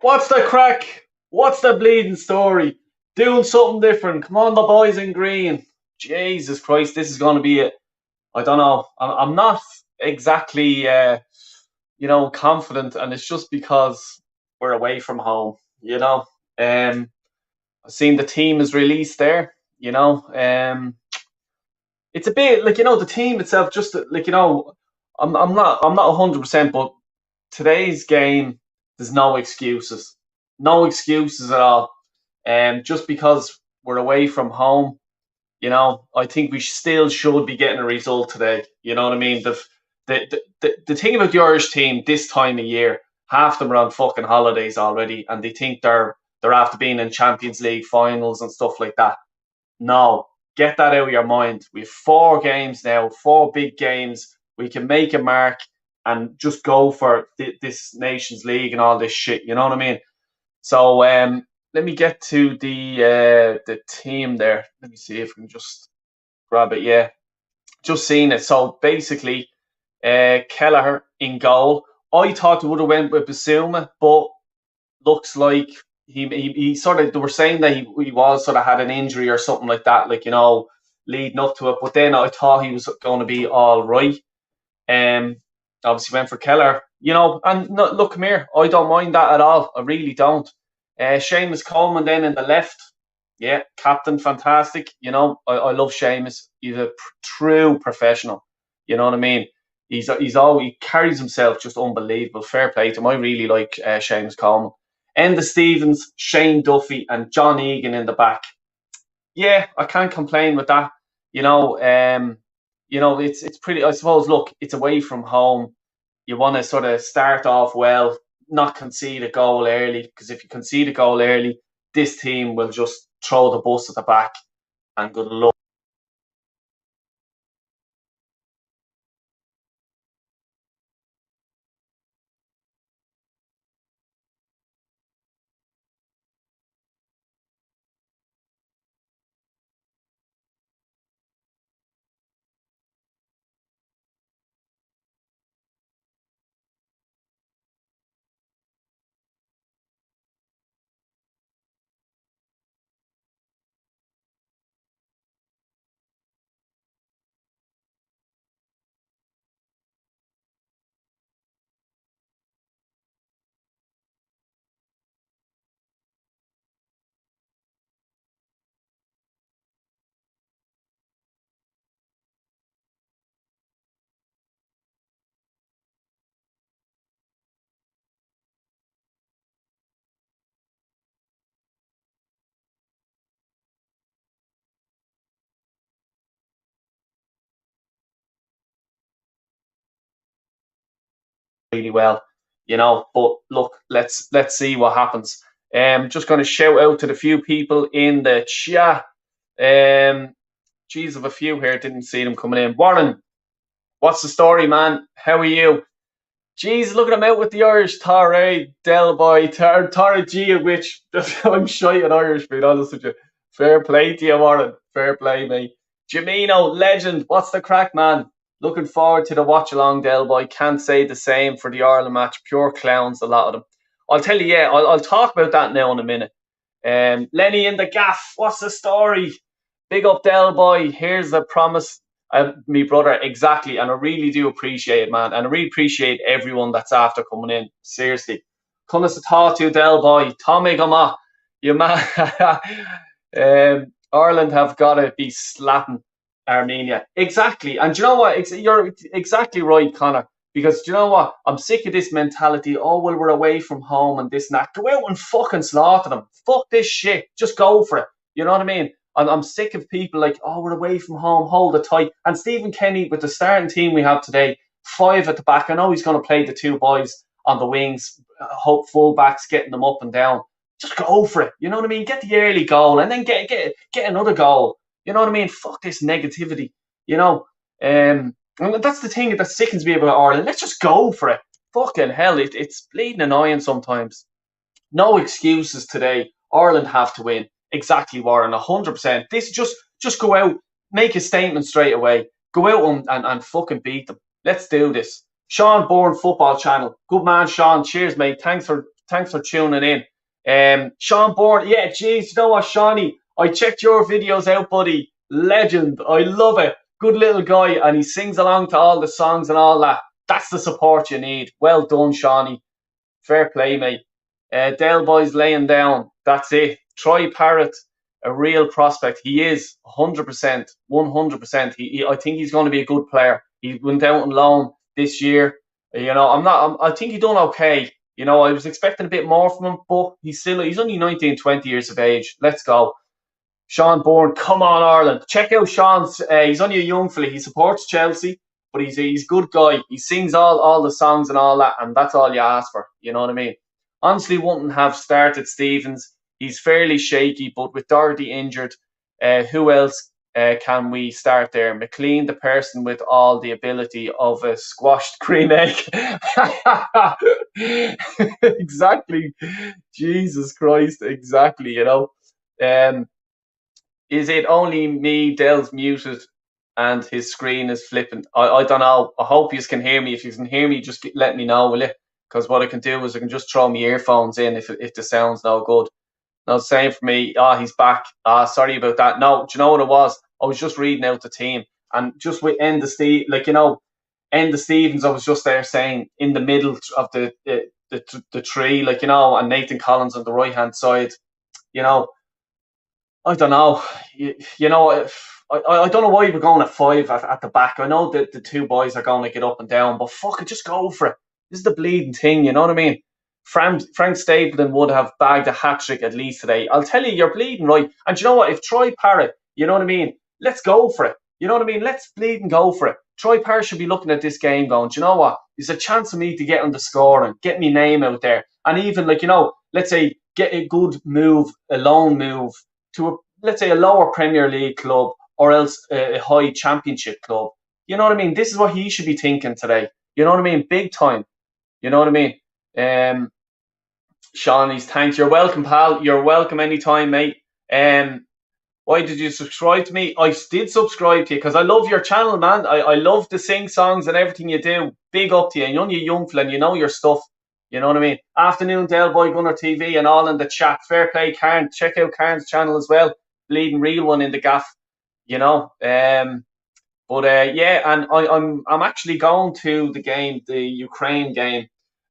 What's the crack? What's the bleeding story? Doing something different. Come on, the boys in green. Jesus Christ, this is going to be it. I don't know. I'm not exactly, confident, and it's just because we're away from home. I've seen the team is released there. It's a bit like the team itself. Just like I'm not 100%, but today's game, there's no excuses, no excuses at all. Just because we're away from home, I think we still should be getting a result today. You know what I mean? The thing about the Irish team this time of year, half them are on fucking holidays already, and they think they're after being in Champions League finals and stuff like that. No, get that out of your mind. We have 4 games now, 4 big games. We can make a mark and just go for this Nations League and all this shit. You know what I mean? So let me get to the team there. Let me see if we can just grab it. Yeah, just seen it. So basically, Kelleher in goal. I thought it would have went with Basuma, but looks like he sort of, they were saying that he was sort of had an injury or something like that, like leading up to it. But then I thought he was going to be all right. Um, Obviously went for Keller, and no, look, come here. I don't mind that at all. I really don't. Seamus Coleman then in the left. Yeah, captain, fantastic. I love Seamus. He's a true professional. You know what I mean? He carries himself just unbelievable. Fair play to him. I really like Seamus Coleman. Enda Stevens, Shane Duffy, and John Egan in the back. Yeah, I can't complain with that. It's pretty. I suppose. Look, it's away from home. You want to sort of start off well, not concede a goal early, because if you concede a goal early, this team will just throw the bus at the back and good luck. Really well, But look, let's see what happens. Just going to shout out to the few people in the chat. Geez, of a few here, didn't see them coming in. Warren, what's the story, man? How are you? Jeez, look at him out with the Irish. Tare, Delboy, Tara Gia, which I'm shy at Irish, being honest with you. Fair play to you, Warren. Fair play, mate. Jamino, legend. What's the crack, man? Looking forward to the watch along, Delboy. Can't say the same for the Ireland match. Pure clowns, a lot of them. I'll tell you, yeah, I'll talk about that now in a minute. Lenny in the gaff. What's the story? Big up, Delboy. Here's the promise. Me brother, exactly, and I really do appreciate it, man, and I really appreciate everyone that's after coming in. Seriously, come as a thought to Del Boy, Tommy Gama, you man. Ireland have got to be slapping Armenia, exactly. And do you know what? You're exactly right, Connor. Because do you know what? I'm sick of this mentality. Oh well, we're away from home and this and that. Go out and fucking slaughter them. Fuck this shit. Just go for it. You know what I mean? I'm sick of people like, oh, we're away from home, hold it tight. And Stephen Kenny, with the starting team we have today, 5 at the back. I know he's going to play the 2 boys on the wings, hope full backs, getting them up and down. Just go for it. You know what I mean? Get the early goal and then get another goal. You know what I mean? Fuck this negativity. You know, and that's the thing that sickens me about Ireland. Let's just go for it. Fucking hell, it's bleeding annoying sometimes. No excuses today. Ireland have to win. Exactly, Warren. 100%. This just go out, make a statement straight away. Go out and fucking beat them. Let's do this. Sean Bourne Football Channel. Good man, Sean. Cheers, mate. Thanks for tuning in. Sean Bourne, yeah, geez, you know what, Shawnee? I checked your videos out, buddy. Legend. I love it. Good little guy, and he sings along to all the songs and all that. That's the support you need. Well done, Shawnee. Fair play, mate. Dale Boy's laying down. That's it. Troy Parrott, a real prospect. He is 100%, 100%. I think he's going to be a good player. He went out on loan this year. I think he done okay. I was expecting a bit more from him, but he's only 19, 20 years of age. Let's go. Sean Bourne, come on, Ireland. Check out Sean's. He's only a young fella. He supports Chelsea, but he's a good guy. He sings all the songs and all that, and that's all you ask for. You know what I mean? Honestly, wouldn't have started Stevens. He's fairly shaky, but with Doherty injured, who else can we start there? McLean, the person with all the ability of a squashed green egg. Exactly. Jesus Christ. Exactly. Is it only me? Dell's muted and his screen is flipping. I don't know. I hope you can hear me. If you can hear me, just let me know, will you? Because what I can do is I can just throw my earphones in if the sound's no good. No, same for me. He's back. Sorry about that. No, do you know what it was? I was just reading out the team, and just with Enda Stevens, I was just there saying in the middle of the tree, and Nathan Collins on the right hand side. I don't know. I don't know why we're going at 5 at the back. I know that the two boys are going to get up and down, but fuck it, just go for it. This is the bleeding thing, you know what I mean? Frank Stapleton would have bagged a hat-trick at least today. I'll tell you, you're bleeding right. And you know what? If Troy Parrott, you know what I mean? Let's go for it. You know what I mean? Let's bleed and go for it. Troy Parrott should be looking at this game going, do you know what? There's a chance for me to get on the score and get my name out there. And even, let's say, get a good move, a loan move, to let's say a lower Premier League club or else a high Championship club. You know what I mean? This is what he should be thinking today. You know what I mean? Big time. You know what I mean? Shawnee's thanks. You're welcome, pal. You're welcome anytime, mate. Why did you subscribe to me? I did subscribe to you because I love your channel, man. I love the sing songs and everything you do. Big up to you. You're only a young fella and you know your stuff. You know what I mean? Afternoon, Del Boy Gunner TV and all in the chat. Fair play, Karen. Check out Karen's channel as well. Bleeding real one in the gaff. Yeah, and I'm actually going to the game, the Ukraine game,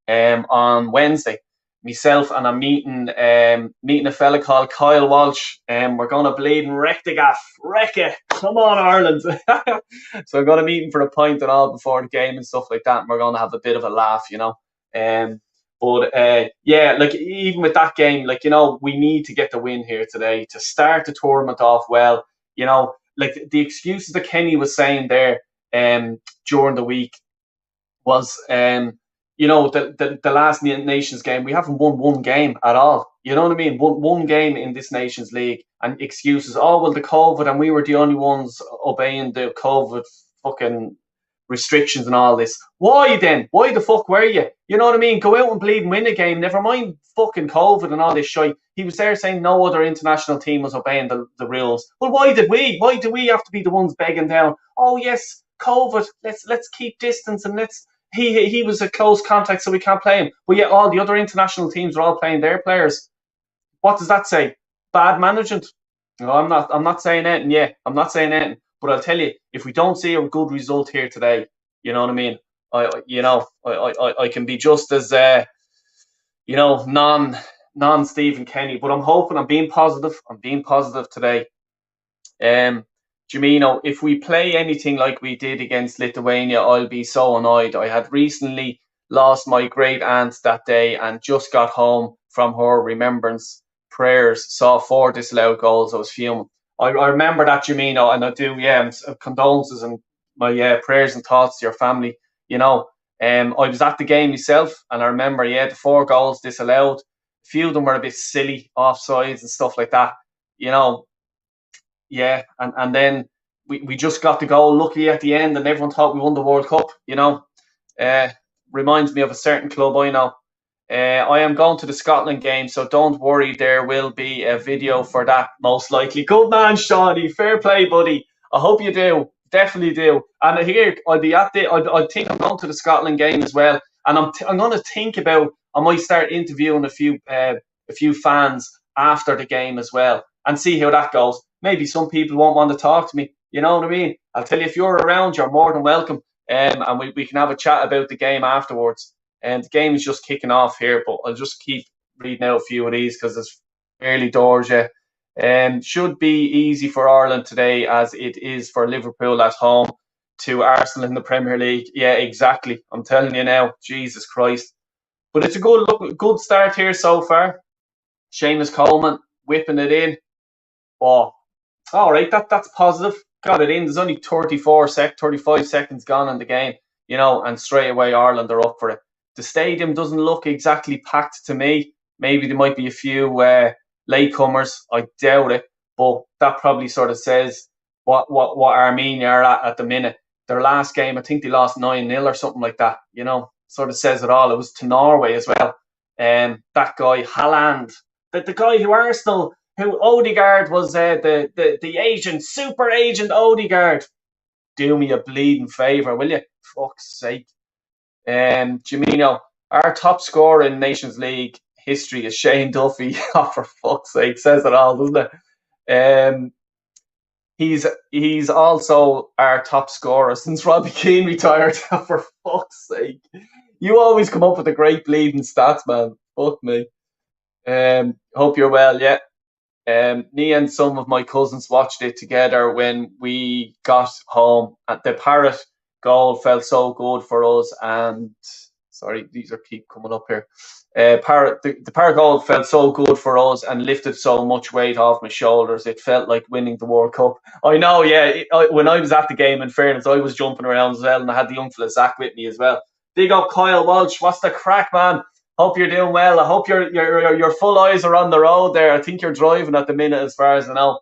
on Wednesday. Myself and I'm meeting a fella called Kyle Walsh, and we're gonna bleed and wreck the gaff. Wreck it. Come on, Ireland. So I'm gonna meet him for a pint and all before the game and stuff like that, and we're gonna have a bit of a laugh, even with that game, we need to get the win here today to start the tournament off well. The excuses that Kenny was saying there during the week was, the last Nations game, we haven't won one game at all. You know what I mean? One game in this Nations League, and excuses. Oh, well, the COVID, and we were the only ones obeying the COVID fucking restrictions and all this. Why then? Why the fuck were you? You know what I mean? Go out and bleed and win a game. Never mind fucking COVID and all this shit. He was there saying no other international team was obeying the rules. Well, why did we? Why do we have to be the ones begging down? Oh yes, COVID. Let's keep distance and let's. He was a close contact, so we can't play him. But yet all the other international teams are all playing their players. What does that say? Bad management? No, I'm not saying anything. Yeah, I'm not saying anything. But I'll tell you, if we don't see a good result here today, you know what I mean? I can be just as non Stephen Kenny. But I'm hoping. I'm being positive. I'm being positive today. Jimino, if we play anything like we did against Lithuania, I'll be so annoyed. I had recently lost my great aunt that day and just got home from her remembrance prayers. Saw 4 disallowed goals. I was fuming. I remember that, Jimino, and I do, condolences and my prayers and thoughts to your family. I was at the game myself, and I remember, the 4 goals disallowed. A few of them were a bit silly, offsides and stuff like that. And then we just got the goal lucky at the end, and everyone thought we won the World Cup. Reminds me of a certain club I know. I am going to the Scotland game, so don't worry, there will be a video for that most likely. Good man, Shawnee. Fair play, buddy. I hope you do. definitely do. And here I'll be at the. I think I'm going to the Scotland game as well, and I'm going to think about. I might start interviewing a few fans after the game as well, and see how that goes. Maybe some people won't want to talk to me. You know what I mean? I'll tell you, if you're around, you're more than welcome. And we can have a chat about the game afterwards. And the game is just kicking off here, but I'll just keep reading out a few of these because it's early doors yet. Should be easy for Ireland today, as it is for Liverpool at home to Arsenal in the Premier League. Yeah, exactly. I'm telling you now, Jesus Christ. But it's a good start here so far. Seamus Coleman whipping it in. Oh, all right, that's positive. Got it in. There's only 35 seconds gone in the game, and straight away Ireland are up for it. The stadium doesn't look exactly packed to me. Maybe there might be a few latecomers. I doubt it, but that probably sort of says what Armenia are at the minute. Their last game, I think they lost 9-0 or something like that. Sort of says it all. It was to Norway as well. That guy Haaland, the guy who Odegaard was the agent, super agent Odegaard. Do me a bleeding favour, will you? Fuck's sake. Jimino, our top scorer in Nations League history is Shane Duffy. Oh, for fuck's sake, says it all, doesn't it? He's also our top scorer since Robbie Keane retired. For fuck's sake. You always come up with the great bleeding stats, man. Fuck me. Hope you're well, yeah. Me and some of my cousins watched it together when we got home. The Parrot goal felt so good for us, and sorry, these are keep coming up here. The Parrot goal felt so good for us and lifted so much weight off my shoulders. It felt like winning the World Cup. I know, yeah. When I was at the game, in fairness, I was jumping around as well, and I had the young fella Zach with me as well. Big up Kyle Walsh. What's the crack, man? Hope you're doing well. I hope your full eyes are on the road there. I think you're driving at the minute, as far as I know.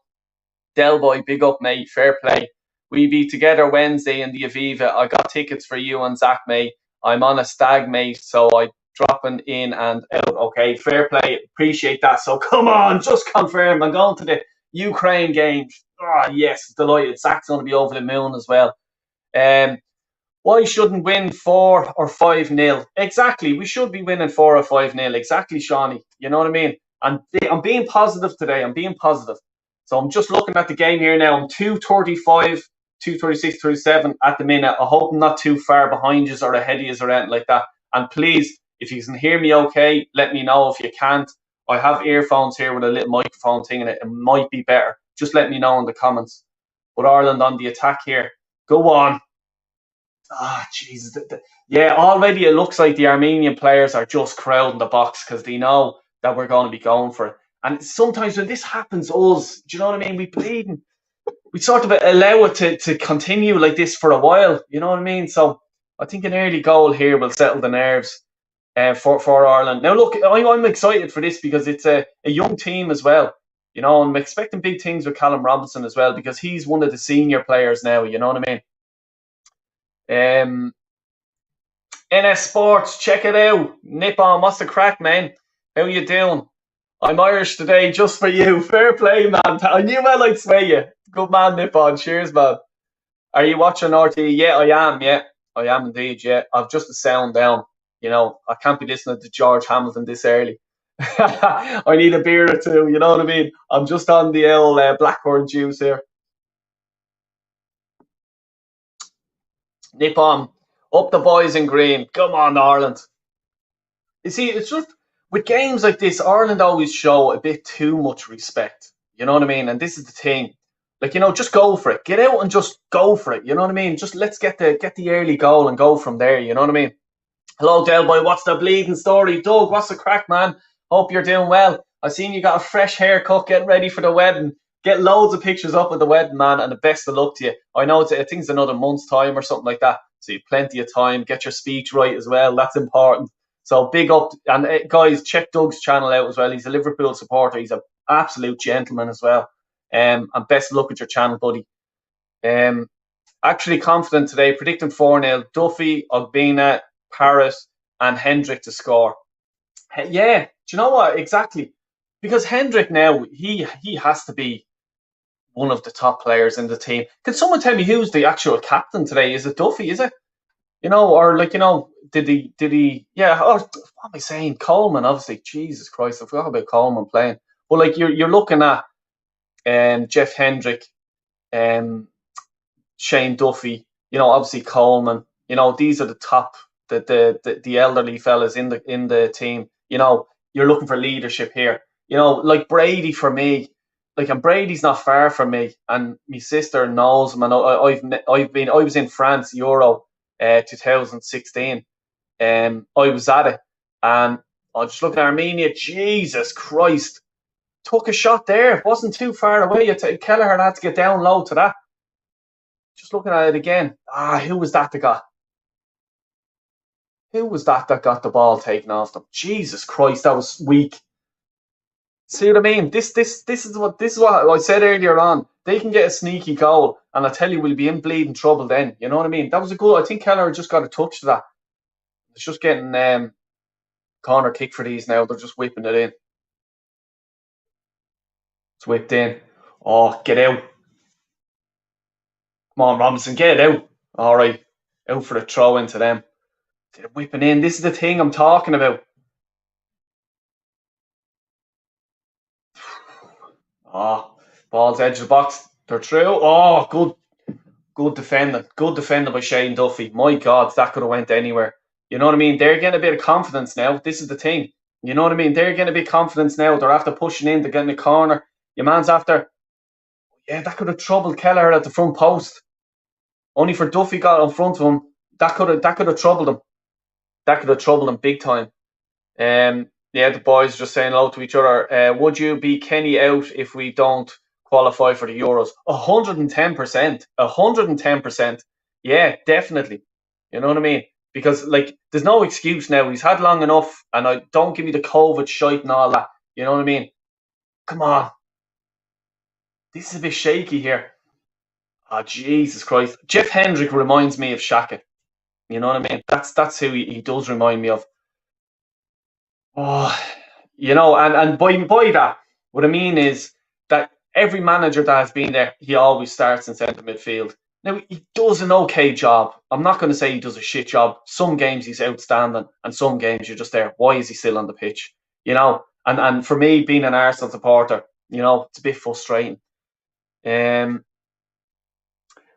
Del boy, big up, mate. Fair play. We be together Wednesday in the Aviva. I got tickets for you and Zach, mate. I'm on a stag, mate, so I dropping in and out. Okay, fair play. Appreciate that. So come on, just confirm. I'm going to the Ukraine game. Oh, yes, delighted. Zach's going to be over the moon as well. Why shouldn't win 4 or 5-0? Exactly. We should be winning 4 or 5-0. Exactly, Shawnee. You know what I mean? I'm being positive today. I'm being positive. So I'm just looking at the game here now. I'm 2:35, 2:36, 37 at the minute. I hope I'm not too far behind you or ahead of you or anything like that. And please, if you can hear me okay, let me know. If you can't, I have earphones here with a little microphone thing in it. It might be better. Just let me know in the comments. But Ireland on the attack here. Go on. Ah, Jesus. Yeah, already it looks like the Armenian players are just crowding the box because they know that we're going to be going for it. And sometimes when this happens, do you know what I mean? We sort of allow it to continue like this for a while. You know what I mean? So I think an early goal here will settle the nerves for Ireland. Now, look, I'm excited for this because it's a young team as well. I'm expecting big things with Callum Robinson as well because he's one of the senior players now. You know what I mean? NS Sports, check it out. Nip on, what's the crack, man? How you doing? I'm Irish today, just for you. Fair play, man. I knew I'd sway you. Good man, Nip on. Cheers, man. Are you watching RT? Yeah, I am. Yeah, I am indeed. Yeah, I've just the sound down. I can't be listening to George Hamilton this early. I need a beer or two. You know what I mean? I'm just on the old blackcurrant juice here. Nip on. Up the boys in green. Come on, Ireland. You see, it's just with games like this, Ireland always show a bit too much respect. You know what I mean? And this is the thing. Just go for it. Get out and just go for it. You know what I mean? Just let's get the early goal and go from there. You know what I mean? Hello, Del Boy. What's the bleeding story? Doug, what's the crack, man? Hope you're doing well. I seen you got a fresh haircut, getting ready for the wedding. Get loads of pictures up of the wedding, man, and the best of luck to you. I know I think it's another month's time or something like that. So you've plenty of time. Get your speech right as well. That's important. So big up. And guys, check Doug's channel out as well. He's a Liverpool supporter. He's an absolute gentleman as well. And best of luck with your channel, buddy. Actually confident today. Predicting 4-0. Duffy, Ogbina, Parrott, and Hendrick to score. Yeah. Do you know what? Exactly. Because Hendrick now, he has to be one of the top players in the team. Can someone tell me who's the actual captain today? Is it Duffy? Is it? Or like did he? Yeah. Oh, what am I saying? Coleman, obviously. Jesus Christ, I forgot about Coleman playing. But like you're looking at Jeff Hendrick, um, Shane Duffy, obviously Coleman. These are the top, the elderly fellas in the team. You're looking for leadership here. Like Brady for me, and Brady's not far from me, and my sister knows him. And I was in France Euro, 2016. I was at it, and I just look at Armenia. Jesus Christ, took a shot there. It wasn't too far away. Kelleher had to get down low to that. Just looking at it again. Who was that that got? Who was that got the ball taken off them? Jesus Christ, that was weak. See what I mean? This is what I said earlier on. They can get a sneaky goal, and I tell you, we'll be in bleeding trouble then. You know what I mean? That was a good. I think Keller just got a touch to that. It's just getting corner kick for these now. They're just whipping it in. It's whipped in. Oh, get out! Come on, Robinson, get it out. All right, out for the throw into them. They're whipping in. This is the thing I'm talking about. Oh, ball's edge of the box. They're through. Oh, good defending. Good defending by Shane Duffy. My God, that could have went anywhere. You know what I mean? They're getting a bit of confidence now. This is the thing. You know what I mean? They're getting a bit of confidence now. They're after pushing in. They're getting the corner. Your man's after. Yeah, that could have troubled Kelleher at the front post. Only for Duffy got in front of him. That could have troubled him. That could have troubled him big time. Yeah, the boys just saying hello to each other. Would you be Kenny out if we don't qualify for the Euros? 110%. 110%. Yeah, definitely. You know what I mean? Because like, there's no excuse now. He's had long enough, and I don't give me the COVID shite and all that. You know what I mean? Come on, this is a bit shaky here. Oh Jesus Christ! Jeff Hendrick reminds me of Shaka. You know what I mean? That's who he does remind me of. Oh, and by that, what I mean is that every manager that has been there, he always starts in centre midfield. Now he does an okay job. I'm not going to say he does a shit job. Some games he's outstanding, and some games you're just there. Why is he still on the pitch? And for me, being an Arsenal supporter, it's a bit frustrating. Um,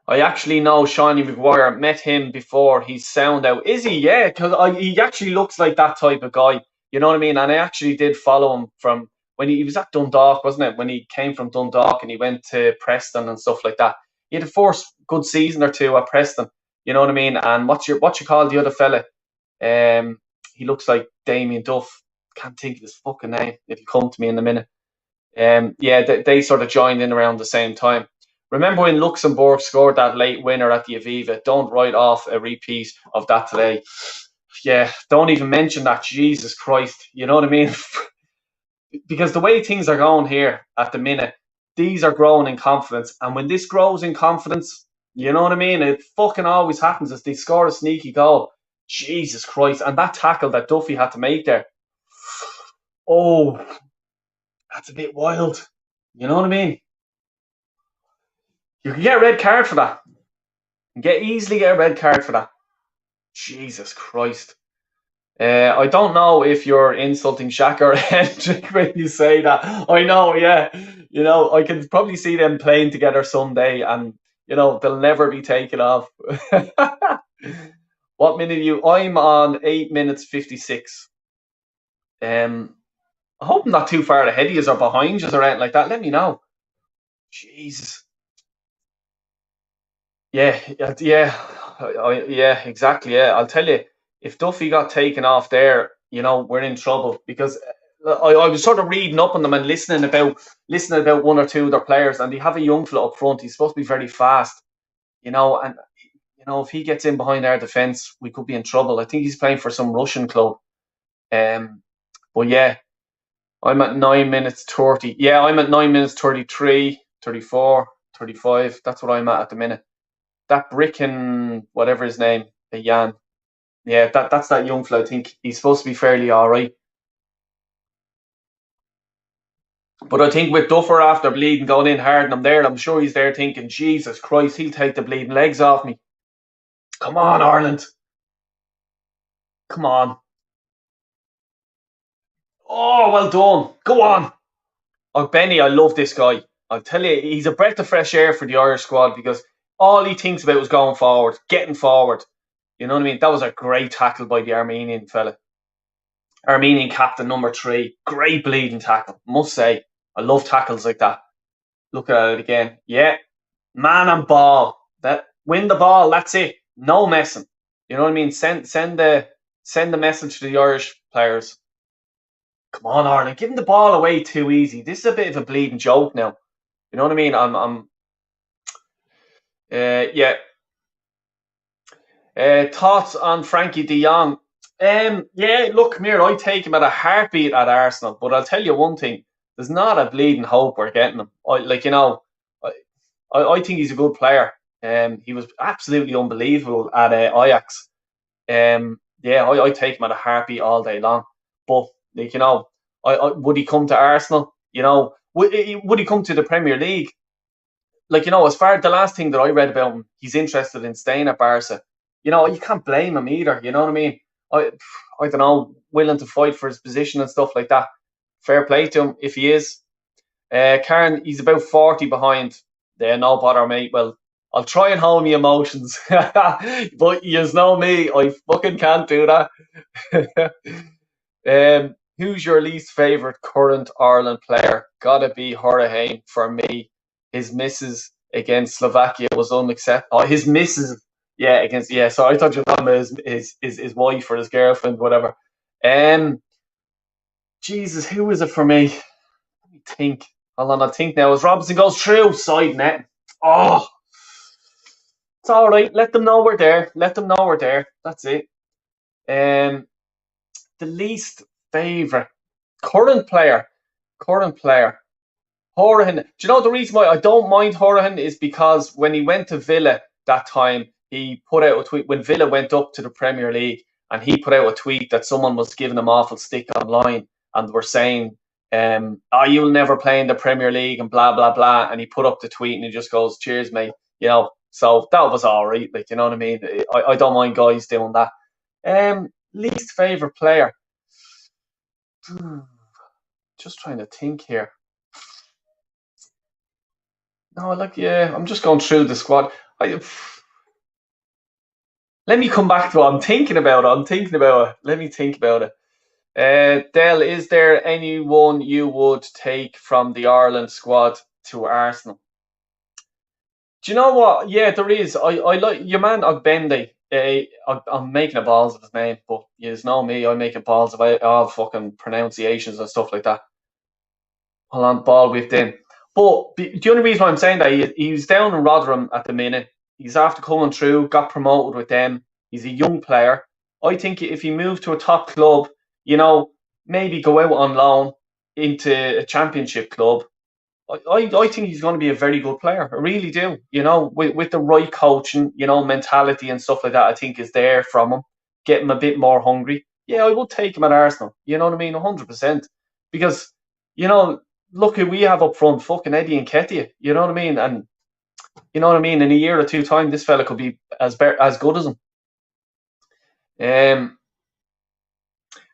I actually know Shawnee Maguire. Met him before. He's sound out. Is he? Yeah, because he actually looks like that type of guy. You know what I mean? And I actually did follow him from when he was at Dundalk, wasn't it? When he came from Dundalk and he went to Preston and stuff like that. He had a first good season or two at Preston. You know what I mean? And what you call the other fella? He looks like Damien Duff. Can't think of his fucking name. It'll come to me in a minute. Yeah, they sort of joined in around the same time. Remember when Luxembourg scored that late winner at the Aviva? Don't write off a repeat of that today. Yeah, don't even mention that. Jesus Christ. You know what I mean? Because the way things are going here at the minute, these are growing in confidence. And when this grows in confidence, you know what I mean? It fucking always happens as they score a sneaky goal. Jesus Christ. And that tackle that Duffy had to make there. Oh, that's a bit wild. You know what I mean? You can get a red card for that. You can easily get a red card for that. Jesus Christ. I don't know if you're insulting Shaq or Hendrick when you say that. I know, yeah. I can probably see them playing together someday, and they'll never be taken off. What minute are you? I'm on 8 minutes 56. I hope I'm not too far ahead of you or behind you or anything like that. Let me know. Jesus. Yeah, yeah, yeah, exactly. Yeah, I'll tell you, if Duffy got taken off there, we're in trouble because I was sort of reading up on them and listening about one or two of their players, and they have a young fella up front. He's supposed to be very fast, and if he gets in behind our defence, we could be in trouble. I think he's playing for some Russian club. Um, but yeah, I'm at 9 minutes 30. Yeah, I'm at 9 minutes 33, 34, 35. That's what I'm at the minute. That Bricken, whatever his name, Jan. Yeah, that's that young fella. I think he's supposed to be fairly all right. But I think with Duffer after bleeding going in hard and I'm there, I'm sure he's there thinking, Jesus Christ, he'll take the bleeding legs off me. Come on, Ireland. Come on. Oh, well done. Go on. Oh, Benny, I love this guy. I'll tell you, he's a breath of fresh air for the Irish squad because all he thinks about is going forward, getting forward. You know what I mean? That was a great tackle by the Armenian fella. Armenian captain number 3. Great bleeding tackle, must say. I love tackles like that. Look at it again. Yeah, man and ball. That win the ball. That's it. No messing. You know what I mean? Send the message to the Irish players. Come on, Ireland. Giving the ball away too easy. This is a bit of a bleeding joke now. You know what I mean? Yeah. Thoughts on Frankie De Jong? Yeah, look, come here. I take him at a heartbeat at Arsenal, but I'll tell you one thing: there's not a bleeding hope we're getting him. I think he's a good player. He was absolutely unbelievable at Ajax. Yeah, I take him at a heartbeat all day long. But would he come to Arsenal? Would he come to the Premier League? As far as the last thing that I read about him, he's interested in staying at Barca. You can't blame him either. You know what I mean? I, I don't know, willing to fight for his position and stuff like that. Fair play to him if he is. Karen, he's about 40 behind. No bother, mate. Well, I'll try and hold my emotions, but you know me, I fucking can't do that. Who's your least favourite current Ireland player? Gotta be Horahan for me. His misses against Slovakia was unacceptable. Oh, his misses, yeah, against So I thought you were talking about his wife or his girlfriend, whatever. Jesus, who is it for me? Let me think. Hold on, I think now as Robinson goes through side net. Oh, it's all right. Let them know we're there. Let them know we're there. That's it. Um, the least favourite current player. Current player. Horahan. Do you know the reason why I don't mind Horahan is because when he went to Villa that time, he put out a tweet when Villa went up to the Premier League, and he put out a tweet that someone was giving him awful stick online and were saying, "Oh, you'll never play in the Premier League," and blah blah blah. And he put up the tweet and he just goes, "Cheers, mate." So that was all right. You know what I mean? I don't mind guys doing that. Least favorite player. Just trying to think here. No, yeah, I'm just going through the squad. Let me come back to what I'm thinking about. Let me think about it. Dell, is there anyone you would take from the Ireland squad to Arsenal? Do you know what? Yeah, there is. I like your man Ogbendi. I'm making a balls of his name, but you know me, I'm making balls of all fucking pronunciations and stuff like that. Hold on, ball whipped in. But the only reason why I'm saying that he's down in Rotherham at the minute. He's after coming through, got promoted with them. He's a young player. I think if he moved to a top club, maybe go out on loan into a championship club. I think he's going to be a very good player. I really do. With the right coaching, mentality and stuff like that, I think is there from him. Get him a bit more hungry. Yeah, I would take him at Arsenal. You know what I mean? 100%. Because, look who we have up front, fucking Eddie and Ketia. You know what I mean? And you know what I mean? In a year or two time, this fella could be as good as him.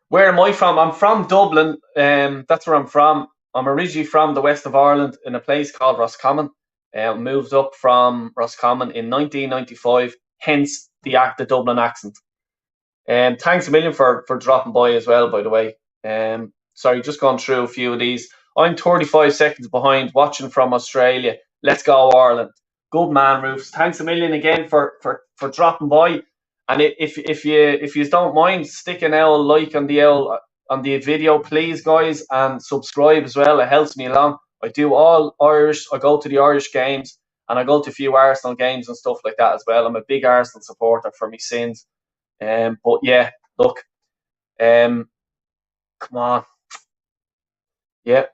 Where am I from? I'm from Dublin. That's where I'm from. I'm originally from the west of Ireland in a place called Roscommon. Moved up from Roscommon in 1995, hence the Dublin accent. Thanks a million for dropping by as well, by the way. Sorry, just going through a few of these. I'm 35 seconds behind, watching from Australia. Let's go, Ireland. Good man, Roofs. Thanks a million again for dropping by. And if you don't mind, stick an L like on the video, please, guys, and subscribe as well. It helps me along. I do all Irish. I go to the Irish games, and I go to a few Arsenal games and stuff like that as well. I'm a big Arsenal supporter for my sins. But yeah, look, come on, yeah.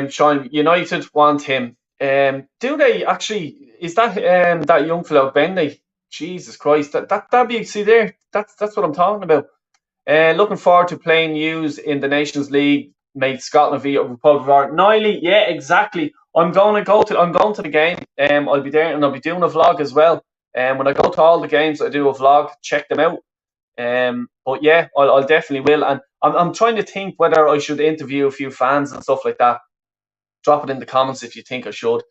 Sean, United want him. Do they actually? Is that young fellow Bendy? Jesus Christ, that'd be see there. That's what I'm talking about. Looking forward to playing yous in the Nations League made Scotland v Republic of Ireland. Niley, yeah, exactly. I'm going to the game. I'll be there and I'll be doing a vlog as well. When I go to all the games, I do a vlog. Check them out. But yeah, I'll definitely will. And I'm trying to think whether I should interview a few fans and stuff like that. Drop it in the comments if you think I should.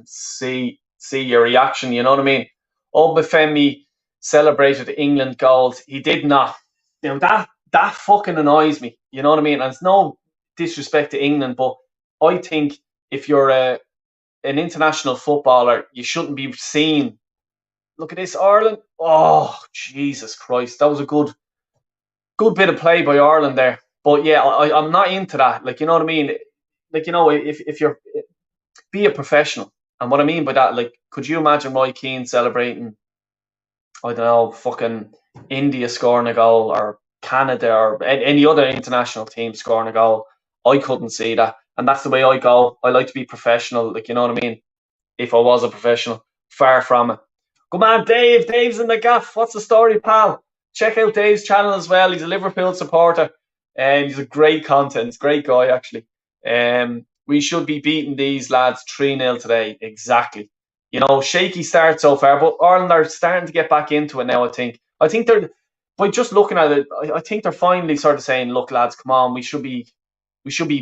See your reaction. You know what I mean? Obafemi celebrated England goals. He did not. That fucking annoys me. You know what I mean? And it's no disrespect to England, but I think if you're an international footballer, you shouldn't be seen. Look at this, Ireland. Oh, Jesus Christ. That was a good bit of play by Ireland there. But yeah, I'm not into that. Like, you know what I mean? Like, if you're be a professional. And what I mean by that, like, could you imagine Roy Keane celebrating, I don't know, fucking India scoring a goal, or Canada, or any other international team scoring a goal? I couldn't see that. And that's the way I go. I like to be professional, like, you know what I mean? If I was a professional, far from it. Good man, Dave. Dave's in the gaff. What's the story, pal? Check out Dave's channel as well. He's a Liverpool supporter, and he's a great content, great guy actually. We should be beating these lads 3-0 today. Exactly. You know, shaky start so far, but Ireland are starting to get back into it now. I think they're, by just looking at it, I think they're finally sort of saying, "Look, lads, come on, we should be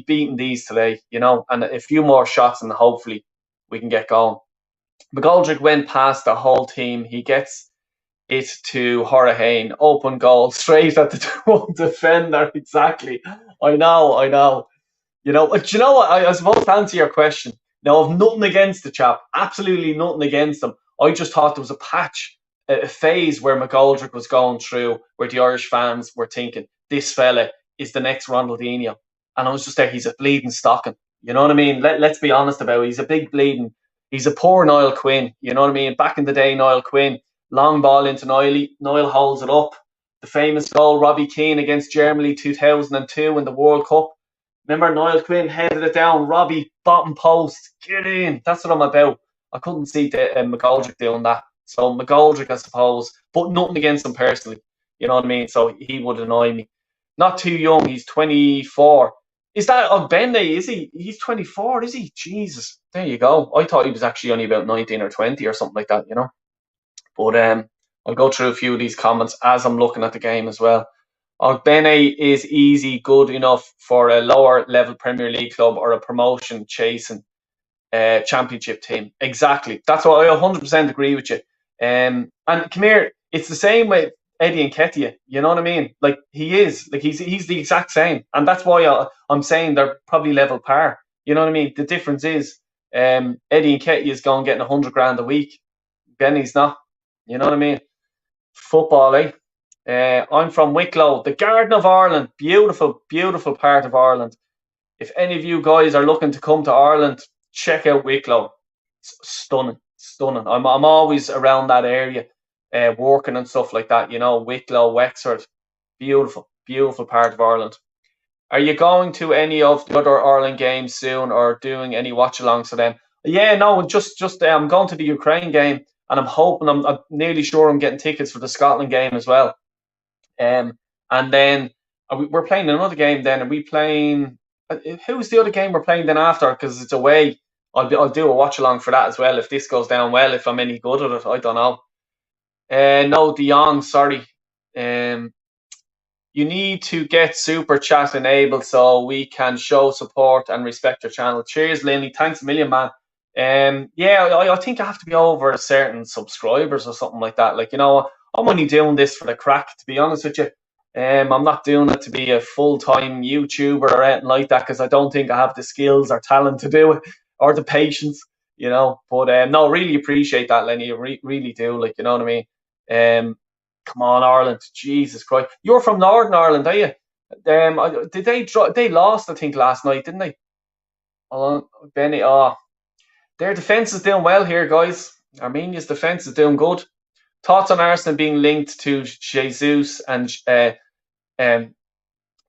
beating these today." You know, and a few more shots, and hopefully we can get going. McGoldrick went past the whole team. He gets it to Horahain. Open goal, straight at the defender. Exactly. I know. You know, but you know what? I suppose to answer your question, now I've nothing against the chap. Absolutely nothing against him. I just thought there was a patch, a phase where McGoldrick was going through, where the Irish fans were thinking, this fella is the next Ronaldinho. And I was just there, he's a bleeding stocking. You know what I mean? Let's be honest about it. He's a big bleeding. He's a poor Niall Quinn. You know what I mean? Back in the day, Niall Quinn, long ball into Niall. Niall holds it up. The famous goal, Robbie Keane against Germany 2002 in the World Cup. Remember, Niall Quinn headed it down. Robbie, bottom post. Get in. That's what I'm about. I couldn't see McGoldrick doing that. So McGoldrick, I suppose, but nothing against him personally. You know what I mean? So he would annoy me. Not too young. He's 24. Is that Ogbene? Is he? He's 24, is he? Jesus. There you go. I thought he was actually only about 19 or 20 or something like that, you know? But I'll go through a few of these comments as I'm looking at the game as well. Ogbene is easy, good enough for a lower level Premier League club or a promotion chasing championship team. Exactly. That's what I 100% agree with you. And come here, it's the same with Eddie Nketiah. You know what I mean? Like, he is. Like, he's the exact same. And that's why I'm saying they're probably level par. You know what I mean? The difference is Eddie Nketiah is going getting 100 grand a week. Benny's not. You know what I mean? Football, eh? I'm from Wicklow, the Garden of Ireland. Beautiful, beautiful part of Ireland. If any of you guys are looking to come to Ireland, check out Wicklow. It's stunning, stunning. I'm always around that area, working and stuff like that. You know, Wicklow, Wexford, beautiful, beautiful part of Ireland. Are you going to any of the other Ireland games soon, or doing any watch-alongs for them? Yeah, no, just I'm going to the Ukraine game, and I'm nearly sure I'm getting tickets for the Scotland game as well. And then we're playing another game then. Are we playing... who's the other game we're playing then after? Because it's away. I'll do a watch-along for that as well, if this goes down well, if I'm any good at it. I don't know. No, De Jong, sorry. You need to get Super Chat enabled so we can show support and respect your channel. Cheers, Linley. Thanks a million, man. Yeah, I think I have to be over a certain subscribers or something like that. Like, you know, I'm only doing this for the crack, to be honest with you. I'm not doing it to be a full-time YouTuber or anything like that, because I don't think I have the skills or talent to do it, or the patience, you know. But no, really appreciate that, Lenny. I really do. Like, you know what I mean? Come on, Ireland. Jesus Christ. You're from Northern Ireland, are you? Did they lost, I think, last night, didn't they? Benny, their defence is doing well here, guys. Armenia's defence is doing good. Thoughts on Arsenal being linked to Jesus and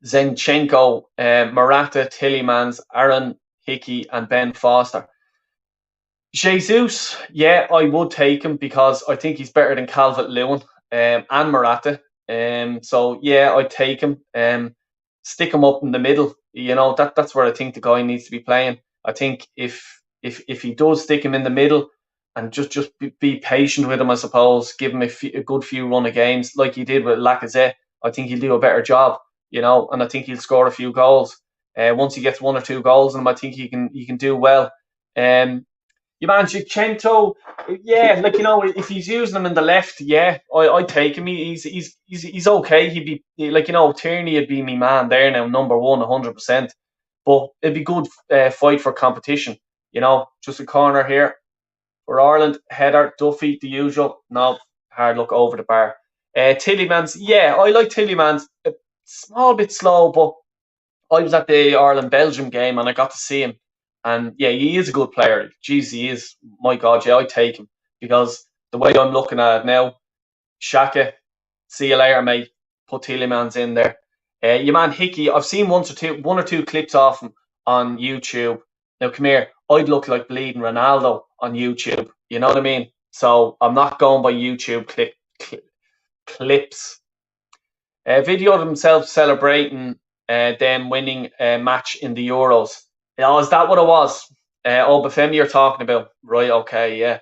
Zinchenko, Morata, Tillemans, Aaron Hickey, and Ben Foster. Jesus, yeah, I would take him because I think he's better than Calvert-Lewin and Morata. So yeah, I'd take him. stick him up in the middle. That's where I think the guy needs to be playing. I think if he does stick him in the middle and just be patient with him, I suppose, give him a good few run of games like he did with Lacazette, I think he'll do a better job. And I think he'll score a few goals. Once he gets one or two goals in him, I think he can do well. Your man Gicento, yeah, if he's using him in the left, yeah, I'd take him. He's okay. He'd be Tierney would be me man there now, number one, 100%. But it'd be good fight for competition. Just a corner here for Ireland. Header, Duffy, the usual. No, hard look over the bar. Tillemans, yeah, I like Tillemans. A small bit slow, but I was at the Ireland-Belgium game and I got to see him. And yeah, he is a good player. Jeez, he is. My God, yeah, I'd take him. Because the way I'm looking at it now, Shaka, see you later, mate. Put Tillemans in there. Your man Hickey, I've seen one or two clips off him on YouTube. Now, come here. I'd look like bleeding Ronaldo on YouTube. You know what I mean? So I'm not going by YouTube clips. Video of themselves celebrating them winning a match in the Euros. Is that what it was? Bafemi you're talking about. Right, okay, yeah.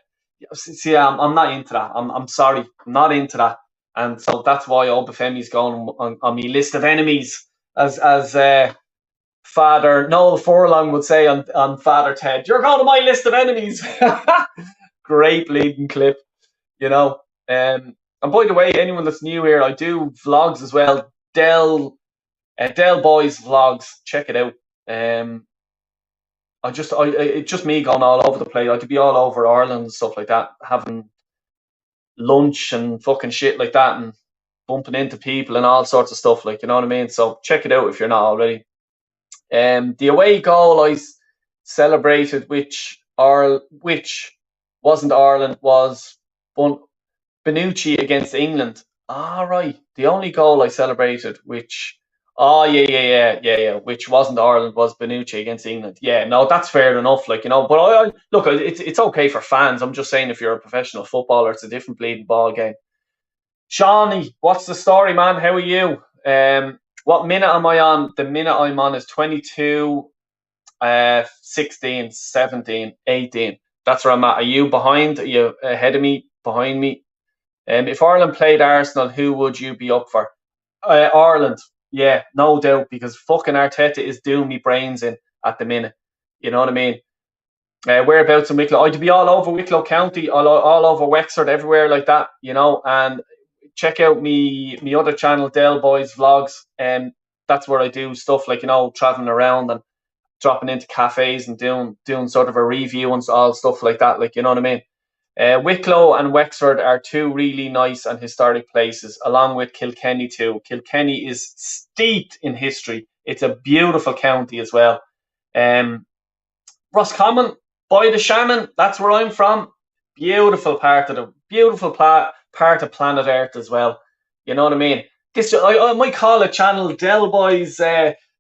See, I'm not into that. I'm sorry. I'm not into that. And so that's why Bafemi's going on my list of enemies, as Father Noel Furlong would say on Father Ted. You're going to my list of enemies. Great bleeding clip, And by the way, anyone that's new here, I do vlogs as well. Del Boys vlogs. Check it out. It's just me going all over the place. I could be all over Ireland and stuff like that, having lunch and fucking shit like that, and bumping into people and all sorts of stuff. You know what I mean? So check it out if you're not already. The away goal I celebrated, which wasn't Ireland, was Bonucci against England. Right. The only goal I celebrated, which which wasn't Ireland, was Bonucci against England. Yeah, no, that's fair enough. But I look, it's okay for fans. I'm just saying, if you're a professional footballer, it's a different bleeding ball game. Shawnee, what's the story, man? How are you? What minute am I on? The minute I'm on is 22, 16, 17, 18. That's where I'm at. Are you behind? Are you ahead of me? Behind me? If Ireland played Arsenal, who would you be up for? Ireland. Yeah, no doubt, because fucking Arteta is doing me brains in at the minute. You know what I mean? Whereabouts in Wicklow? I'd be all over Wicklow County, all over Wexford, everywhere like that, and check out me other channel, Del Boys Vlogs, and that's where I do stuff traveling around and dropping into cafes and doing sort of a review and all stuff like that, you know what I mean? Wicklow and Wexford are two really nice and historic places, along with Kilkenny too. Kilkenny is steeped in history. It's a beautiful county as well. Roscommon, by the Shannon, that's where I'm from. Beautiful part of planet Earth as well. You know what I mean? I might call a channel Del Boys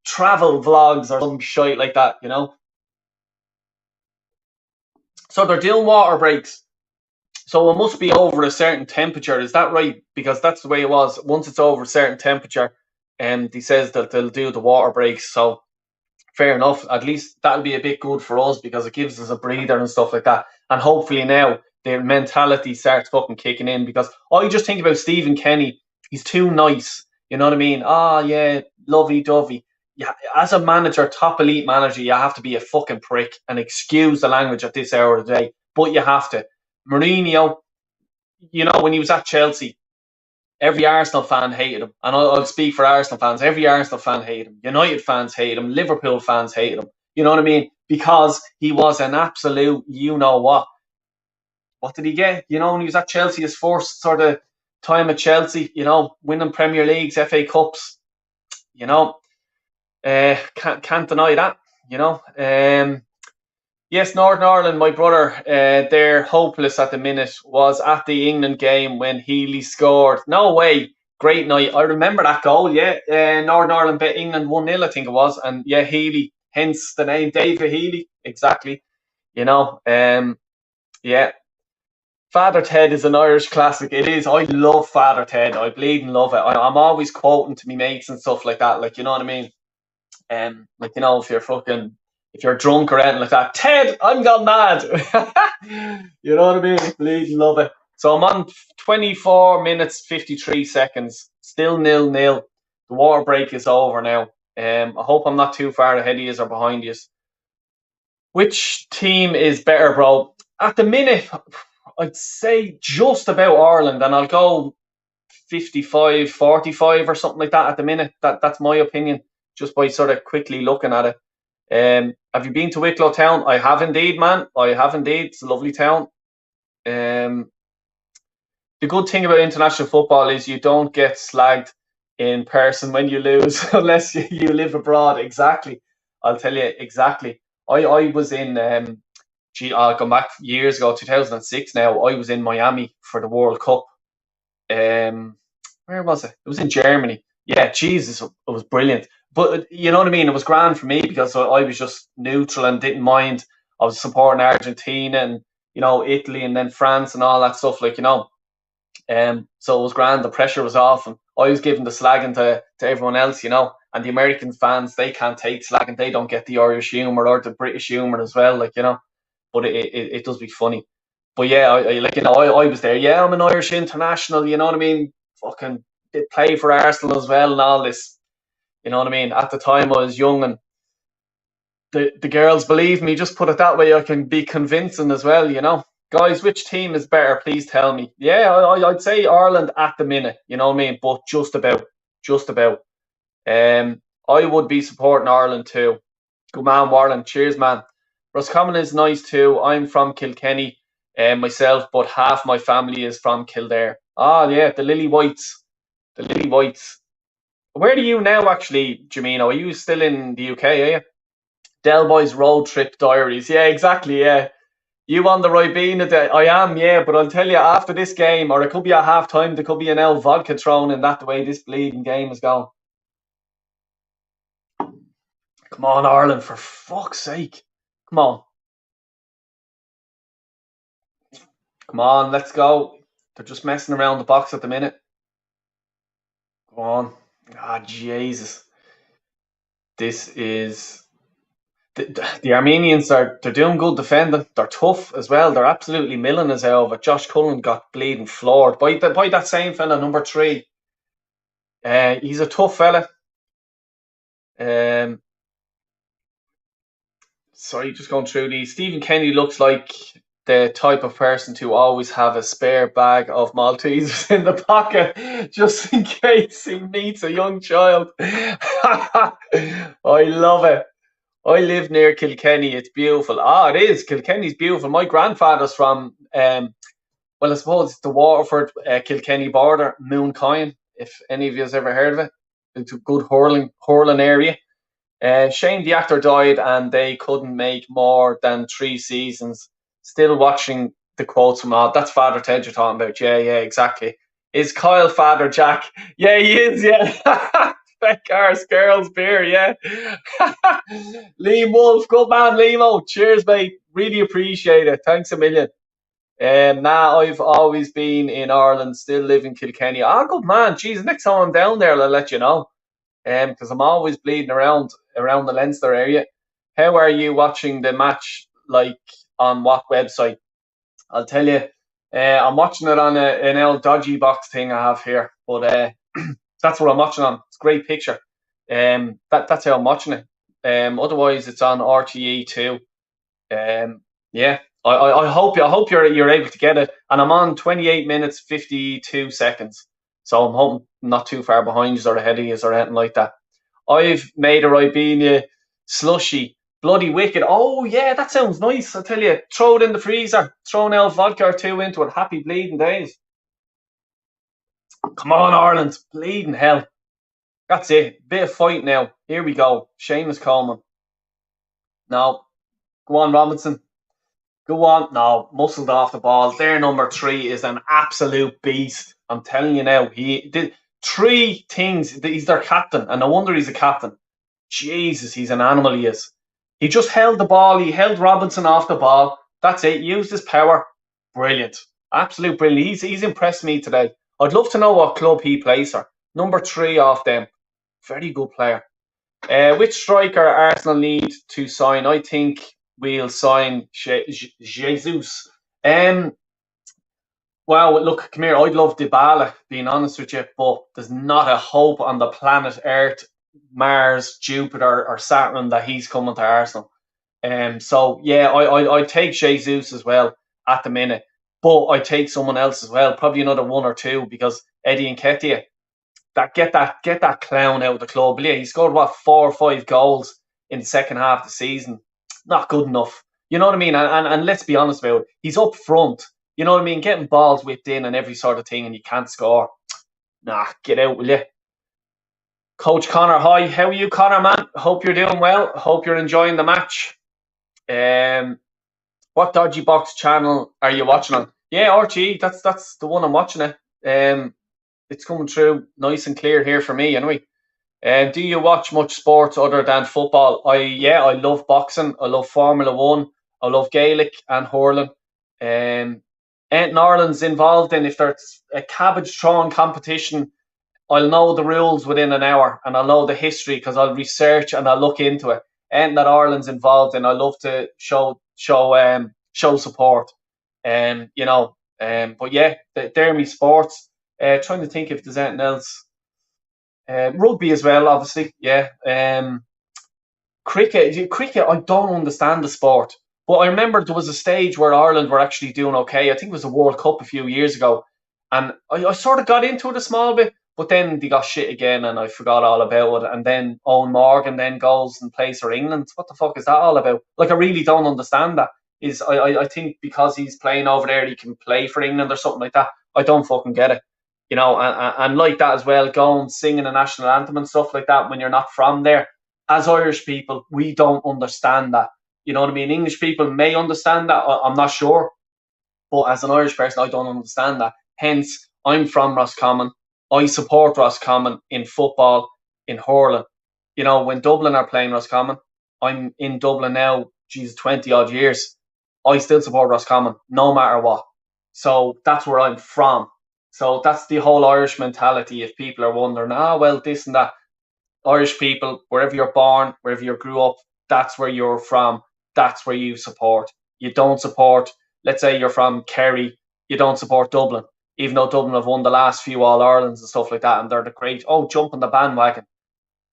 travel vlogs or some shit like that. So they're doing water breaks. So it must be over a certain temperature. Is that right? Because that's the way it was. Once it's over a certain temperature, he says that they'll do the water breaks. So fair enough. At least that'll be a bit good for us, because it gives us a breather and stuff like that. And hopefully now their mentality starts fucking kicking in, because I just think about Stephen Kenny. He's too nice. You know what I mean? Yeah, lovey-dovey. Yeah, as a manager, top elite manager, you have to be a fucking prick, and excuse the language at this hour of the day, but you have to. Mourinho, when he was at Chelsea, every Arsenal fan hated him. And I'll speak for Arsenal fans. Every Arsenal fan hated him. United fans hated him. Liverpool fans hated him. You know what I mean? Because he was an absolute you-know-what. What did he get? When he was at Chelsea, his first sort of time at Chelsea, winning Premier Leagues, FA Cups, can't deny that, Yes, Northern Ireland, my brother, they're hopeless at the minute. Was at the England game when Healy scored. No way. Great night. I remember that goal, yeah. Northern Ireland beat England 1-0, I think it was. And yeah, Healy, hence the name David Healy. Exactly. Yeah. Father Ted is an Irish classic. It is. I love Father Ted. I bleed and love it. I'm always quoting to me mates and stuff like that. Like, you know what I mean? Like, you know, if you're drunk or anything like that, Ted, I'm gone mad. You know what I mean? Bleed and love it. So I'm on 24 minutes 53 seconds. Still 0-0. The water break is over now. I hope I'm not too far ahead of you or behind you. Which team is better, bro? At the minute, I'd say just about Ireland, and I'll go 55-45 or something like that at the minute. That's my opinion, just by sort of quickly looking at it. Have you been to Wicklow Town? I have indeed, man. I have indeed. It's a lovely town. Um, the good thing about international football is you don't get slagged in person when you lose, unless you live abroad. Exactly. I'll tell you exactly. I was in I'll go back years ago, 2006 now. I was in Miami for the World Cup. Um, where was it? It was in Germany. Yeah, Jesus, it was brilliant. But you know what I mean? It was grand for me because I was just neutral and didn't mind. I was supporting Argentina and, you know, Italy and then France and all that stuff, like, you know. So it was grand. The pressure was off, and I was giving the slagging to everyone else, you know. And the American fans, they can't take slagging. They don't get the Irish humour or the British humour as well, like, you know. But it does be funny. But yeah, like, you know, I was there. Yeah, I'm an Irish international. You know what I mean? Fucking did play for Arsenal as well and all this. You know what I mean? At the time, I was young, and the girls believe me. Just put it that way. I can be convincing as well. You know, guys, which team is better? Please tell me. Yeah, I'd say Ireland at the minute. You know what I mean? But just about, just about. I would be supporting Ireland too. Good man, Warren. Cheers, man. Roscommon is nice too. I'm from Kilkenny myself, but half my family is from Kildare. Ah, yeah, the Lily Whites. The Lily Whites. Where are you now, actually, Jamino? Are you still in the UK, are you? Del Boy's road trip diaries. Yeah, exactly, yeah. You on the Ribena day? I am, yeah, but I'll tell you, after this game, or it could be at half time, there could be an L vodka thrown in that the way this bleeding game is going. Come on, Ireland, for fuck's sake. Come on. Come on, let's go. They're just messing around the box at the minute. Go on. Ah, Jesus. This is the Armenians they're doing good defending. They're tough as well. They're absolutely milling us over. Josh Cullen got bleeding floored by that same fella, number 3. He's a tough fella. Um, sorry, just going through these. Stephen Kenny looks like the type of person to always have a spare bag of Maltesers in the pocket just in case he meets a young child. I love it. I live near Kilkenny. It's beautiful. Ah, it is. Kilkenny's beautiful. My grandfather's from, well, I suppose it's the Waterford Kilkenny border, Mooncoin, if any of you has ever heard of it. It's a good hurling area. Shane, the actor, died, and they couldn't make more than 3 seasons. Still watching the quotes from all. That's Father Ted you're talking about. Yeah, yeah, exactly. Is Kyle Father Jack? Yeah, he is. Yeah. Cars, girls, beer. Yeah. Liam Wolf, good man, Liam. Cheers, mate. Really appreciate it. Thanks a million. Nah, I've always been in Ireland. Still live in Kilkenny. Ah, good man. Jeez, next time I'm down there, I'll let you know. Because I'm always bleeding around the Leinster area. How are you watching the match? Like, on what website? I'll tell you. I'm watching it on an old dodgy box thing I have here, but that's what I'm watching on. It's a great picture. That's how I'm watching it. Otherwise, it's on RTE too. Yeah, I hope you're able to get it. And I'm on 28 minutes 52 seconds. So I'm hoping I'm not too far behind you or ahead of you or anything like that. I've made a Ribena slushy. Bloody wicked. Oh yeah, that sounds nice. I tell you, throw it in the freezer, throw an L vodka or 2 into it. Happy bleeding days. Come on, Ireland. Bleeding hell. That's it. Bit of fight now. Here we go. Seamus Coleman. No. Go on, Robinson. Go on. No. Muscled off the ball. Their number 3 is an absolute beast. I'm telling you now. He did 3 things. He's their captain. And no wonder he's a captain. Jesus, he's an animal, he is. He just held the ball. He held Robinson off the ball. That's it. Used his power. Brilliant. Absolute brilliant. He's impressed me today. I'd love to know what club he plays for. Number 3 off them. Very good player. Which striker Arsenal need to sign? I think we'll sign Jesus. Um, well, look, come here. I'd love Dybala, being honest with you, but there's not a hope on the planet Earth, Mars, Jupiter, or Saturn that he's coming to Arsenal. So yeah, I'd take Jesus as well at the minute, but I'd take someone else as well, probably another one or two, because Eddie Nketiah, that clown out of the club. Yeah, he scored what 4 or 5 goals in the second half of the season. Not good enough. You know what I mean? And let's be honest about it. He's up front. You know what I mean? Getting balls whipped in and every sort of thing, and you can't score. Nah, get out, will you? Coach Connor, hi. How are you, Connor, man? Hope you're doing well. Hope you're enjoying the match. Um, what dodgy box channel are you watching on? Yeah, RTE. That's the one I'm watching it. It's coming through nice and clear here for me, anyway. Do you watch much sports other than football? I love boxing. I love Formula One. I love Gaelic and hurling. Ain't Ireland's involved in, if there's a cabbage throwing competition, I'll know the rules within an hour, and I'll know the history because I'll research and I'll look into it. And that Ireland's involved in, I love to show support. But yeah, they're my sports. Trying to think if there's anything else. Rugby as well, obviously. Yeah. Cricket, I don't understand the sport. But I remember there was a stage where Ireland were actually doing okay. I think it was a World Cup a few years ago. And I sort of got into it a small bit, but then they got shit again and I forgot all about it. And then Owen Morgan then goes and plays for England. What the fuck is that all about? Like, I really don't understand that. I think because he's playing over there, he can play for England or something like that. I don't fucking get it. And like that as well, going singing a national anthem and stuff like that when you're not from there. As Irish people, we don't understand that. You know what I mean? English people may understand that. I'm not sure. But as an Irish person, I don't understand that. Hence, I'm from Roscommon. I support Roscommon in football, in hurling. When Dublin are playing Roscommon, I'm in Dublin now, 20 odd years. I still support Roscommon, no matter what. So that's where I'm from. So that's the whole Irish mentality. If people are wondering, well, this and that. Irish people, wherever you're born, wherever you grew up, that's where you're from. That's where you support. You don't support, let's say you're from Kerry, you don't support Dublin, even though Dublin have won the last few All Irelands and stuff like that, and they're the great. Oh, jump on the bandwagon.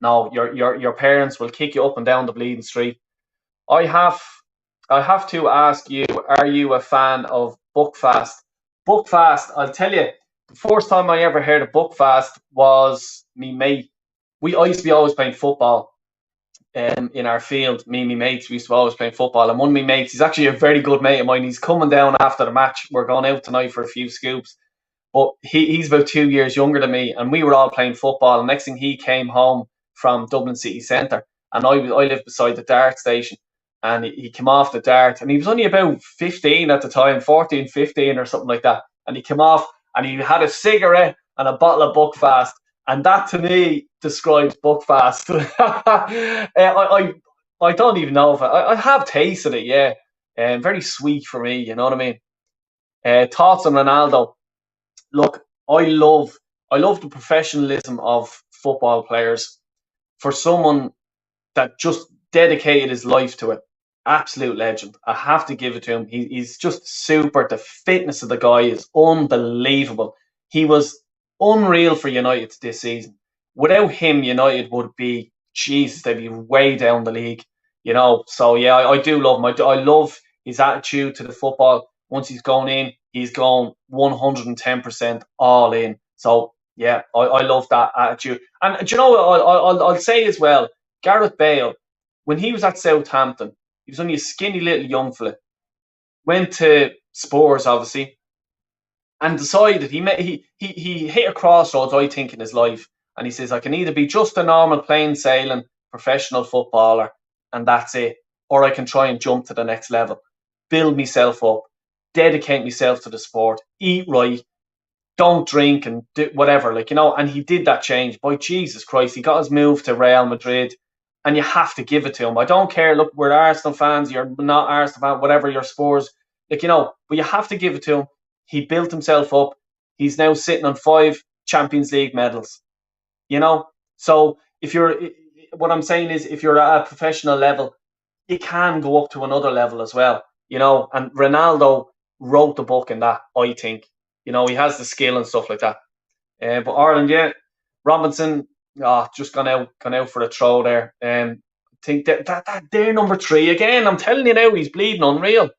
No, your parents will kick you up and down the bleeding street. I have to ask you: are you a fan of Buckfast? Buckfast, I'll tell you. The first time I ever heard of Buckfast was me mate. I used to be always playing football in our field. Me and my mates, we used to be always playing football. And one of my mates, he's actually a very good mate of mine. He's coming down after the match. We're going out tonight for a few scoops. But he's about 2 years younger than me. And we were all playing football. And next thing, he came home from Dublin City Centre. And I lived beside the dart station. And he came off the dart. And he was only about 15 at the time, 14, 15 or something like that. And he came off and he had a cigarette and a bottle of Buckfast. And that to me describes Buckfast. I don't even know if I have tasted it, yeah. Very sweet for me, you know what I mean? Thoughts on Ronaldo? Look, I love the professionalism of football players. For someone that just dedicated his life to it, absolute legend. I have to give it to him. He's just super. The fitness of the guy is unbelievable. He was unreal for United this season. Without him, United would be, Jesus, they'd be way down the league. So yeah, I do love him. I love his attitude to the football. Once he's gone in, he's gone 110% all in. So yeah, I love that attitude. And do you know what I'll say as well? Gareth Bale, when he was at Southampton, he was only a skinny little young fella. Went to Spurs, obviously, and decided he hit a crossroads, I think, in his life. And he says, I can either be just a normal plain sailing professional footballer, and that's it, or I can try and jump to the next level, build myself up, dedicate myself to the sport, eat right, don't drink and do whatever, and he did that change. By Jesus Christ, he got his move to Real Madrid, and you have to give it to him. I don't care, look, we're Arsenal fans, you're not Arsenal fan, whatever, your Spurs, but you have to give it to him. He built himself up. He's now sitting on 5 Champions League medals. You know, so if you're, what I'm saying is, if you're at a professional level, you can go up to another level as well. And Ronaldo wrote the book in that. I think. He has the skill and stuff like that. But Ireland, yeah, Robinson, just gone out for a throw there. I think that they're number 3 again. I'm telling you now, he's bleeding unreal.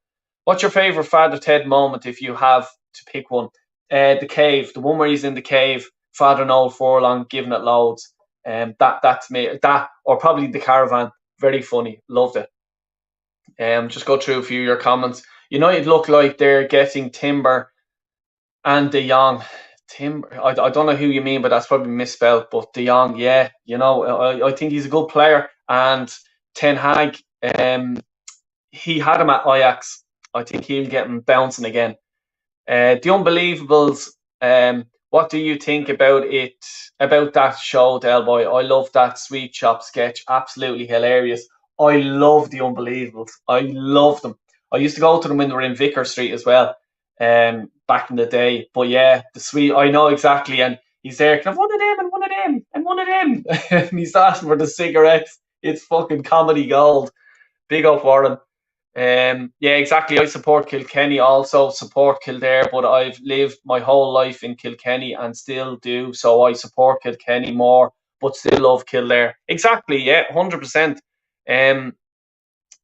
What's your favourite Father Ted moment if you have to pick one? The cave, the one where he's in the cave, Father Noel Furlong giving it loads. That's me. That, or probably the caravan. Very funny. Loved it. Just go through a few of your comments. United look like they're getting Timber and De Jong. I don't know who you mean, but that's probably misspelled. But De Jong, yeah, I think he's a good player. And Ten Hag, he had him at Ajax. I think he'll get him bouncing again. The Unbelievables. What do you think about it? About that show, Del Boy? I love that sweet shop sketch. Absolutely hilarious. I love the Unbelievables. I love them. I used to go to them when they were in Vicar Street as well, back in the day. But yeah, the sweet. I know exactly. And he's there. Can I have one of them and one of them and one of them? And he's asking for the cigarettes. It's fucking comedy gold. Big up, Warren. Yeah, exactly. I support Kilkenny, also support Kildare, but I've lived my whole life in Kilkenny and still do. So I support Kilkenny more, but still love Kildare. Exactly. Yeah, 100%.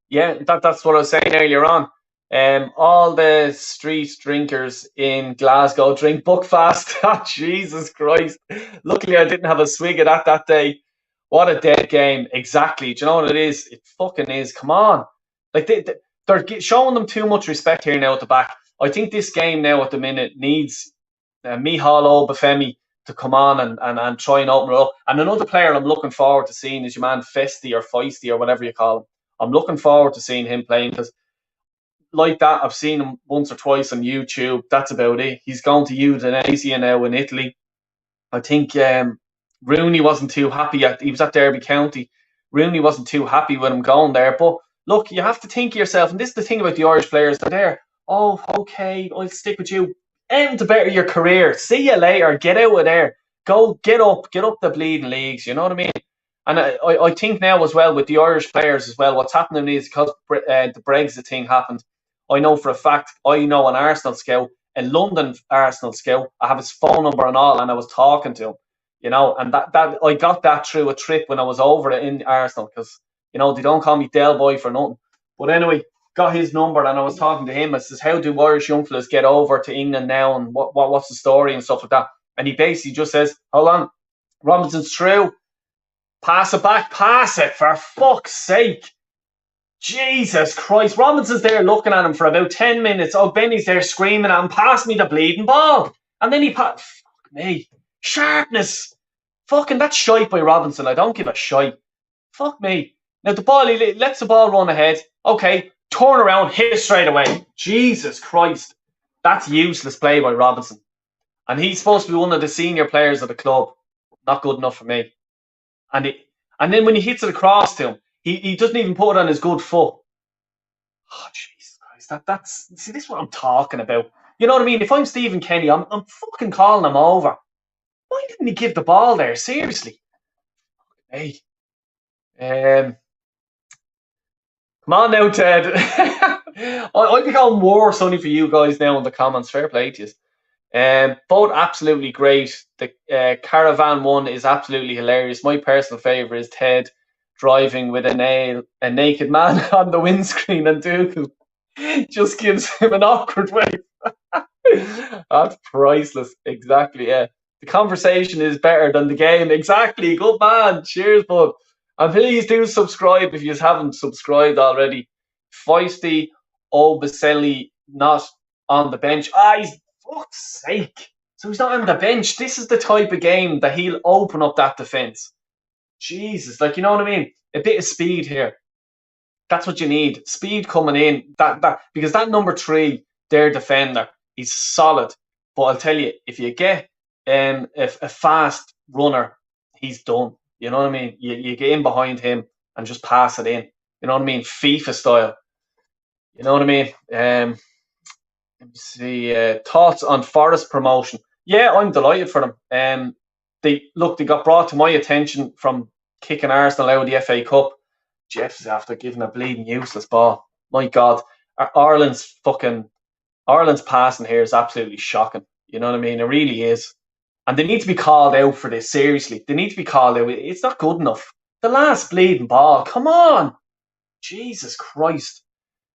Yeah, that's what I was saying earlier on. All the street drinkers in Glasgow drink Buckfast. Oh, Jesus Christ! Luckily, I didn't have a swig of that day. What a dead game! Exactly. Do you know what it is? It fucking is. Come on, like they're showing them too much respect here now at the back. I think this game now at the minute needs Michal Obafemi to come on and try and open it up. And another player I'm looking forward to seeing is your man Festy or Feisty or whatever you call him. I'm looking forward to seeing him playing because, like that, I've seen him once or twice on YouTube. That's about it. He's going to Udinese now in Italy. I think Rooney wasn't too happy. He was at Derby County. Rooney wasn't too happy with him going there. But look, you have to think of yourself, and this is the thing about the Irish players. They're there. Oh, okay, I'll stick with you. Aim to better your career. See you later. Get out of there. Go, get up the bleeding leagues. You know what I mean? And I think now as well with the Irish players as well, what's happening is because the Brexit thing happened. I know for a fact, I know an Arsenal scout, a London Arsenal scout. I have his phone number and all, and I was talking to him. And that I got that through a trip when I was over in Arsenal because they don't call me Del Boy for nothing. But anyway, got his number and I was talking to him. I says, how do Irish young fellas get over to England now, and what's the story and stuff like that? And he basically just says, hold on, Robinson's through. Pass it back, pass it, for fuck's sake. Jesus Christ. Robinson's there looking at him for about 10 minutes. Oh, Benny's there screaming at him, pass me the bleeding ball. And then fuck me. Sharpness. Fucking, that's shite by Robinson. I don't give a shite. Fuck me. Now the ball, he lets the ball run ahead. Okay, turn around, hit it straight away. Jesus Christ. That's useless play by Robinson. And he's supposed to be one of the senior players of the club. Not good enough for me. And then when he hits it across to him, he doesn't even put it on his good foot. Oh, Jesus Christ. See, this is what I'm talking about. You know what I mean? If I'm Stephen Kenny, I'm fucking calling him over. Why didn't he give the ball there? Seriously. Hey. Come on now, Ted. I've become worse only for you guys now in the comments. Fair play to you. Both absolutely great. The Caravan one is absolutely hilarious. My personal favourite is Ted driving with a naked man on the windscreen, and Dougal just gives him an awkward wave. That's priceless. Exactly, yeah. The conversation is better than the game. Exactly. Good man. Cheers, bud. And please do subscribe if you haven't subscribed already. Feisty Obaselli not on the bench. He's fuck's sake. So he's not on the bench. This is the type of game that he'll open up that defence. Jesus, you know what I mean? A bit of speed here. That's what you need. Speed coming in. Because that number 3, their defender, he's solid. But I'll tell you, if you get a fast runner, he's done. You know what I mean? You get in behind him and just pass it in. You know what I mean? FIFA style. You know what I mean? Let me see. Thoughts on Forest promotion? Yeah, I'm delighted for them. They got brought to my attention from kicking Arsenal out of the FA Cup. Jeff's after giving a bleeding useless ball. My God, Ireland's fucking Ireland's passing here is absolutely shocking. You know what I mean? It really is. And they need to be called out for this, seriously. They need to be called out. It's not good enough. The last bleeding ball. Come on. Jesus Christ.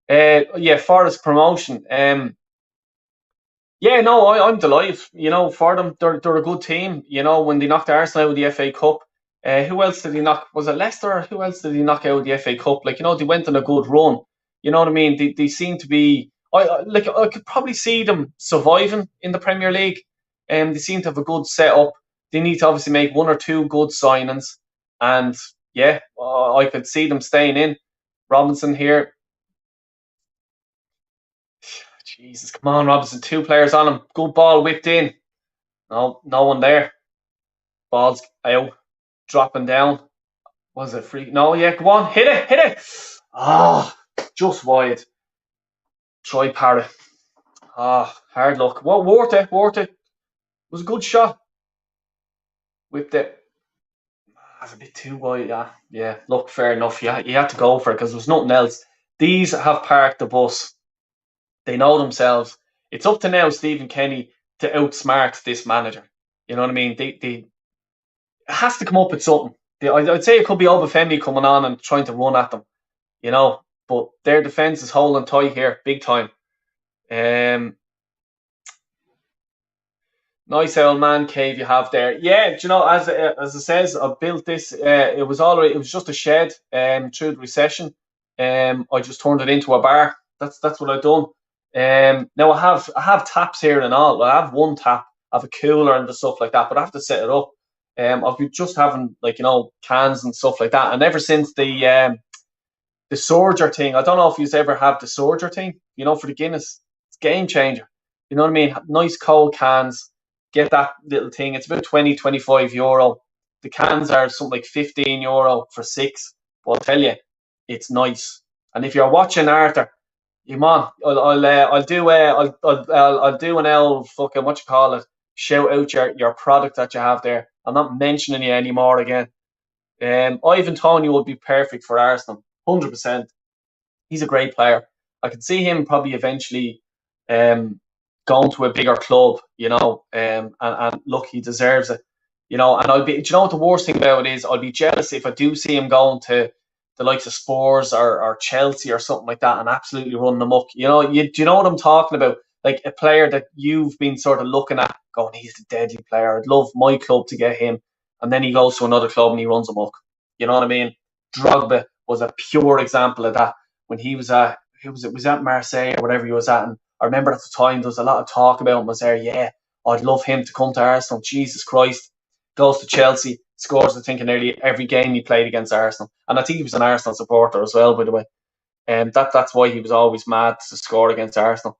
Yeah, Forest promotion. Yeah, no, I'm delighted. For them, they're a good team. When they knocked Arsenal out of the FA Cup, who else did he knock? Was it Leicester? Or who else did he knock out of the FA Cup? They went on a good run. You know what I mean? They seem to be. I could probably see them surviving in the Premier League. They seem to have a good setup. They need to obviously make one or two good signings, and yeah, I could see them staying in. Robinson here. Jesus, come on, Robinson. Two players on him. Good ball whipped in. No, no one there. Ball's out, dropping down. Was it free? No, yeah, go on, hit it. Ah, just wide. Try Parrot. Hard luck. Well, worth it. It was a good shot. Whipped it. That's a bit too wide. Yeah. Look, fair enough. Yeah, you had to go for it because there was nothing else. These have parked the bus. They know themselves. It's up to now Stephen Kenny to outsmart this manager. You know what I mean? They it has to come up with something. I'd say it could be Obafemi coming on and trying to run at them, but their defence is holding tight here, big time. Um, Nice old man cave you have there. Yeah, as it says, I built this. It was all right. It was just a shed. Through the recession, I just turned it into a bar. That's what I've done. Now I have taps here and all. I have one tap. I have a cooler and the stuff like that, but I have to set it up. I've been just having cans and stuff like that, and ever since the Surger thing. I don't know if you've ever had the Surger thing, for the Guinness. It's a game changer. You know what I mean? Nice cold cans. Get that little thing. It's about 20, €25. The cans are something like €15 for six. But I'll tell you, it's nice. And if you're watching Arthur, come on, I'll do an L fucking what you call it. Shout out your product that you have there. I'm not mentioning you anymore again. Ivan Toney would be perfect for Arsenal, 100%. He's a great player. I could see him probably eventually going to a bigger club, and look, he deserves it, and do you know what the worst thing about it is? I'll be jealous if I do see him going to the likes of Spurs or Chelsea or something like that and absolutely run them up. Do you know what I'm talking about? Like a player that you've been sort of looking at, going, he's a deadly player. I'd love my club to get him, and then he goes to another club and he runs them up. You know what I mean? Drogba was a pure example of that when he was at was at Marseille or whatever he was at. And I remember at the time there was a lot of talk about him. Was there? Yeah, I'd love him to come to Arsenal. Jesus Christ, goes to Chelsea, scores I think in nearly every game he played against Arsenal, and I think he was an Arsenal supporter as well, by the way. And that's why he was always mad to score against Arsenal.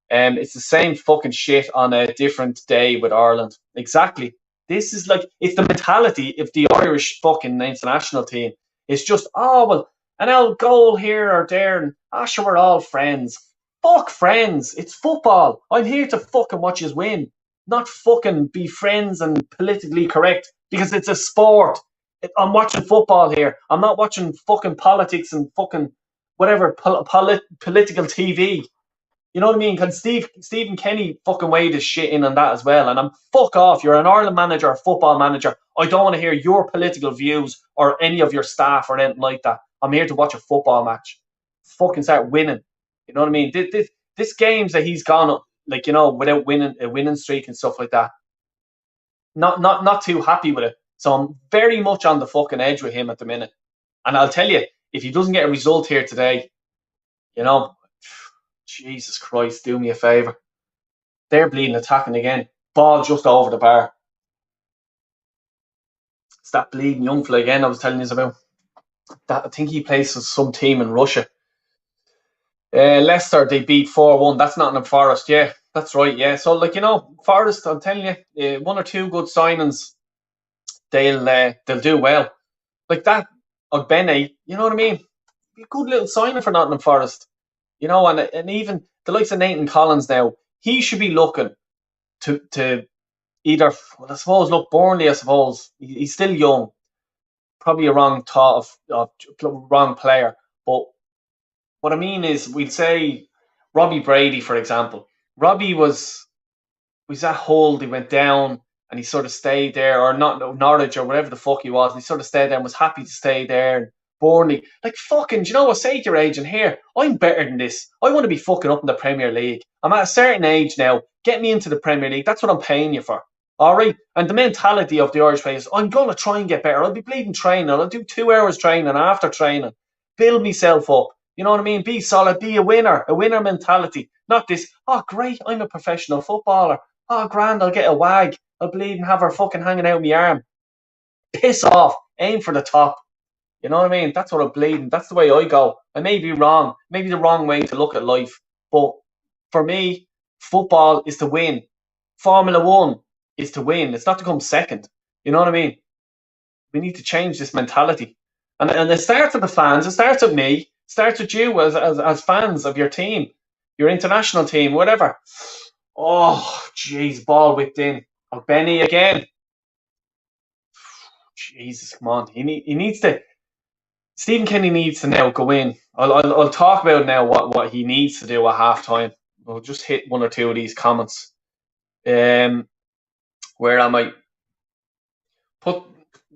It's the same fucking shit on a different day with Ireland. Exactly. This is like, it's the mentality of the Irish fucking international team. It's just, oh, well, an old goal here or there, and sure, we're all friends. Fuck friends. It's football. I'm here to fucking watch us win, not fucking be friends and politically correct because it's a sport. I'm watching football here. I'm not watching fucking politics and fucking whatever political TV. You know what I mean? Because Stephen Kenny fucking weighed his shit in on that as well. And I'm fuck off. You're an Ireland manager, a football manager. I don't want to hear your political views or any of your staff or anything like that. I'm here to watch a football match. Fucking start winning. You know what I mean? This games that he's gone without winning a winning streak and stuff like that. Not too happy with it. So I'm very much on the fucking edge with him at the minute. And I'll tell you, if he doesn't get a result here today, Jesus Christ, do me a favour. They're bleeding attacking again. Ball just over the bar. It's that bleeding young fella again I was telling you about. I think he plays for some team in Russia. Leicester, they beat 4-1. That's Nottingham Forest. Yeah, that's right. Yeah. So, Forest, I'm telling you, one or two good signings, they'll do well. Like that, Ogbene, you know what I mean? Be a good little signing for Nottingham Forest. And even the likes of Nathan Collins now, he should be looking to either, well, I suppose, look, Burnley, I suppose, he's still young, probably a wrong thought of wrong player. But what I mean is, we'd say Robbie Brady, for example. Robbie was at Hull, he went down and he sort of stayed there, or not Norwich or whatever the fuck he was, and he sort of stayed there and was happy to stay there. And Burnley, like, fucking, do you know what? Say to your agent, here, I'm better than this. I want to be fucking up in the Premier League. I'm at a certain age now. Get me into the Premier League. That's what I'm paying you for. All right. And the mentality of the Irish players, I'm going to try and get better. I'll be bleeding training. I'll do 2 hours training after training. Build myself up. You know what I mean? Be solid. Be a winner mentality. Not this, oh, great, I'm a professional footballer. Oh, grand, I'll get a wag. I'll bleed and have her fucking hanging out my arm. Piss off. Aim for the top. You know what I mean? That's what I'm bleeding. That's the way I go. I may be wrong. Maybe the wrong way to look at life. But for me, football is to win. Formula One is to win. It's not to come second. You know what I mean? We need to change this mentality. And it starts with the fans. It starts with me. It starts with you as fans of your team, your international team, whatever. Oh, jeez, ball whipped in. Oh, Benny again. Jesus, come on. He needs to. Stephen Kenny needs to now go in. I'll talk about now what he needs to do at half time. We'll just hit one or two of these comments. Where am I? Put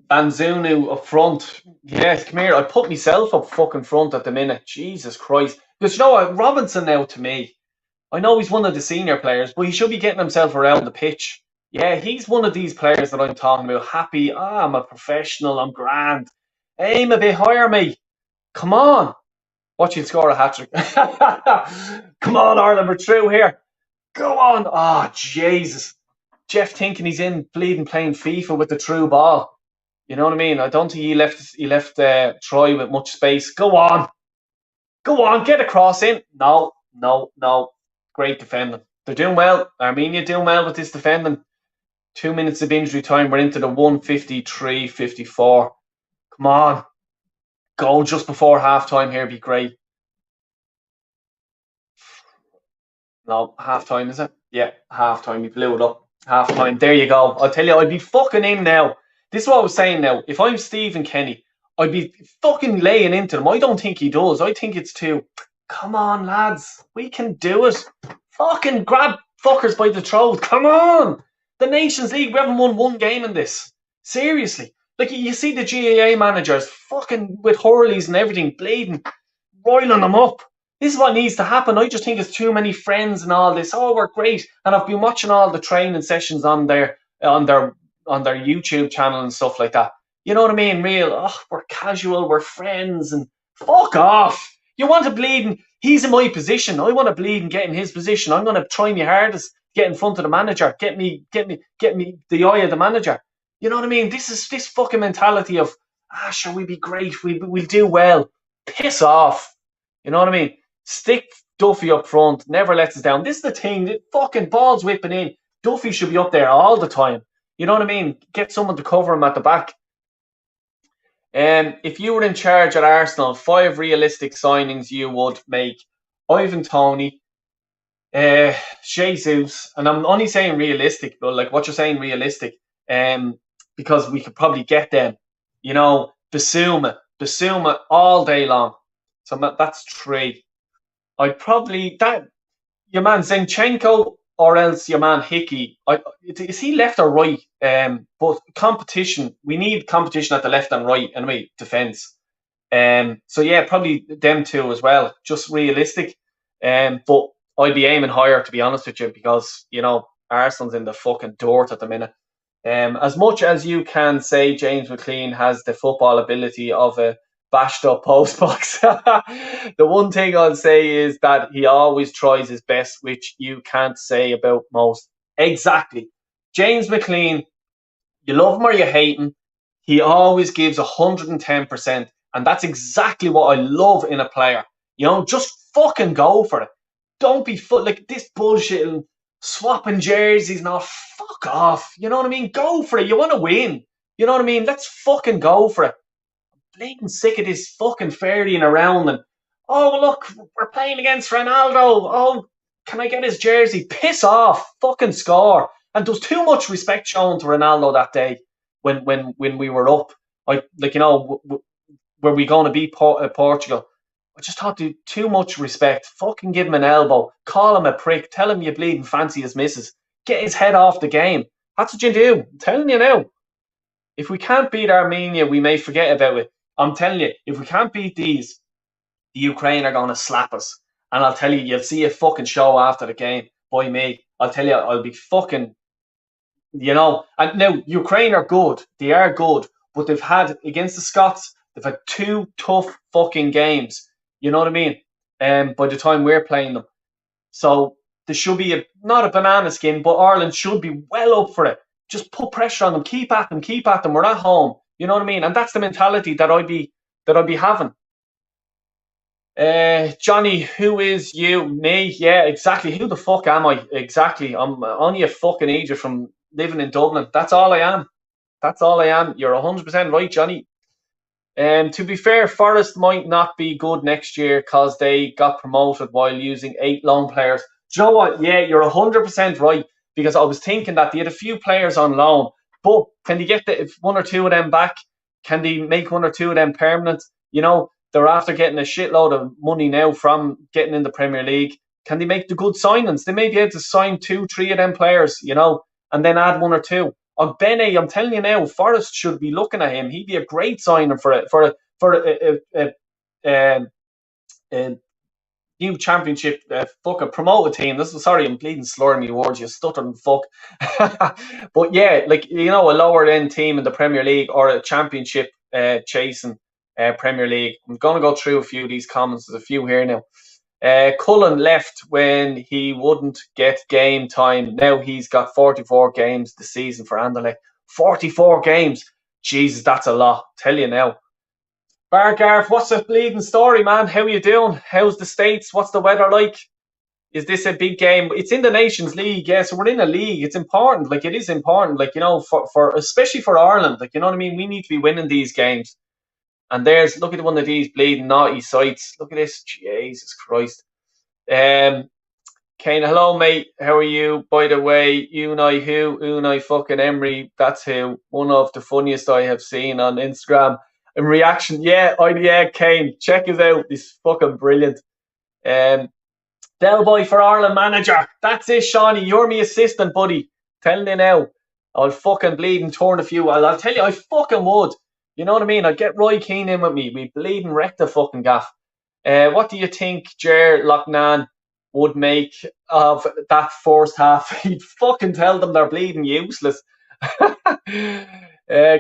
Banzunu up front. Yes, come here. I put myself up fucking front at the minute. Jesus Christ. Because you know what? Robinson now, to me, I know he's one of the senior players, but he should be getting himself around the pitch. Yeah, he's one of these players that I'm talking about. Happy, I'm a professional, I'm grand. Aim a bit higher, mate. Come on. Watch you score a hat trick. Come on, Ireland, we're through here. Go on. Oh, Jesus. Jeff thinking he's in bleeding playing FIFA with the true ball. You know what I mean? I don't think he left Troy with much space. Go on. Go on, get a cross in. No, no, no. Great defending. They're doing well. Armenia doing well with this defending. 2 minutes of injury time. We're into the 1:53:54. Come on. Goal just before half time here. Be great. No, half time, is it? Yeah, half time. We blew it up. Half time. There you go. I'll tell you, I'd be fucking in now. This is what I was saying now. If I'm Stephen Kenny, I'd be fucking laying into them. I don't think he does. I think it's too, come on, lads. We can do it. Fucking grab fuckers by the throat. Come on. The Nations League, we haven't won one game in this. Seriously. Like, you see the GAA managers fucking with Hurleys and everything, bleeding, roiling them up. This is what needs to happen. I just think it's too many friends and all this. Oh, we're great. And I've been watching all the training sessions on their YouTube channel and stuff like that. You know what I mean? Real, oh, we're casual, we're friends, and fuck off. You want to bleed and he's in my position. I want to bleed and get in his position. I'm gonna try my hardest, get in front of the manager, get me the eye of the manager. You know what I mean? This fucking mentality of, shall we be great? We'll do well. Piss off. You know what I mean? Stick Duffy up front, never lets us down. This is the thing, the fucking ball's whipping in. Duffy should be up there all the time. You know what I mean? Get someone to cover him at the back. If you were in charge at Arsenal, 5 realistic signings you would make: Ivan Toney, Jesus, and I'm only saying realistic, but like what you're saying, realistic, because we could probably get them. You know, Basuma all day long. So that's 3. I'd probably your man Zinchenko or else your man Hickey. Is he left or right? But competition. We need competition at the left and right anyway. Defense. So yeah, probably them two as well. Just realistic. But I'd be aiming higher, to be honest with you, because Arsenal's in the fucking dirt at the minute. As much as you can say James McLean has the football ability of a bashed up postbox, the one thing I'll say is that he always tries his best, which you can't say about most. Exactly. James McLean, you love him or you hate him, he always gives 110%. And that's exactly what I love in a player. Just fucking go for it. Don't be like this bullshit and swapping jerseys and all. Fuck off. You know what I mean? Go for it. You want to win. You know what I mean? Let's fucking go for it. Blatant sick of this fucking ferrying around and Oh, look, we're playing against Ronaldo. Oh, can I get his jersey? Piss off. Fucking score. And there was too much respect shown to Ronaldo that day when we were up. Like were we going to beat Portugal? I just thought too much respect. Fucking give him an elbow. Call him a prick. Tell him you bleeding fancy his missus. Get his head off the game. That's what you do. I'm telling you now. If we can't beat Armenia, we may forget about it. I'm telling you, if we can't beat these, the Ukraine are going to slap us. And I'll tell you, you'll see a fucking show after the game by me. I'll tell you, I'll be fucking, And now, Ukraine are good. They are good. But they've had, against the Scots, they've had two tough fucking games. You know what I mean? By the time we're playing them. So there should be not a banana skin, but Ireland should be well up for it. Just put pressure on them. Keep at them. Keep at them. We're at home. You know what I mean? And that's the mentality that I'd be having. Johnny, who is you? Me? Yeah, exactly. Who the fuck am I? Exactly. I'm only a fucking idiot from living in Dublin. That's all I am. That's all I am. You're 100% right, Johnny. To be fair, Forest might not be good next year because they got promoted while using 8 loan players. Do you know what? Yeah, you're 100% right, because I was thinking that they had a few players on loan, but can they get if one or two of them back? Can they make one or two of them permanent? They're after getting a shitload of money now from getting in the Premier League. Can they make the good signings? They may be able to sign 2, 3 of them players, and then add one or two. Bene, I'm telling you now, Forest should be looking at him. He'd be a great signing a new championship fucking promoted team. Sorry, I'm bleeding slurring me words. You stuttering fuck. But yeah, a lower end team in the Premier League or a championship chasing Premier League. I'm gonna go through a few of these comments. There's a few here now. Cullen left when he wouldn't get game time. Now he's got 44 games this season for Anderlecht. 44 games. Jesus, that's a lot. Tell you now. Bargarth, what's the bleeding story, man? How you doing? How's the States? What's the weather like? Is this a big game? It's in the Nations League, yeah, so we're in a league. It's important. It is important, for especially for Ireland. You know what I mean? We need to be winning these games. And look at one of these bleeding naughty sites. Look at this. Jesus Christ. Kane, hello, mate. How are you? By the way, Unai fucking Emery. That's who. One of the funniest I have seen on Instagram. In reaction, yeah, Kane. Check us out. He's fucking brilliant. Del Boy for Ireland manager. That's it, Shawnee. You're my assistant, buddy. Telling you now. I'll fucking bleed and turn a few. I'll tell you, I fucking would. You know what I mean? I'd get Roy Keane in with me. We bleed and wreck the fucking gaff. What do you think Ger Loughnane would make of that first half? He'd fucking tell them they're bleeding useless.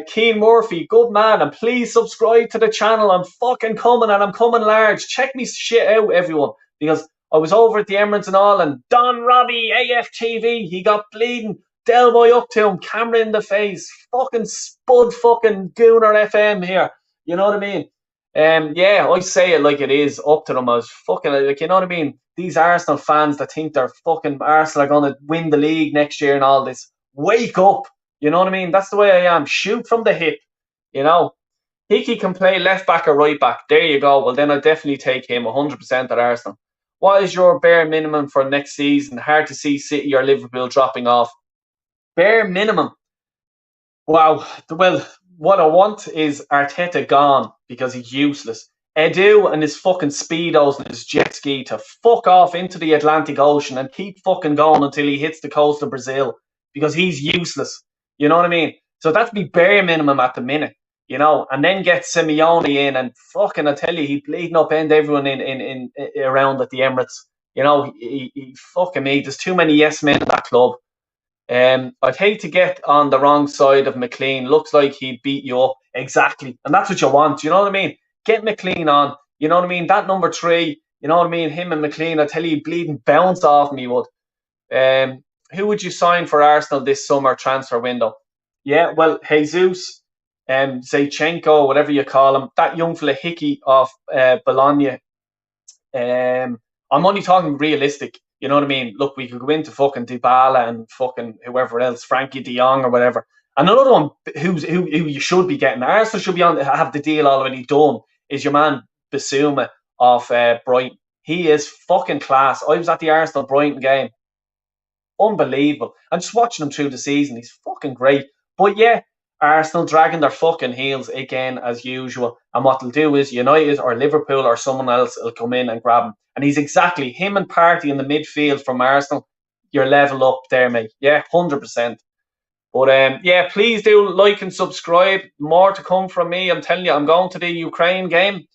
Keane Murphy, good man, and please subscribe to the channel. I'm fucking coming, and I'm coming large. Check me shit out, everyone, because I was over at the Emirates and all, and Don Robbie, AFTV, he got bleeding. Del Boy up to him, camera in the face, fucking spud fucking Gooner FM here. You know what I mean? Yeah, I say it like it is, up to them. I was fucking, you know what I mean? These Arsenal fans that think they're fucking Arsenal are going to win the league next year and all this. Wake up. You know what I mean? That's the way I am. Shoot from the hip. Hickey can play left back or right back. There you go. Well, then I'll definitely take him 100% at Arsenal. What is your bare minimum for next season? Hard to see City or Liverpool dropping off. Bare minimum. Wow. Well, what I want is Arteta gone because he's useless. Edu and his fucking speedos and his jet ski to fuck off into the Atlantic Ocean and keep fucking going until he hits the coast of Brazil, because he's useless. You know what I mean? So that's be bare minimum at the minute, and then get Simeone in and fucking, I tell you, he bleeding up end everyone in around at the Emirates. He fucking me. There's too many yes men at that club. I'd hate to get on the wrong side of McLean. Looks like he'd beat you up. Exactly. And that's what you want. You know what I mean? Get McLean on. You know what I mean? That number 3, you know what I mean? Him and McLean, I tell you, bleeding bounce off me would. Who would you sign for Arsenal this summer transfer window? Yeah, well, Jesus, Zaychenko, whatever you call him, that young fella Hickey of Bologna. I'm only talking realistic. You know what I mean? Look, we could go into fucking Dybala and fucking whoever else, Frankie de Jong or whatever. And another one who you should be getting, Arsenal should be have the deal already done, is your man Bissouma off Brighton. He is fucking class. I was at the Arsenal Brighton game. Unbelievable. And just watching him through the season, he's fucking great. But yeah, Arsenal dragging their fucking heels again as usual. And what they'll do is United or Liverpool or someone else will come in and grab him. And he's exactly him and Partey in the midfield from Arsenal. You're level up there, mate. Yeah, 100%. But yeah, please do like and subscribe. More to come from me. I'm telling you, I'm going to the Ukraine game.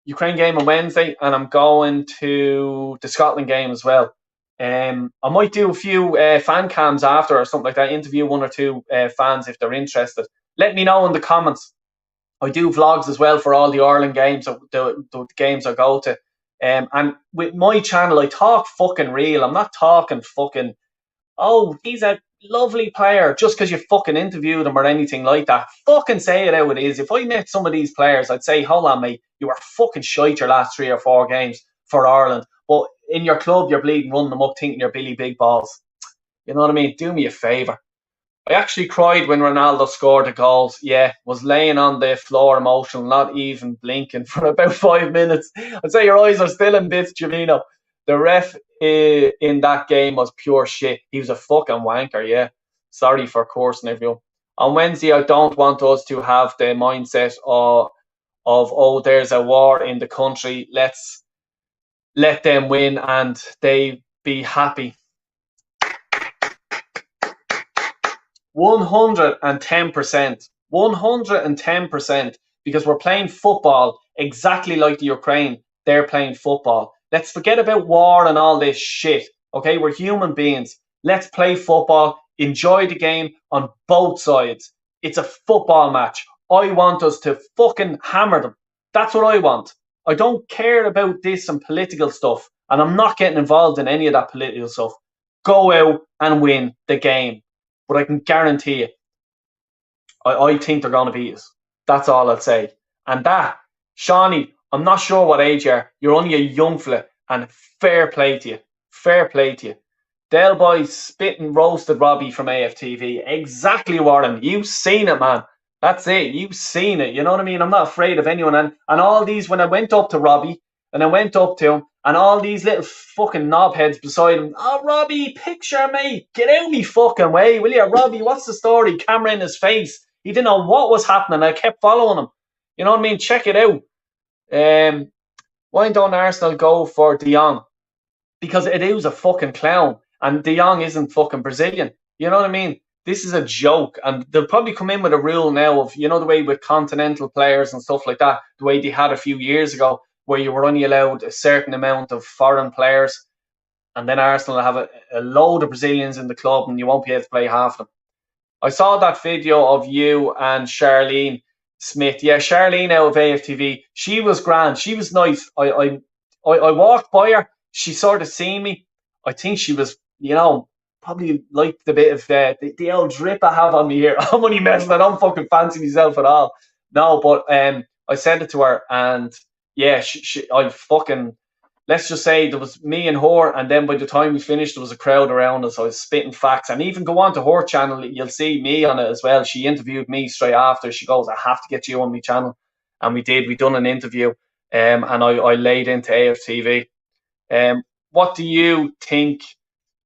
Ukraine game on Wednesday, and I'm going to the Scotland game as well. I might do a few fan cams after or something like that, interview one or two fans if they're interested. Let me know in the comments. I do vlogs as well for all the Ireland games, the games I go to. And with my channel, I talk fucking real. I'm not talking fucking, oh, he's a lovely player just because you fucking interviewed him or anything like that. Fucking say it how it is. If I met some of these players, I'd say, hold on, mate, you were fucking shite your last 3 or 4 games for Ireland. But in your club, you're bleeding, running them up, thinking you're Billy Big Balls. You know what I mean? Do me a favour. I actually cried when Ronaldo scored the goals. Yeah, was laying on the floor emotional, not even blinking for about 5 minutes. I'd say your eyes are still in bits, Jovino. The ref in that game was pure shit. He was a fucking wanker, yeah. Sorry for cursing everyone. On Wednesday, I don't want us to have the mindset of oh, there's a war in the country. Let's let them win and they be happy. 110%. 110%. Because we're playing football exactly like the Ukraine. They're playing football. Let's forget about war and all this shit. Okay, we're human beings. Let's play football. Enjoy the game on both sides. It's a football match. I want us to fucking hammer them. That's what I want. I don't care about this and political stuff. And I'm not getting involved in any of that political stuff. Go out and win the game. But I can guarantee you, I think they're going to beat us. That's all I'll say. And that, Shawnee, I'm not sure what age you are. You're only a young fella. And fair play to you. Fair play to you. Del Boy spit and roasted Robbie from AFTV. Exactly, Warren. You've seen it, man. That's it. You've seen it. You know what I mean? I'm not afraid of anyone. And all these, when I went up to Robbie, and I went up to him, and all these little fucking knobheads beside him, oh, Robbie, picture me. Get out me fucking way, will you? Robbie, what's the story? Camera in his face. He didn't know what was happening. I kept following him. You know what I mean? Check it out. Why don't Arsenal go for De Jong? Because it is a fucking clown. And De Jong isn't fucking Brazilian. You know what I mean? This is a joke. And they'll probably come in with a rule now of, you know, the way with continental players and stuff like that, the way they had a few years ago, where you were only allowed a certain amount of foreign players. And then Arsenal will have a load of Brazilians in the club and you won't be able to play half of them. I saw that video of you and Charlene Smith. Yeah, Charlene out of AFTV. She was grand. She was nice. I walked by her. She sort of seen me. I think she was, you know, probably liked the bit of the old drip I have on me here. I'm only messing. I don't fucking fancy myself at all. No, but I said it to her, and yeah, I fucking, let's just say there was me and her, and then by the time we finished, there was a crowd around us. I was spitting facts, and even go on to her channel, you'll see me on it as well. She interviewed me straight after. She goes, I have to get you on my channel, and we did. We done an interview, and I laid into AFTV. What do you think?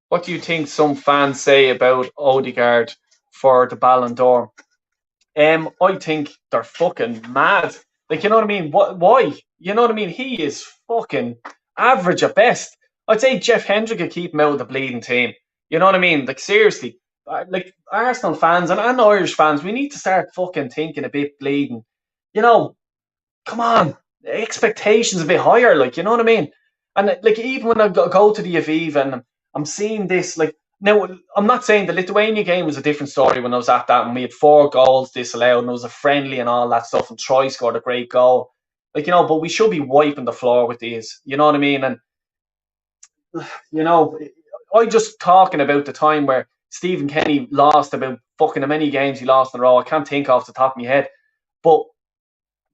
What do you think some fans say about Odegaard for the Ballon d'Or? I think they're fucking mad. Like, you know what I mean? Why? You know what I mean? He is fucking average at best. I'd say Jeff Hendrick could keep him out of the bleeding team. You know what I mean? Like, seriously. Like, Arsenal fans and Irish fans, we need to start fucking thinking a bit bleeding. You know, come on. The expectations a bit higher, like, you know what I mean? And, like, even when I go to the Aviva and I'm seeing this, like, now, I'm not saying the Lithuania game was a different story when I was at that, and we had 4 goals disallowed, and it was a friendly and all that stuff, and Troy scored a great goal. Like, you know, but we should be wiping the floor with these. You know what I mean? And, you know, I just talking about the time where Stephen Kenny lost about fucking how many games he lost in a row. I can't think off the top of my head. But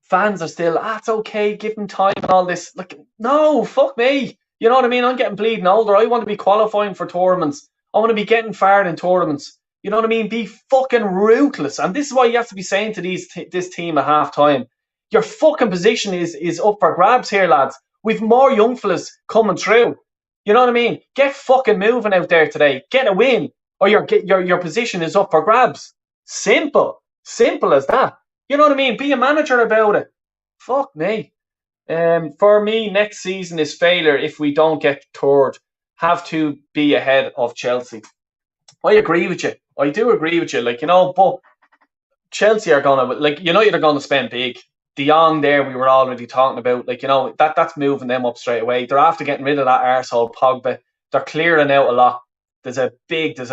fans are still, it's okay, give him time and all this. Like, no, fuck me. You know what I mean? I'm getting bleeding older. I want to be qualifying for tournaments. I want to be getting far in tournaments. You know what I mean? Be fucking ruthless. And this is why you have to be saying to this team at half time, Your fucking position is up for grabs here, lads. We've more young fellas coming through. You know what I mean? Get fucking moving out there today. Get a win, or your position is up for grabs. Simple as that. You know what I mean? Be a manager about it. Fuck me. For me, next season is failure if we don't get third. Have to be ahead of Chelsea. I agree with you. I do agree with you. But Chelsea are gonna United are gonna spend big. De Jong there, we were already talking about. That's moving them up straight away. They're after getting rid of that arsehole Pogba. They're clearing out a lot. There's a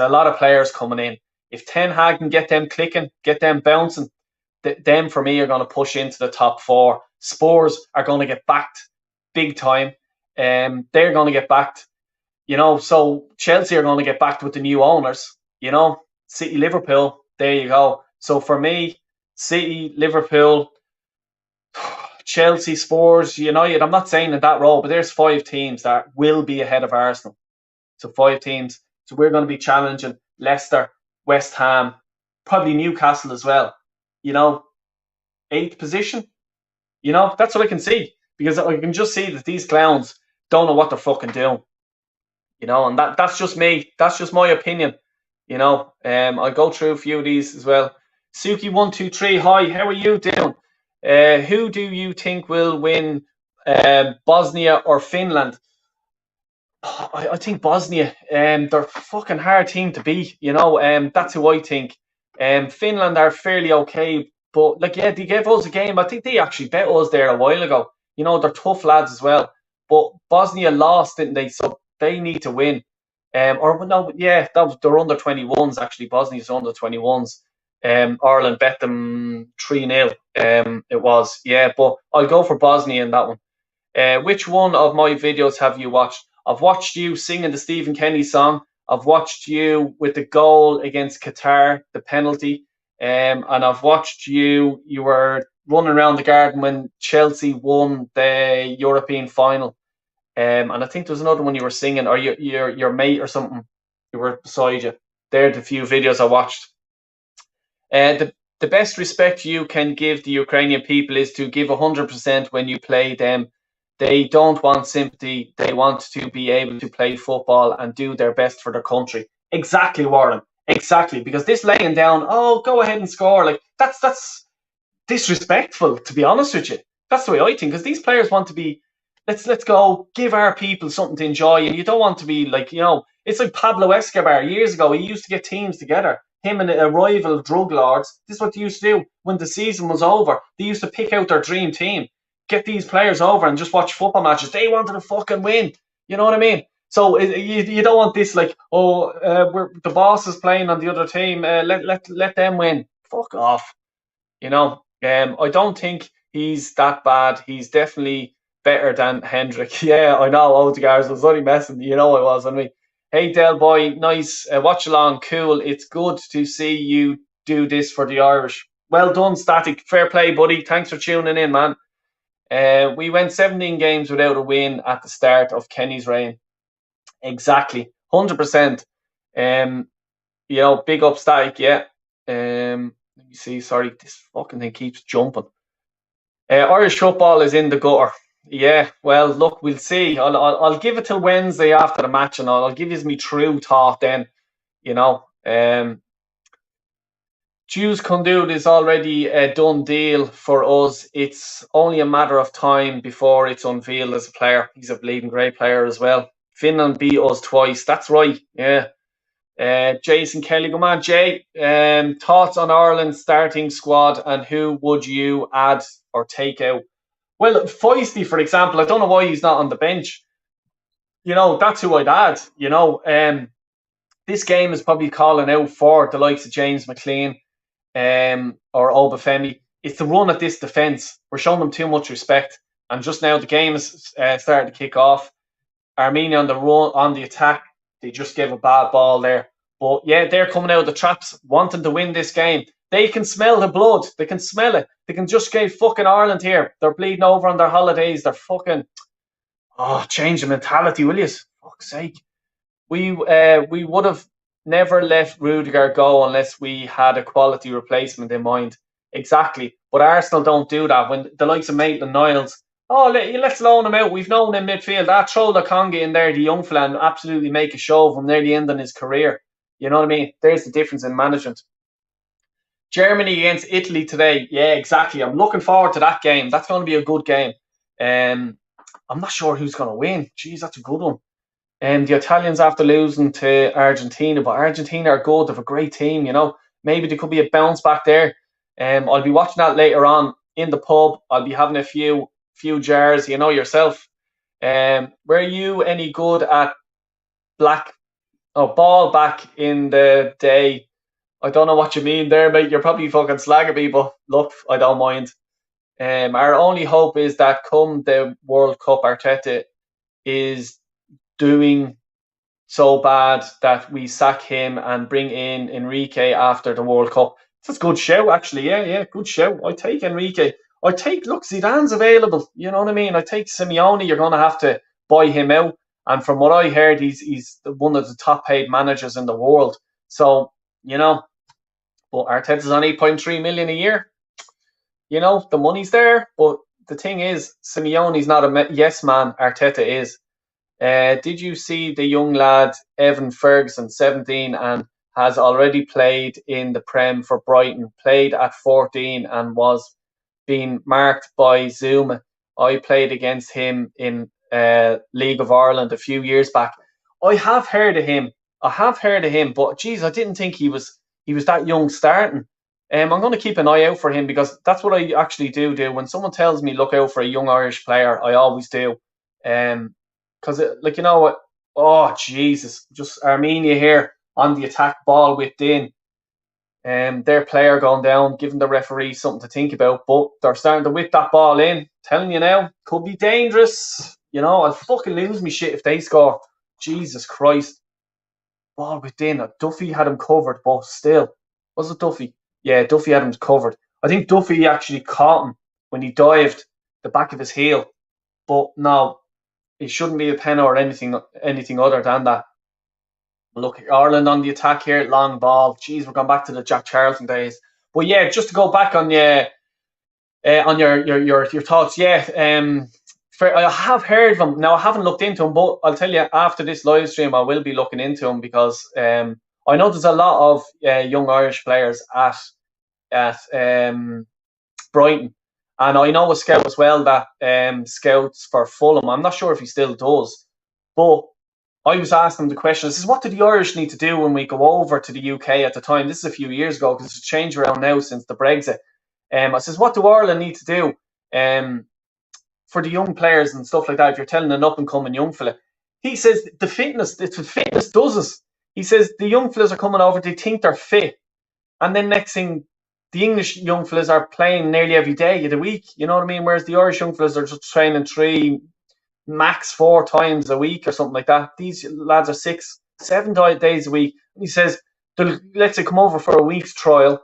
lot of players coming in. If Ten Hag can get them clicking, get them bouncing, them for me are going to push into the top four. Spurs are going to get backed big time. They're going to get backed. So Chelsea are going to get backed with the new owners. City, Liverpool. There you go. So for me, City, Liverpool, Chelsea, Spurs, United. I'm not saying in that role, but there's 5 teams that will be ahead of Arsenal. So 5 teams. So we're going to be challenging Leicester, West Ham, probably Newcastle as well. 8th position. That's what I can see, because I can just see that these clowns don't know what they're fucking doing. And that's just me. That's just my opinion. I'll go through a few of these as well. Suki123, hi, how are you doing? Who do you think will win, Bosnia or Finland? I think Bosnia. They're a fucking hard team to beat. That's who I think. Finland are fairly okay, but they gave us a game. I think they actually bet us there a while ago. They're tough lads as well. But Bosnia lost, didn't they? So they need to win. They're under 21s actually. Bosnia's under 21s. Ireland bet them 3-0. It was, but I'll go for Bosnia in that one. Which one of my videos have you watched? I've watched you singing the Stephen Kenny song. I've watched you with the goal against Qatar, the penalty. And I've watched you were running around the garden when Chelsea won the European final. And I think there was another one you were singing, or your mate or something, you were beside you. They're the few videos I watched. The best respect you can give the Ukrainian people is to give 100% when you play them. They don't want sympathy. They want to be able to play football and do their best for their country. Exactly, Warren. Exactly. Because this laying down, go ahead and score, that's disrespectful, to be honest with you. That's the way I think. Because these players want to be, let's go, give our people something to enjoy. And you don't want to be it's like Pablo Escobar years ago. He used to get teams together. Him and a rival of drug lords. This is what they used to do when the season was over. They used to pick out their dream team, get these players over and just watch football matches. They wanted to fucking win. You know what I mean? So you don't want this the boss is playing on the other team. Let them win. Fuck off. I don't think he's that bad. He's definitely better than Hendrick. Yeah, I know, Odegaard. I was only messing. I was, wasn't I? Hey, Del Boy, nice. Watch along, cool. It's good to see you do this for the Irish. Well done, Static. Fair play, buddy. Thanks for tuning in, man. We went 17 games without a win at the start of Kenny's reign. Exactly. 100%. Big up, Static, yeah. Let me see. Sorry, this fucking thing keeps jumping. Irish football is in the gutter. Yeah, well, look, we'll see. I'll give it till Wednesday after the match, and I'll give you my true thought then. Jules Conduit is already a done deal for us. It's only a matter of time before it's unveiled as a player. He's a bleeding great player as well. Finland beat us twice. That's right. Yeah. Jason Kelly, come on, Jay. Thoughts on Ireland's starting squad and who would you add or take out? Well, Feisty, for example, I don't know why he's not on the bench. That's who I'd add. This game is probably calling out for the likes of James McLean or Obafemi. It's the run at this defence. We're showing them too much respect. And just now the game is starting to kick off. Armenia on the run, on the attack. They just gave a bad ball there. But yeah, they're coming out of the traps, wanting to win this game. They can smell the blood. They can smell it. They can just get fucking Ireland here. They're bleeding over on their holidays. They're fucking... change the mentality, will you? Fuck's sake. We would have never let Rudiger go unless we had a quality replacement in mind. exactly. But Arsenal don't do that. When the likes of Maitland-Niles, oh, let's loan him out. We've known him midfield. Throw the Conga in there, the young fella, and absolutely make a show of him near the end of his career. You know what I mean? There's the difference in management. Germany against Italy today. Yeah, exactly. I'm looking forward to that game. That's going to be a good game. I'm not sure who's going to win. Jeez, that's a good one. The Italians after losing to Argentina, but Argentina are good. They have a great team, you know. Maybe there could be a bounce back there. I'll be watching that later on in the pub. I'll be having a few jars, you know yourself. Were you any good at ball back in the day? I don't know what you mean there, mate. You're probably fucking slagging people. Look, I don't mind. Our only hope is that come the World Cup, Arteta is doing so bad that we sack him and bring in Enrique after the World Cup. That's a good show, actually. Yeah, good show. I take Enrique. Look, Zidane's available. You know what I mean? I take Simeone. You're going to have to buy him out. And from what I heard, he's one of the top paid managers in the world. So, you know, but Arteta's on 8.3 million a year. You know, the money's there. But the thing is, Simeone's not a yes man. Arteta is. Did you see the young lad, Evan Ferguson, 17, and has already played in the Prem for Brighton, played at 14 and was being marked by Zuma? I played against him in League of Ireland a few years back. I have heard of him. But geez, I didn't think he was that young starting. I'm going to keep an eye out for him because that's what I actually do. When someone tells me look out for a young Irish player, I always do. Because, like, you know what? Oh, Jesus. Just Armenia here on the attack, ball whipped in. Their player going down, giving the referee something to think about. But they're starting to whip that ball in. Telling you now, could be dangerous. You know, I'll fucking lose me shit if they score. Jesus Christ. Ball whipped in. Duffy had him covered, but still. Was it Duffy? Yeah, Duffy had him covered. I think Duffy actually caught him when he dived the back of his heel. But no, it shouldn't be a pen or anything other than that. Look, Ireland on the attack here, long ball. Jeez, we're going back to the Jack Charlton days. But yeah, just to go back on your thoughts. Yeah, I have heard of him. Now I haven't looked into him, but I'll tell you after this live stream, I will be looking into him because I know there's a lot of young Irish players at Brighton. And I know a scout as well that scouts for Fulham. I'm not sure if he still does. But I was asking him the question, I says, what do the Irish need to do when we go over to the UK at the time? This is a few years ago because it's changed around now since the Brexit. I says, what do Ireland need to do for the young players and stuff like that if you're telling an up-and-coming young fella? He says, the fitness does us. He says, the young fellas are coming over, they think they're fit. And then next thing, the English young fellas are playing nearly every day of the week. You know what I mean? Whereas the Irish young fellas are just training 3, max 4 times a week or something like that. These lads are 6, 7 days a week. And he says, let's say come over for a week's trial,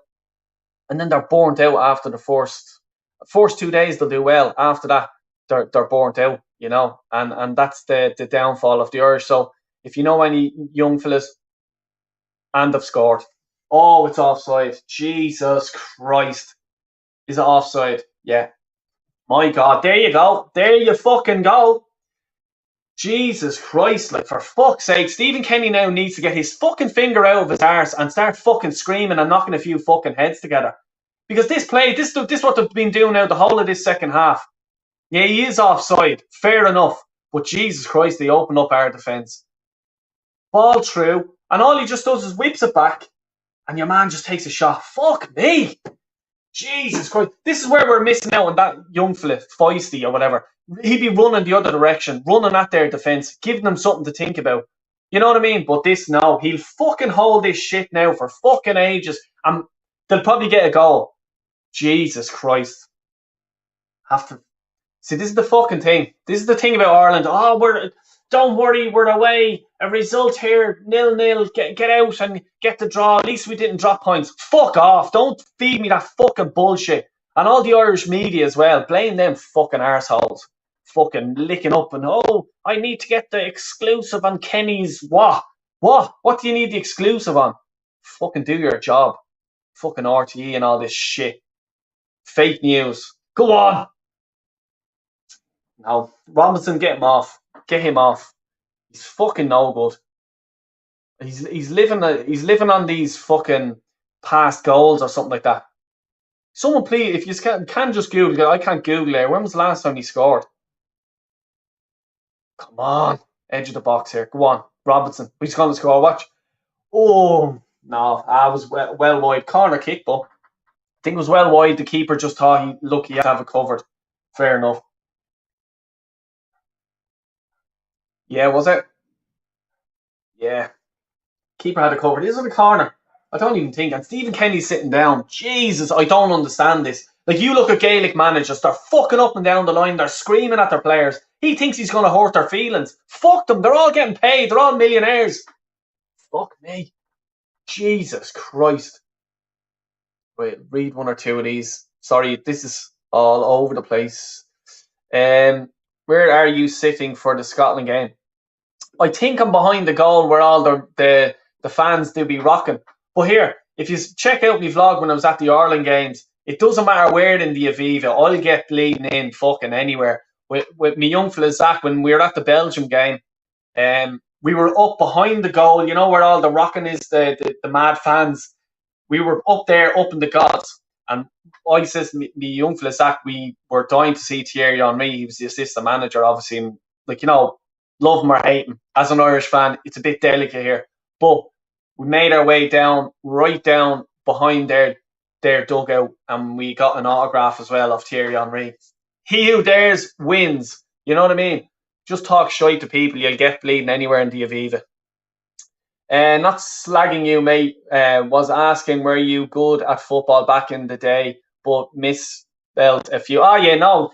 and then they're burnt out after the first 2 days. They'll do well. After that, they're burnt out. You know, and that's the downfall of the Irish. So if you know any young fellas, and they've scored. Oh, it's offside. Jesus Christ. Is it offside? Yeah. My God. There you go. There you fucking go. Jesus Christ. Like, for fuck's sake. Stephen Kenny now needs to get his fucking finger out of his arse and start fucking screaming and knocking a few fucking heads together. Because this is what they've been doing now the whole of this second half. Yeah, he is offside. Fair enough. But Jesus Christ, they open up our defence. Ball through. And all he just does is whips it back. And your man just takes a shot. Fuck me. Jesus Christ. This is where we're missing out on that young fella, Feisty or whatever. He'd be running the other direction, running at their defence, giving them something to think about. You know what I mean? But this now, he'll fucking hold this shit now for fucking ages. And they'll probably get a goal. Jesus Christ. See, this is the fucking thing. This is the thing about Ireland. Oh, don't worry, we're away. A result here, 0-0. Get out and get the draw. At least we didn't drop points. Fuck off. Don't feed me that fucking bullshit. And all the Irish media as well. Blame them fucking arseholes. Fucking licking up and, oh, I need to get the exclusive on Kenny's. What? What do you need the exclusive on? Fucking do your job. Fucking RTE and all this shit. Fake news. Go on. No, Robinson, get him off. Get him off. He's fucking no good. He's living on these fucking past goals or something like that. Someone please, if you can just Google it. I can't Google it. When was the last time he scored? Come on, edge of the box here. Go on, Robinson. He's going to score. Watch. Oh no, I was well wide corner kick, but I think it was well wide. The keeper just thought he had to have it covered. Fair enough. Yeah, was it? Yeah, keeper had it covered. Is it a corner? I don't even think. And Stephen Kenny's sitting down. Jesus, I don't understand this. Like, you look at Gaelic managers, they're fucking up and down the line. They're screaming at their players. He thinks he's going to hurt their feelings. Fuck them. They're all getting paid. They're all millionaires. Fuck me. Jesus Christ. Wait, read one or two of these. Sorry, this is all over the place. Where are you sitting for the Scotland game? I think I'm behind the goal where all the fans do be rocking. But here, if you check out my vlog when I was at the Ireland games, it doesn't matter where in the Aviva, I'll get bleeding in fucking anywhere. With my young fella Zach, when we were at the Belgium game, we were up behind the goal, you know where all the rocking is, the mad fans. We were up there, up in the gods. And I says, me young fella Zach, we were dying to see Thierry Henry. He was the assistant manager, obviously. And, like, you know, love him or hate him. As an Irish fan, it's a bit delicate here. But we made our way down, right down behind their dugout, and we got an autograph as well of Thierry Henry. He who dares wins. You know what I mean? Just talk shite to people, you'll get bleeding anywhere in the Aviva. Not slagging you, mate. Was asking, were you good at football back in the day, but misspelled a few? Oh, yeah, no.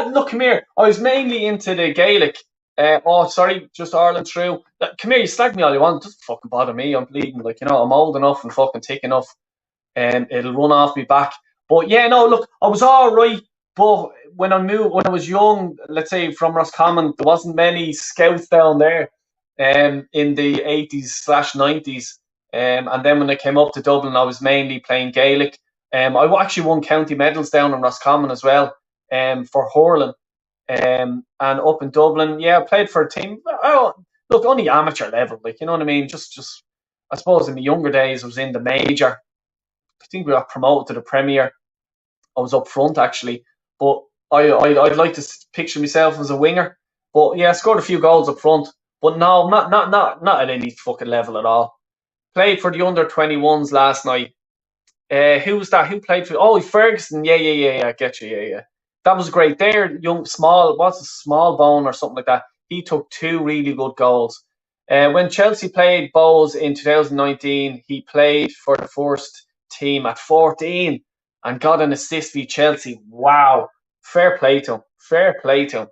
Look, come here. I was mainly into the Gaelic. Sorry, just Ireland through. Come here, you slag me all you want. It doesn't fucking bother me. I'm bleeding. Like, you know, I'm old enough and fucking thick enough. It'll run off me back. But yeah, no, look, I was all right. But when I was young, let's say from Roscommon, there wasn't many scouts down there in the 80s/90s. And then when I came up to Dublin, I was mainly playing Gaelic. I actually won county medals down in Roscommon as well for hurling. And up in Dublin, yeah, I played for a team. Oh, look, only amateur level, like, you know what I mean? Just I suppose in the younger days, I was in the major. I think we got promoted to the Premier. I was up front actually, but I'd like to picture myself as a winger. But yeah, I scored a few goals up front. But no, not at any fucking level at all. Played for the under-21s last night. Who was that? Who played for? Oh, Ferguson. Yeah. I get you. Yeah. That was great. There, what's a small bone or something like that. He took two really good goals. When Chelsea played Bowes in 2019, he played for the first team at 14 and got an assist for Chelsea. Wow. Fair play to him.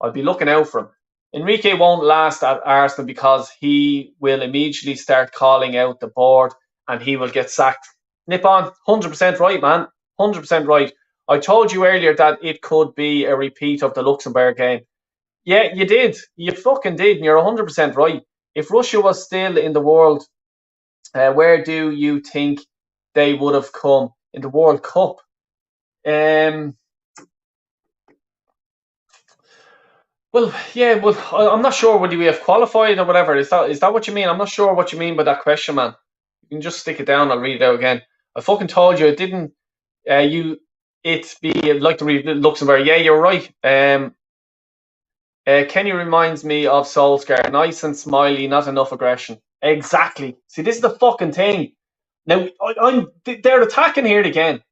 I'll be looking out for him. Enrique won't last at Arsenal because he will immediately start calling out the board and he will get sacked. Nip on. 100% right, man. 100% right. I told you earlier that it could be a repeat of the Luxembourg game. Yeah, you did. You fucking did, and you're 100% right. If Russia was still in the world, where do you think they would have come in the World Cup? Well, yeah, I'm not sure whether we have qualified or whatever. Is that what you mean? I'm not sure what you mean by that question, man. You can just stick it down. I'll read it out again. I fucking told you it didn't. I'd like to read Luxembourg. Yeah, you're right. Kenny reminds me of Solskjaer. Nice and smiley, not enough aggression. Exactly. See, this is the fucking thing. Now, they're attacking here again.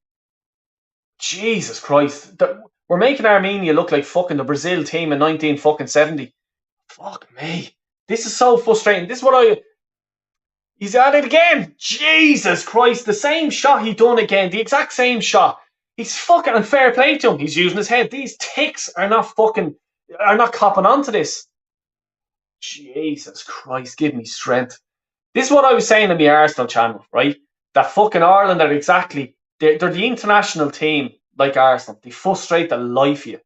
Jesus Christ. We're making Armenia look like fucking the Brazil team in 1970. Fuck me. This is so frustrating. This is what He's at it again. Jesus Christ. The same shot he done again. The exact same shot. He's fucking unfair play to him. He's using his head. These ticks are not copping onto this. Jesus Christ. Give me strength. This is what I was saying on the Arsenal channel, right? That fucking Ireland are exactly... They're the international team like Arsenal. They frustrate the life of you.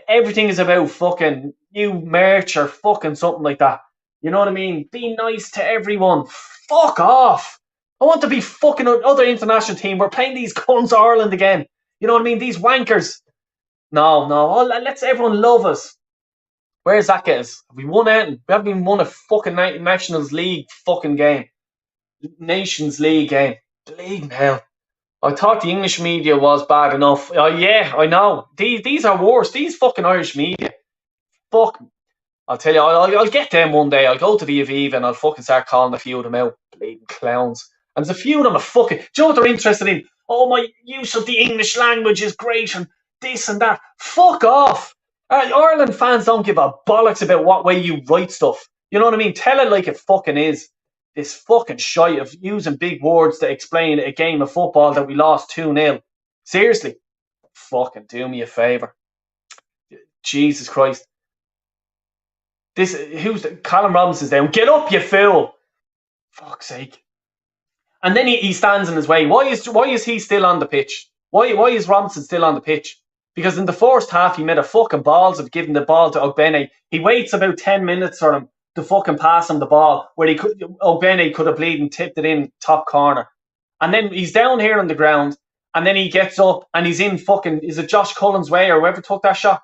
Everything is about fucking new merch or fucking something like that. You know what I mean? Be nice to everyone. Fuck off. I want to be fucking other international team. We're playing these cunts Ireland again. You know what I mean? These wankers. No, no. Oh, let's everyone love us. Where's that get us? Have we won anything? We haven't even won a fucking Nationals League fucking game. Nations League game. Bleeding hell. I thought the English media was bad enough. Oh yeah, I know. These are worse. These fucking Irish media. Fuck. I'll tell you, I'll get them one day. I'll go to the Aviva and I'll fucking start calling a few of them out. Bleeding clowns. And there's a few of them are fucking. Do you know what they're interested in? Oh, my use of the English language is great and this and that. Fuck off. Ireland fans don't give a bollocks about what way you write stuff. You know what I mean? Tell it like it fucking is. This fucking shite of using big words to explain a game of football that we lost 2-0. Seriously. Fucking do me a favour. Jesus Christ. Callum Robinson's down. Get up, you fool! Fuck's sake. And then he stands in his way. Why is he still on the pitch? Why is Robinson still on the pitch? Because in the first half he made a fucking balls of giving the ball to Ogbene. He waits about 10 minutes for him to fucking pass him the ball where Ogbene could have bleeding tipped it in top corner. And then he's down here on the ground and then he gets up and he's in fucking, is it Josh Cullen's way or whoever took that shot?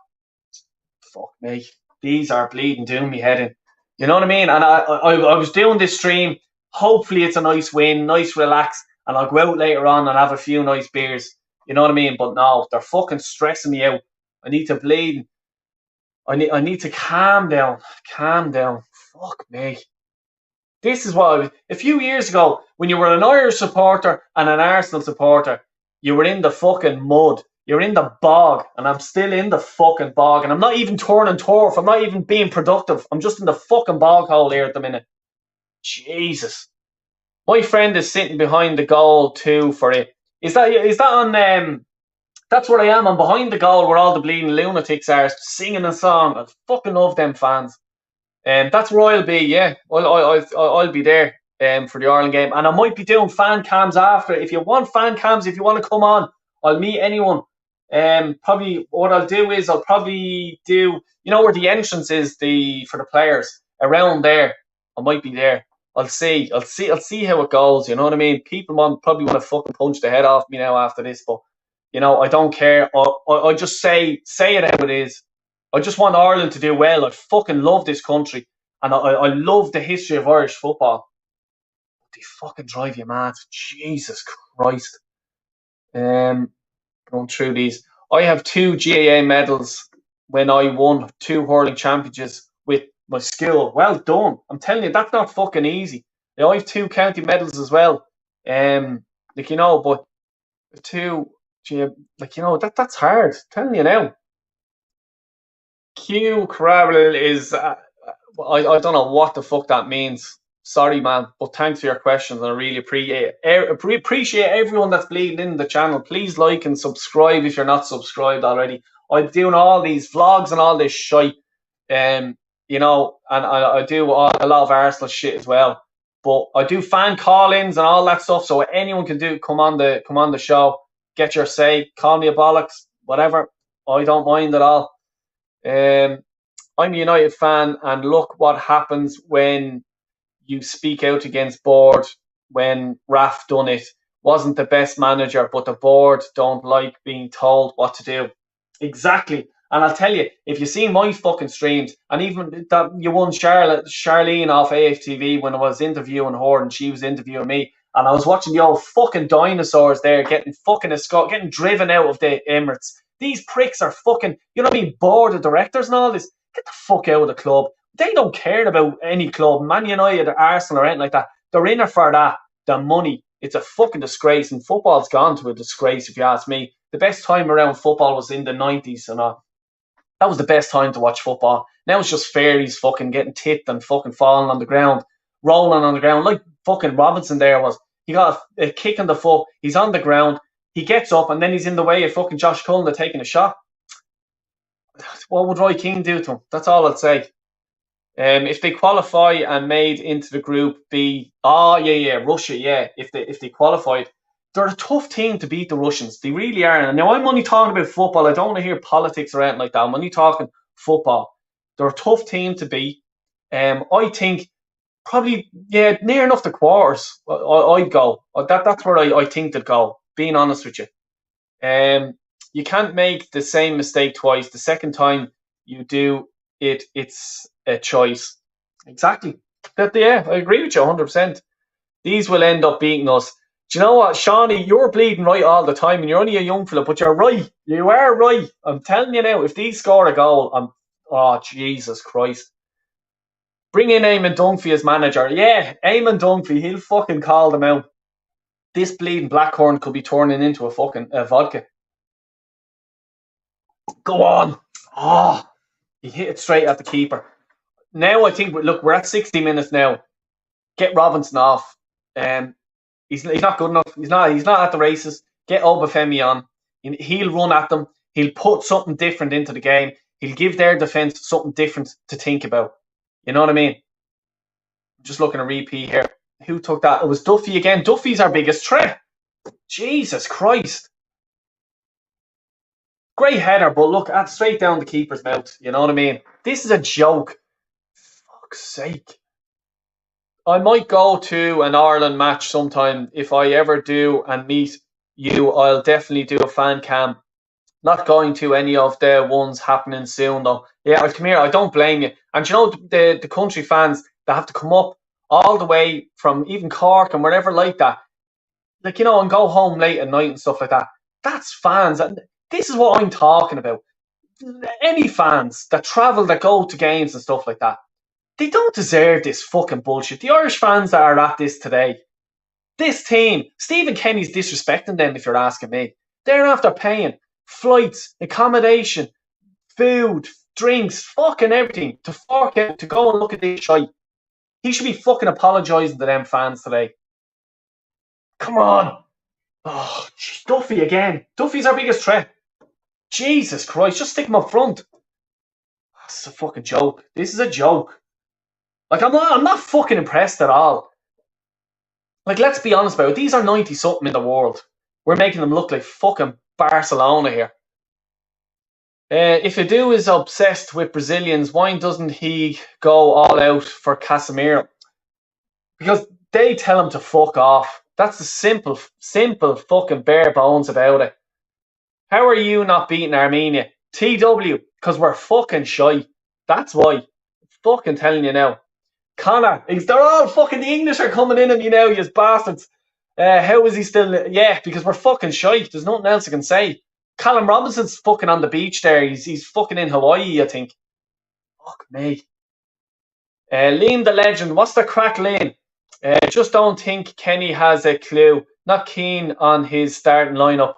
Fuck me. These are bleeding doing me head in. You know what I mean? And I was doing this stream. Hopefully it's a nice win, nice relax, and I'll go out later on and have a few nice beers. You know what I mean? But no, they're fucking stressing me out. I need to bleed. I need to calm down. Calm down. Fuck me. This is what a few years ago, when you were an Irish supporter and an Arsenal supporter, you were in the fucking mud. You're in the bog, and I'm still in the fucking bog, and I'm not even turning turf. I'm not even being productive. I'm just in the fucking bog hole here at the minute. Jesus. My friend is sitting behind the goal too for it. Is that on that's where I am. I'm behind the goal where all the bleeding lunatics are singing a song. I fucking love them fans. That's where I'll be, yeah. I'll be there for the Ireland game. And I might be doing fan cams after. If you want fan cams, if you want to come on, I'll meet anyone. Probably what I'll do is I'll probably do, you know where the entrance is for the players, around there. I might be there. I'll see how it goes. You know what I mean? People probably want to fucking punch the head off me now after this, but you know I don't care. I just say it how it is. I just want Ireland to do well. I fucking love this country, and I love the history of Irish football. They fucking drive you mad. Jesus Christ. Going through these. I have 2 GAA medals when I won 2 hurling championships with my skill. Well done. I'm telling you, that's not fucking easy. I have 2 county medals as well. Like, you know, but 2, like, you know, that's hard. I'm telling you now. Q Crabble is, I don't know what the fuck that means. Sorry, man, but thanks for your questions. I really appreciate everyone that's bleeding in the channel. Please like and subscribe if you're not subscribed already. I'm doing all these vlogs and all this shite, you know, and I do a lot of Arsenal shit as well. But I do fan call-ins and all that stuff, so anyone can come on the show, get your say, call me a bollocks, whatever. I don't mind at all. I'm a United fan, and look what happens when you speak out against board. When Raf done it, wasn't the best manager, but the board don't like being told what to do. Exactly. And I'll tell you, if you see my fucking streams, and even that you won Charlene off AFTV when I was interviewing her and she was interviewing me, and I was watching the old fucking dinosaurs there getting driven out of the Emirates. These pricks are fucking, you know what I mean, board of directors and all this. Get the fuck out of the club. They don't care about any club, Man United or Arsenal or anything like that. They're in it for that, the money. It's a fucking disgrace, and football's gone to a disgrace if you ask me. The best time around football was in the 90s, and that was the best time to watch football. Now it's just fairies fucking getting tipped and fucking falling on the ground, rolling on the ground, like fucking Robinson there was. He got a kick in the foot, he's on the ground, he gets up, and then he's in the way of fucking Josh Cullen taking a shot. What would Roy Keane do to him? That's all I'd say. If they qualify and made into the group B, Russia, if they qualified, they're a tough team to beat, the Russians. They really are. And now I'm only talking about football. I don't want to hear politics or anything like that. I'm only talking football. They're a tough team to beat. I think probably near enough the quarters. I'd go. That's where I think they'd go. Being honest with you. You can't make the same mistake twice. The second time you do it, it's a choice. Exactly. Yeah, I agree with you 100%. These will end up beating us. Do you know what, Shawnee? You're bleeding right all the time, and you're only a young fella, but you're right. You are right. I'm telling you now, if these score a goal, oh, Jesus Christ. Bring in Eamon Dunphy as manager. Yeah, Eamon Dunphy, he'll fucking call them out. This bleeding Blackhorn could be turning into a fucking vodka. Go on. Oh, he hit it straight at the keeper. Now I think, look, we're at 60 minutes now. Get Robinson off. He's not good enough. He's not at the races. Get Obafemi on. He'll run at them. He'll put something different into the game. He'll give their defence something different to think about. You know what I mean? I'm just looking at repeat here. Who took that? It was Duffy again. Duffy's our biggest threat. Jesus Christ. Great header, but look, straight down the keeper's mouth. You know what I mean? This is a joke. Fuck's sake. I might go to an Ireland match sometime. If I ever do and meet you, I'll definitely do a fan cam. Not going to any of the ones happening soon, though. Yeah, come here. I don't blame you. And you know, the country fans that have to come up all the way from even Cork and wherever like that, like, you know, and go home late at night and stuff like that. That's fans. And this is what I'm talking about. Any fans that travel, that go to games and stuff like that, they don't deserve this fucking bullshit. The Irish fans that are at this today, this team, Stephen Kenny's disrespecting them, if you're asking me. They're after paying flights, accommodation, food, drinks, fucking everything to fork out to go and look at this shite. He should be fucking apologising to them fans today. Come on. Oh, Duffy again. Duffy's our biggest threat. Jesus Christ, just stick him up front. This is a fucking joke. This is a joke. Like, I'm not fucking impressed at all. Like, let's be honest about it. These are 90-something in the world. We're making them look like fucking Barcelona here. If Edu is obsessed with Brazilians, why doesn't he go all out for Casemiro? Because they tell him to fuck off. That's the simple fucking bare bones about it. How are you not beating Armenia? TW, because we're fucking shy. That's why. Fucking telling you now. Connor, they're all fucking, the English are coming in on you now, you bastards. How is he still? Yeah, because we're fucking shite. There's nothing else I can say. Callum Robinson's fucking on the beach there. He's fucking in Hawaii, I think. Fuck me. Liam the legend. What's the crack, Liam? Just don't think Kenny has a clue. Not keen on his starting lineup.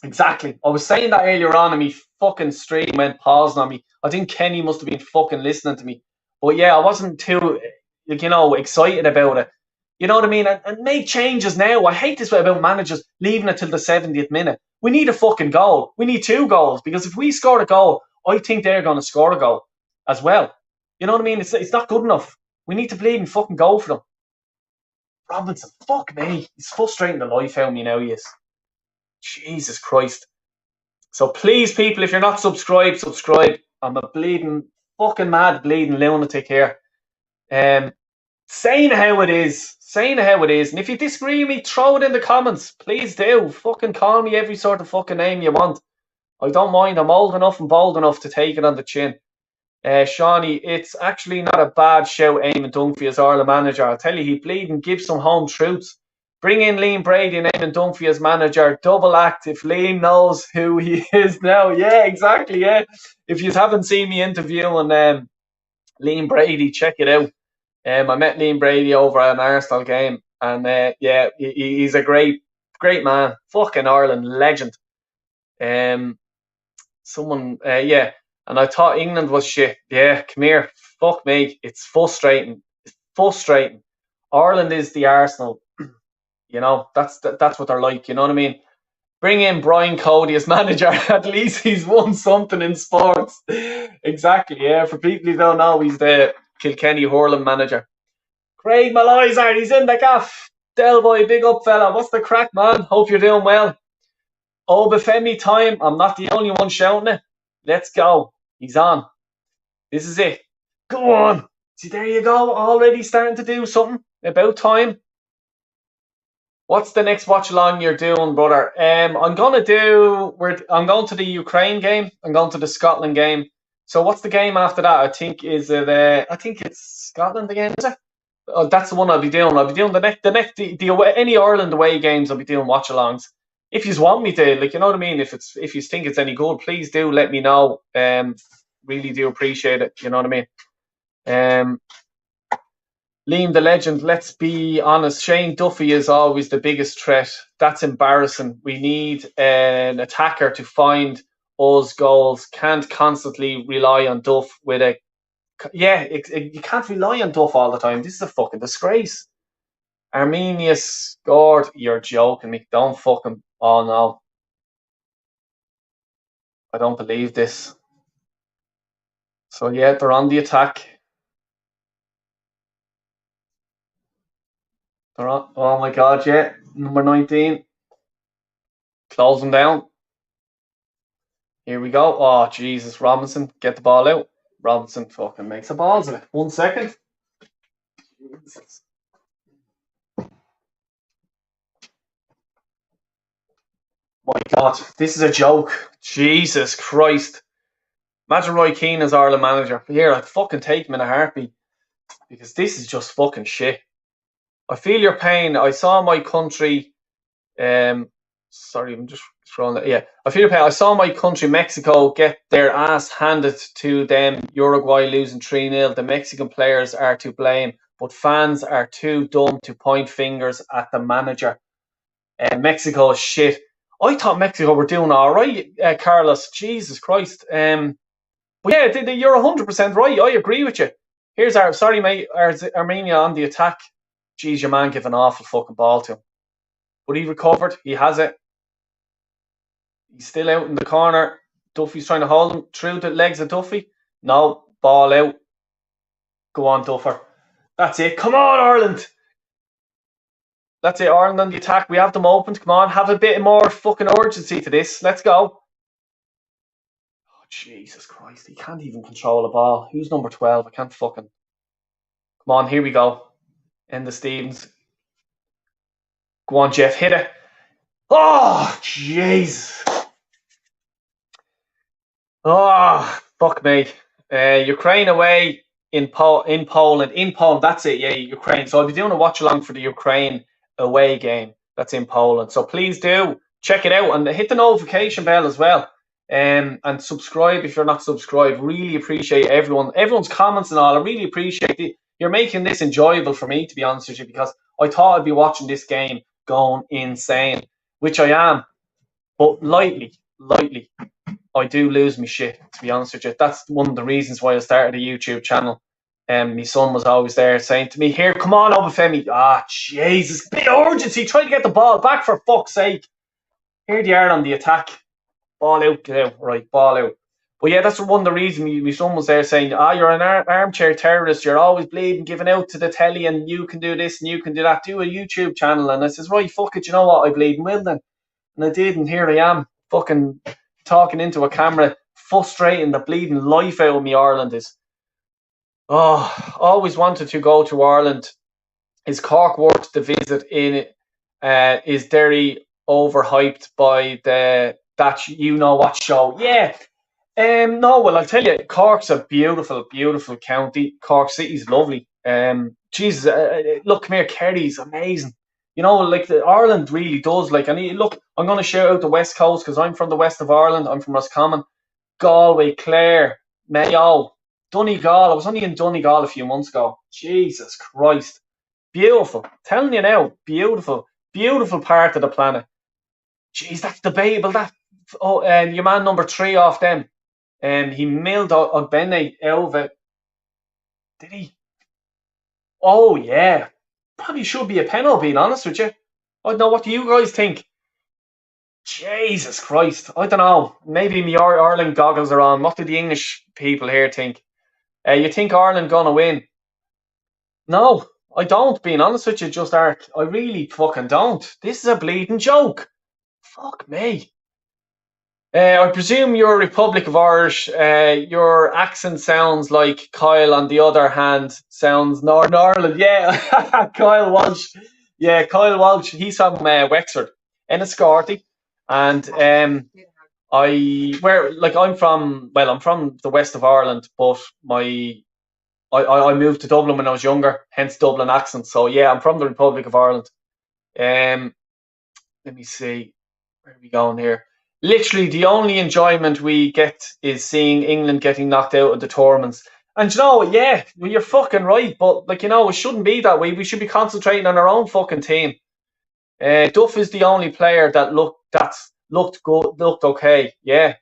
Exactly. I was saying that earlier on, and me fucking stream went pausing on me. I think Kenny must have been fucking listening to me. But yeah, I wasn't too, excited about it. You know what I mean? And make changes now. I hate this way about managers leaving it till the 70th minute. We need a fucking goal. We need 2 goals, because if we score a goal, I think they're going to score a goal as well. You know what I mean? It's not good enough. We need to bleed and fucking go for them. Robinson, fuck me. He's frustrating the life out of me now, he is. Jesus Christ. So please, people, if you're not subscribed, subscribe. I'm a fucking mad bleeding lunatic here. Saying how it is. And if you disagree with me, throw it in the comments. Please do. Fucking call me every sort of fucking name you want. I don't mind. I'm old enough and bold enough to take it on the chin. Shawnee, it's actually not a bad shout, Eamon Dunphy as Ireland manager. I'll tell you, he bleed and give some home truths. Bring in Liam Brady and Eamon Dunphy as manager. Double act if Liam knows who he is now. Yeah, exactly, yeah. If you haven't seen me interviewing Liam Brady, check it out. I met Liam Brady over at an Arsenal game. And yeah, he's a great man. Fucking Ireland legend. Yeah. And I thought England was shit. Yeah, come here. Fuck me. It's frustrating. Ireland is the Arsenal. You know, that's what they're like. You know what I mean? Bring in Brian Cody as manager. At least he's won something in sports. Exactly, yeah. For people who don't know, he's the Kilkenny hurling manager. Craig Malloyser, he's in the gaff. Del boy, big up fella. What's the crack, man? Hope you're doing well. Obafemi time. I'm not the only one shouting it. Let's go. He's on. This is it. Go on. See, there you go. Already starting to do something. About time. What's the next watch along you're doing, brother? I'm going to the Ukraine game. I'm going to the Scotland game. So what's the game after that? I think it's Scotland again, is it? Oh, that's the one I'll be doing. I'll be doing the away, any Ireland away games. I'll be doing watch alongs. If you want me to, like, you know what I mean. If you think it's any good, please do let me know. Really do appreciate it. You know what I mean. Liam the legend. Let's be honest. Shane Duffy is always the biggest threat. That's embarrassing. We need an attacker to find us goals. Can't constantly rely on Duff with a. Yeah, you can't rely on Duff all the time. This is a fucking disgrace. Armenia scored. You're joking me. Don't fucking. Oh no. I don't believe this. So yeah, they're on the attack. They're on. Oh my god, yeah. Number 19. Close them down. Here we go. Oh Jesus, Robinson, get the ball out. Robinson fucking makes the balls of it. 1 second. Jesus. My God, this is a joke. Jesus Christ. Imagine Roy Keane as Ireland manager. Here, I'd fucking take him in a heartbeat because this is just fucking shit. I feel your pain. I saw my country. Sorry, I'm just scrolling. Yeah, I feel your pain. I saw my country, Mexico, get their ass handed to them. Uruguay losing 3-0. The Mexican players are to blame, but fans are too dumb to point fingers at the manager. Mexico is shit. I thought Mexico were doing all right, Carlos. Jesus Christ. But yeah, you're 100% right. I agree with you. Here's sorry, mate. Armenia on the attack. Jeez, your man gave an awful fucking ball to him. But he recovered. He has it. He's still out in the corner. Duffy's trying to hold him through the legs of Duffy. No, ball out. Go on, Duffer. That's it. Come on, Ireland. That's it, Ireland on the attack. We have them opened. Come on, have a bit more fucking urgency to this. Let's go. Oh, Jesus Christ. He can't even control a ball. Who's number 12? I can't fucking. Come on, here we go. End the Stevens. Go on, Jeff. Hit it. Oh, jeez. Oh, fuck me. Ukraine away in Poland. In Poland, that's it. Yeah, Ukraine. So I'll be doing a watch along for the Ukraine away game. That's in Poland. So please do check it out and hit the notification bell as well. And subscribe if you're not subscribed. Really appreciate everyone's comments and all. I really appreciate it. You're making this enjoyable for me, to be honest with you, because I thought I'd be watching this game going insane, which I am, but lightly. I do lose my shit, to be honest with you. That's one of the reasons why I started a YouTube channel. My son was always there saying to me, here, come on, Obafemi. Ah, Jesus, bit of urgency. Try to get the ball back for fuck's sake. Here they are on the attack. Ball out, get out. Right, ball out. But yeah, that's one of the reasons my son was there saying, you're an armchair terrorist. You're always bleeding, giving out to the telly, and you can do this and you can do that. Do a YouTube channel. And I says, right, fuck it, you know what? I bleeding will then. And I did, and here I am, fucking talking into a camera, frustrating the bleeding life out of me. Ireland is. Oh, always wanted to go to Ireland. Is Cork worth the visit? Is Derry overhyped by that you know what show? Yeah. No, well, I'll tell you, Cork's a beautiful, beautiful county. Cork City's lovely. Jesus, look, come here, Kerry's amazing. You know, like Ireland really does. Like, and look, I'm going to shout out the West Coast because I'm from the west of Ireland. I'm from Roscommon, Galway, Clare, Mayo, Donegal. I was only in Donegal a few months ago. Jesus Christ, beautiful. Telling you now, beautiful, beautiful part of the planet. Jeez, that's debatable. Your man number 3 off them. He milled Ogbene out of it. Did he? Oh yeah. Probably should be a penalty, being honest with you. I don't know. What do you guys think? Jesus Christ. I don't know. Maybe my Ireland goggles are on. What do the English people here think? You think Ireland gonna win? No, I don't, being honest with you, just Ark. I really fucking don't. This is a bleeding joke. Fuck me. I presume you're Republic of Irish. Your accent sounds like Kyle, on the other hand, sounds Northern Ireland. Yeah, Kyle Walsh. Yeah, Kyle Walsh. He's from Wexford, Enniscorthy, and I'm from the west of Ireland, but I moved to Dublin when I was younger, hence Dublin accent. So yeah, I'm from the Republic of Ireland. Um, Let me see. Where are we going here? Literally, the only enjoyment we get is seeing England getting knocked out of the tournaments. And you know, yeah, well, you're fucking right. But like, it shouldn't be that way. We should be concentrating on our own fucking team. Duff is the only player that looked good, looked okay. Yeah,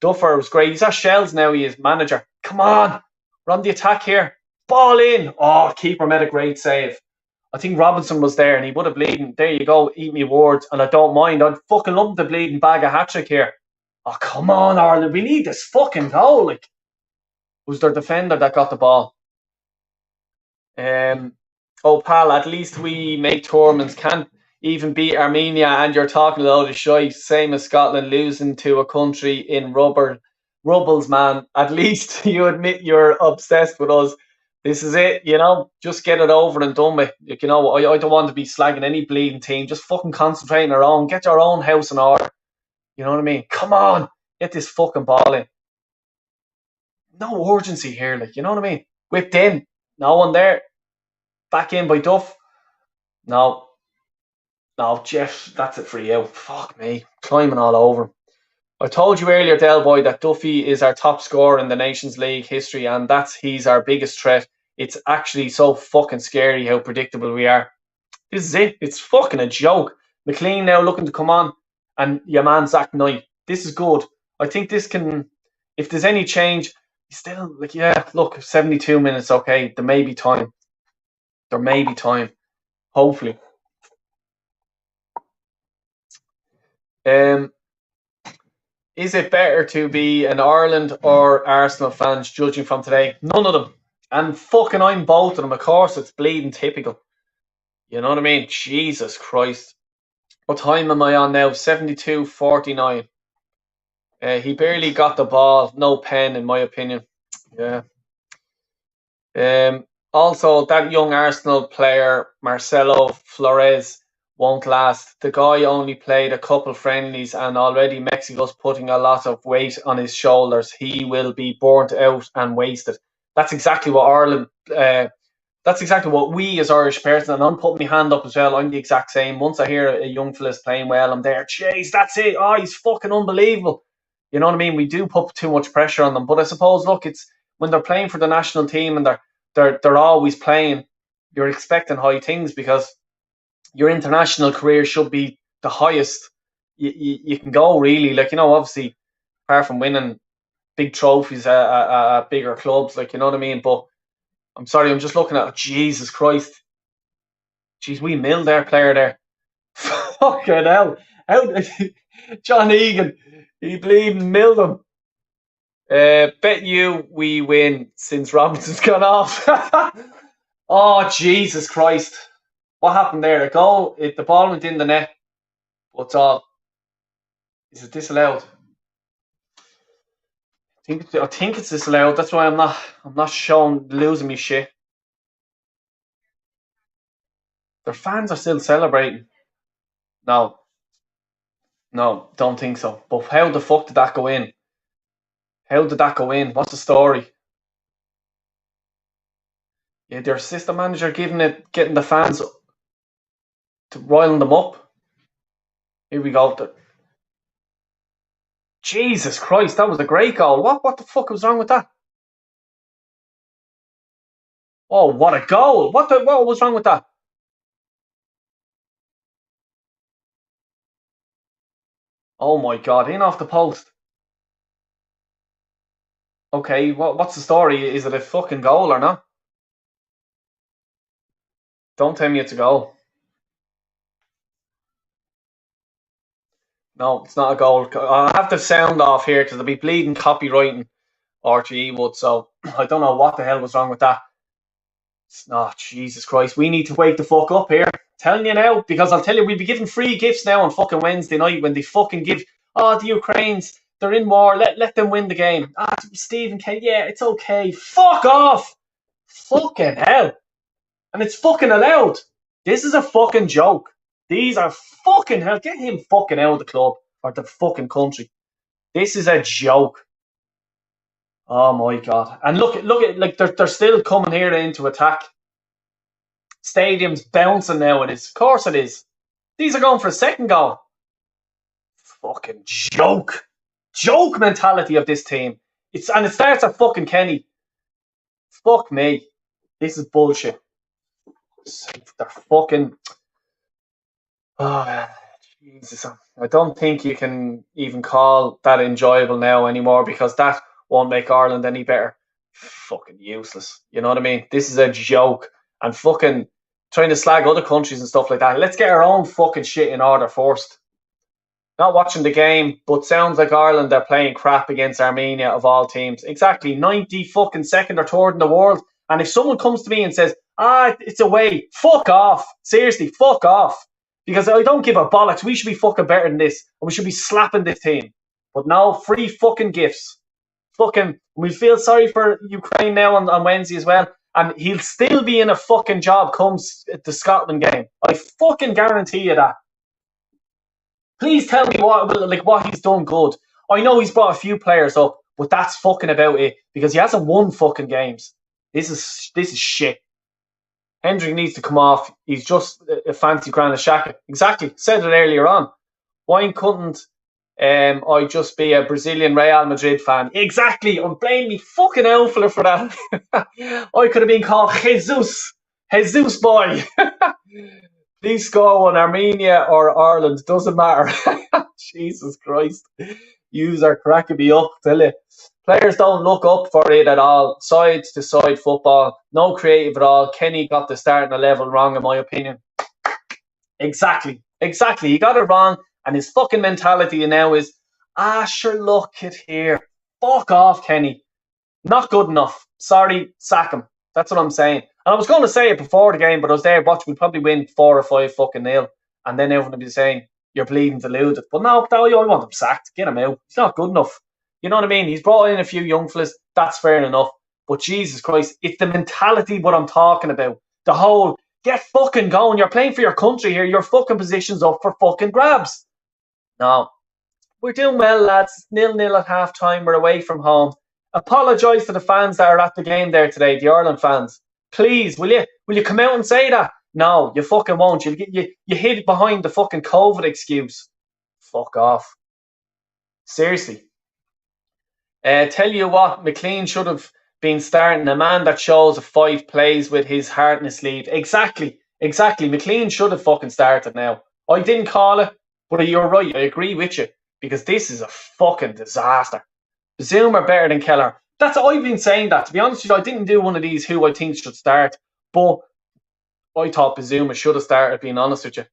Duffer was great. He's at Shells now. He is manager. Come on, we're on the attack here. Ball in. Oh, keeper made a great save. I think Robinson was there and he would have bleeding. There you go, eat me words, and I don't mind. I'd fucking love the bleeding bag of hat trick here. Oh, come on, Ireland. We need this fucking goal. Like, it was their defender that got the ball. Oh, pal, at least we make tournaments. Can't even beat Armenia, and you're talking a load of shite. Same as Scotland losing to a country in rubbles, man. At least you admit you're obsessed with us. This is it, Just get it over and done with. Like, I don't want to be slagging any bleeding team. Just fucking concentrate on our own. Get your own house in order. You know what I mean? Come on, get this fucking ball in. No urgency here, like, you know what I mean? Whipped in, no one there. Back in by Duff. No, no, Jeff, that's a free out. Fuck me, climbing all over him. I told you earlier, Del Boy, that Duffy is our top scorer in the Nations League history, and he's our biggest threat. It's actually so fucking scary how predictable we are. This is it. It's fucking a joke. McLean now looking to come on, and your man Zach Knight. This is good. I think this can, if there's any change, still, like, yeah, look, 72 minutes, okay. There may be time. There may be time. Hopefully. Um, Is it better to be an Ireland or Arsenal fans judging from today? None of them. And fucking I'm both of them. Of course, it's bleeding typical. You know what I mean? Jesus Christ. What time am I on now? 72:49. He barely got the ball. No pen, in my opinion. Yeah. Also, that young Arsenal player, Marcelo Flores, won't last. The guy only played a couple friendlies and already Mexico's putting a lot of weight on his shoulders. He will be burnt out and wasted. That's exactly what Ireland, that's exactly what we as Irish person, and I'm putting my hand up as well, I'm the exact same. Once I hear a young fella's playing well, I'm there, jeez, that's it. Oh, he's fucking unbelievable. You know what I mean? We do put too much pressure on them. But I suppose, look, it's when they're playing for the national team and they're always playing, you're expecting high things because your international career should be the highest you can go, really. Like, obviously, apart from winning big trophies at bigger clubs, like, you know what I mean? But I'm sorry, I'm just looking at, Jesus Christ. Jeez, we milled their player there. Fucking hell. How, John Egan, he bleeding milled him. Bet you we win since Robinson's gone off. Oh, Jesus Christ. What happened there? A goal, the ball went in the net. What's all? Is it disallowed? I think it's disallowed. That's why I'm not showing losing me shit. Their fans are still celebrating. No, no, don't think so. But how the fuck did that go in? How did that go in? What's the story? Yeah, their assistant manager getting the fans to riling them up. Here we go. Jesus Christ, that was a great goal. What the fuck was wrong with that? Oh, what a goal! What was wrong with that? Oh my God, in off the post. Okay, what's the story? Is it a fucking goal or not? Don't tell me it's a goal. No, it's not a goal. I have the sound off here because I'll be bleeding copywriting RTE would. So I don't know what the hell was wrong with that. Oh, Jesus Christ. We need to wake the fuck up here. Telling you now, because I'll tell you, we'll be giving free gifts now on fucking Wednesday night when they fucking give, the Ukrainians, they're in war, let them win the game. Stephen K, yeah, it's okay. Fuck off! Fucking hell. And it's fucking allowed. This is a fucking joke. These are fucking hell. Get him fucking out of the club or the fucking country. This is a joke. Oh my god! And look at like they're still coming here into attack. Stadium's bouncing now. It is, of course, it is. These are going for a second goal. Fucking joke mentality of this team. It starts at fucking Kenny. Fuck me. This is bullshit. They're fucking. Oh, Jesus. I don't think you can even call that enjoyable now anymore because that won't make Ireland any better. Fucking useless. You know what I mean? This is a joke. And fucking trying to slag other countries and stuff like that. Let's get our own fucking shit in order first. Not watching the game, but sounds like Ireland are playing crap against Armenia of all teams. Exactly, 90 fucking second or third in the world. And if someone comes to me and says, it's away, fuck off. Seriously, fuck off. Because I don't give a bollocks. We should be fucking better than this. And we should be slapping this team. But no, free fucking gifts. Fucking, we feel sorry for Ukraine now on Wednesday as well. And he'll still be in a fucking job comes the Scotland game. I fucking guarantee you that. Please tell me what he's done good. I know he's brought a few players up, but that's fucking about it because he hasn't won fucking games. This is shit. Hendrick needs to come off. He's just a fancy Granit Xhaka. Exactly. Said it earlier on. Why couldn't I just be a Brazilian Real Madrid fan? Exactly. I'm blaming me fucking outfielder for that. I could have been called Jesus. Jesus boy. Please score on Armenia or Ireland. Doesn't matter. Jesus Christ. Yous are cracking me up, tell you. Players don't look up for it at all. Side to side football. No creative at all. Kenny got the starting 11 wrong, in my opinion. Exactly. He got it wrong. And his fucking mentality now is, sure, look at here. Fuck off, Kenny. Not good enough. Sorry, sack him. That's what I'm saying. And I was going to say it before the game, but I was there watching. We'd probably win 4 or 5 fucking nil. And then everyone would be saying, you're bleeding to lose it. But no, I want him sacked. Get him out. He's not good enough. You know what I mean? He's brought in a few young fellas. That's fair enough. But Jesus Christ, it's the mentality what I'm talking about. The whole, get fucking going. You're playing for your country here. Your fucking position's up for fucking grabs. No. We're doing well, lads. 0-0 at half time. We're away from home. Apologise to the fans that are at the game there today, the Ireland fans. Please, will you? Will you come out and say that? No, you fucking won't. You hid behind the fucking COVID excuse. Fuck off. Seriously. Tell you what, McLean should have been starting. A man that shows a fight plays with his heart in his sleeve. Exactly. McLean should have fucking started now. I didn't call it, but you're right. I agree with you. Because this is a fucking disaster. Zoom are better than Keller. I've been saying that. To be honest with you, I didn't do one of these who I think should start, but I thought Bazuma should have started, being honest with you.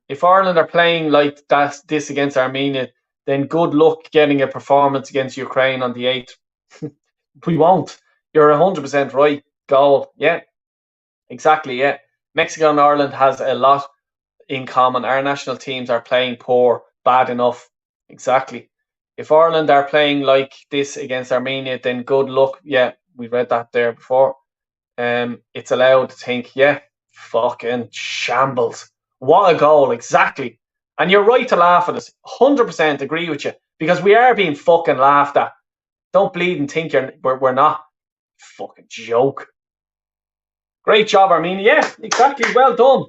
If Ireland are playing like this against Armenia, then good luck getting a performance against Ukraine on the 8th. We won't. You're 100% right. Goal. Yeah. Exactly, yeah. Mexico and Ireland has a lot in common. Our national teams are playing poor, bad enough. Exactly. If Ireland are playing like this against Armenia, then good luck. Yeah, we read that there before. It's allowed to think, yeah, fucking shambles. What a goal, exactly. And you're right to laugh at us. 100% agree with you. Because we are being fucking laughed at. Don't bleed and think we're not. Fucking joke. Great job, Armenia. Yeah, exactly. Well done.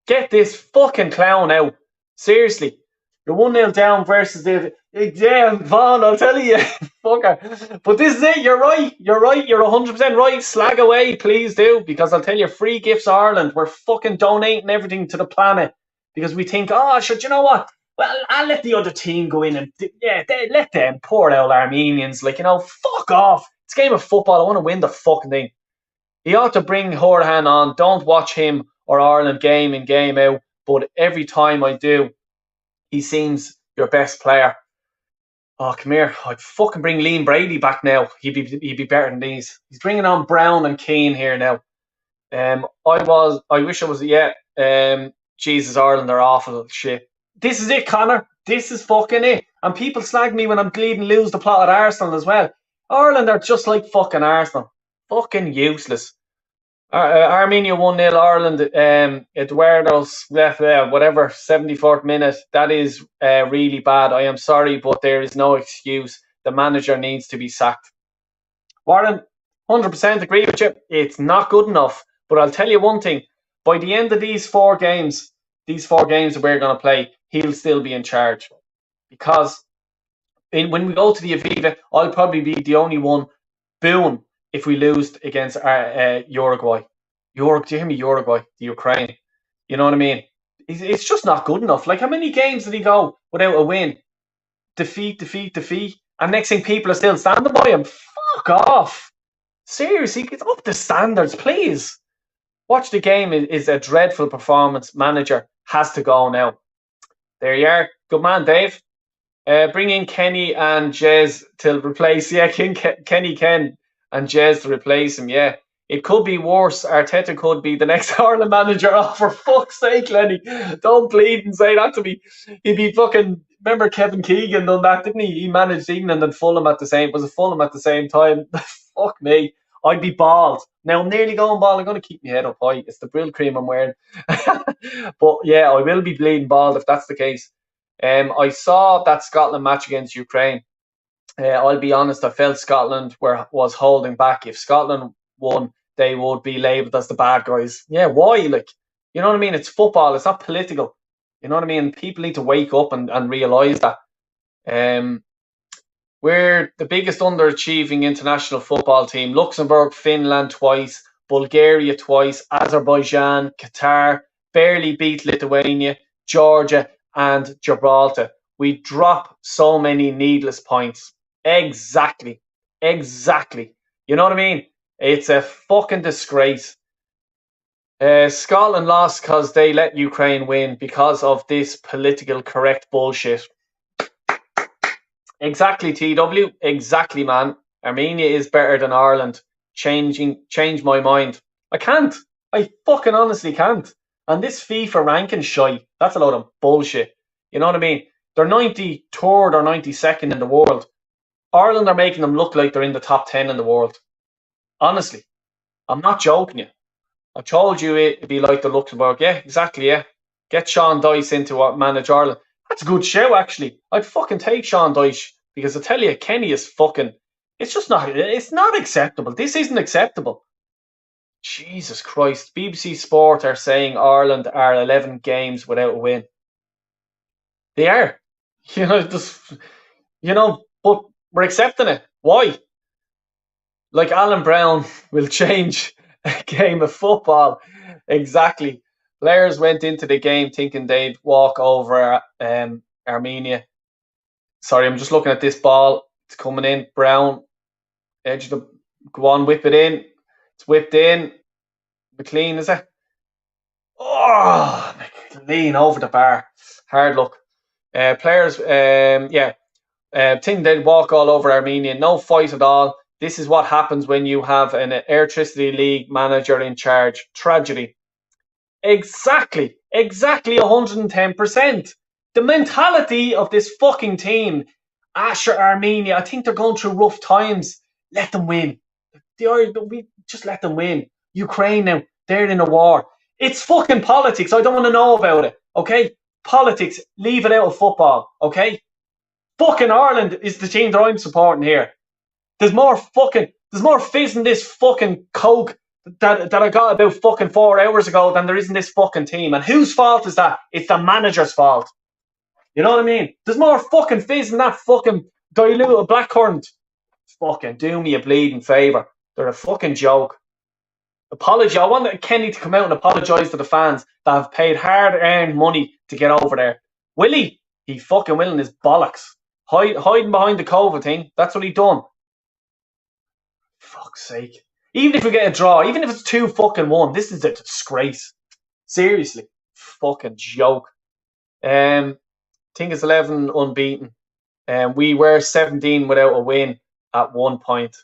Get this fucking clown out. Seriously. You're 1-0 down versus the... Yeah, Vaughn, I'll tell you. Fucker. But this is it. You're right. You're 100% right. Slag away, please do. Because I'll tell you, free gifts Ireland. We're fucking donating everything to the planet. Because we think, sure, do you know what? Well, I'll let the other team go in and... let them. Poor old Armenians. Fuck off. It's a game of football. I want to win the fucking thing. He ought to bring Horahan on. Don't watch him or Ireland game in, game out. But every time I do, he seems your best player. Oh, come here. I'd fucking bring Liam Brady back now. He'd be better than these. He's bringing on Brown and Keane here now. I wish I was, Jesus, Ireland are awful shit. This is it, Connor. This is fucking it. And people slag me when I'm bleeding lose the plot at Arsenal as well. Ireland are just like fucking Arsenal. Fucking useless. Armenia 1-0 Ireland. Eduardo's left whatever 74th minute. That is really bad. I am sorry, but there is no excuse. The manager needs to be sacked. Warren, 100% agree with you. It's not good enough. But I'll tell you one thing. By the end of these four games that we're going to play, he'll still be in charge. Because when we go to the Aviva, I'll probably be the only one booing if we lose against Uruguay. Do you hear me? Uruguay, the Ukraine. You know what I mean? It's just not good enough. Like, how many games did he go without a win? Defeat. And next thing, people are still standing by him. Fuck off. Seriously, get up the standards, please. Watch the game is a dreadful performance. Manager has to go now. There you are. Good man, Dave. Bring in Kenny and Jez to replace. Yeah, Kenny Ken and Jez to replace him. Yeah, it could be worse. Arteta could be the next Ireland manager. Oh, for fuck's sake, Lenny, don't plead and say that to me. He'd be fucking. Remember Kevin Keegan done that, didn't he? He managed England and Fulham at the same. Was it Fulham at the same time? Fuck me. I'd be bald. Now I'm nearly going bald. I'm going to keep my head up high. It's the Brill cream I'm wearing. But yeah, I will be bleeding bald if that's the case. I saw that Scotland match against Ukraine. I'll be honest, I felt Scotland was holding back. If Scotland won, they would be labelled as the bad guys. Yeah, why? Like, you know what I mean? It's football. It's not political. You know what I mean? People need to wake up and realise that. We're the biggest underachieving international football team. Luxembourg, Finland twice, Bulgaria twice, Azerbaijan, Qatar, barely beat Lithuania, Georgia, and Gibraltar. We drop so many needless points. Exactly. You know what I mean? It's a fucking disgrace. Scotland lost because they let Ukraine win because of this political correct bullshit. Exactly, TW. Exactly, man. Armenia is better than Ireland. Change my mind. I can't. I fucking honestly can't. And this FIFA ranking shy, that's a load of bullshit. You know what I mean? They're 93rd or 92nd in the world. Ireland are making them look like they're in the top 10 in the world. Honestly. I'm not joking you. I told you it'd be like the Luxembourg. Yeah, exactly, yeah. Get Sean Dyche into what manage Ireland. That's a good show, actually. I'd fucking take Sean Dyche because I tell you, Kenny is fucking. It's not acceptable. This isn't acceptable. Jesus Christ. BBC Sport are saying Ireland are 11 games without a win. They are. But we're accepting it. Why? Like Alan Brown will change a game of football. Exactly. Players went into the game thinking they'd walk over Armenia. Sorry, I'm just looking at this ball. It's coming in. Brown, edge of the. Go on, whip it in. It's whipped in. McLean, is it? Oh, McLean over the bar. Hard luck. Players, think they'd walk all over Armenia. No fight at all. This is what happens when you have an Electricity League manager in charge. Tragedy. Exactly 110%. The mentality of this fucking team, Asher Armenia, I think they're going through rough times. Let them win. We just let them win. Ukraine now, they're in a war. It's fucking politics. I don't want to know about it. Okay? Politics, leave it out of football. Okay? Fucking Ireland is the team that I'm supporting here. There's more fizz in this fucking coke that I got about fucking 4 hours ago than there is in this fucking team. And whose fault is that? It's the manager's fault. You know what I mean? There's more fucking fizz in that fucking diluted blackcurrant. Fucking do me a bleeding favour. They're a fucking joke. Apology. I want Kenny to come out and apologise to the fans that have paid hard-earned money to get over there. Will he? He fucking will in his bollocks. Hiding behind the COVID thing. That's what he done. Fuck's sake. Even if we get a draw, even if it's 2-1, this is a disgrace. Seriously. Fucking joke. I think it's 11 unbeaten. We were 17 without a win at one point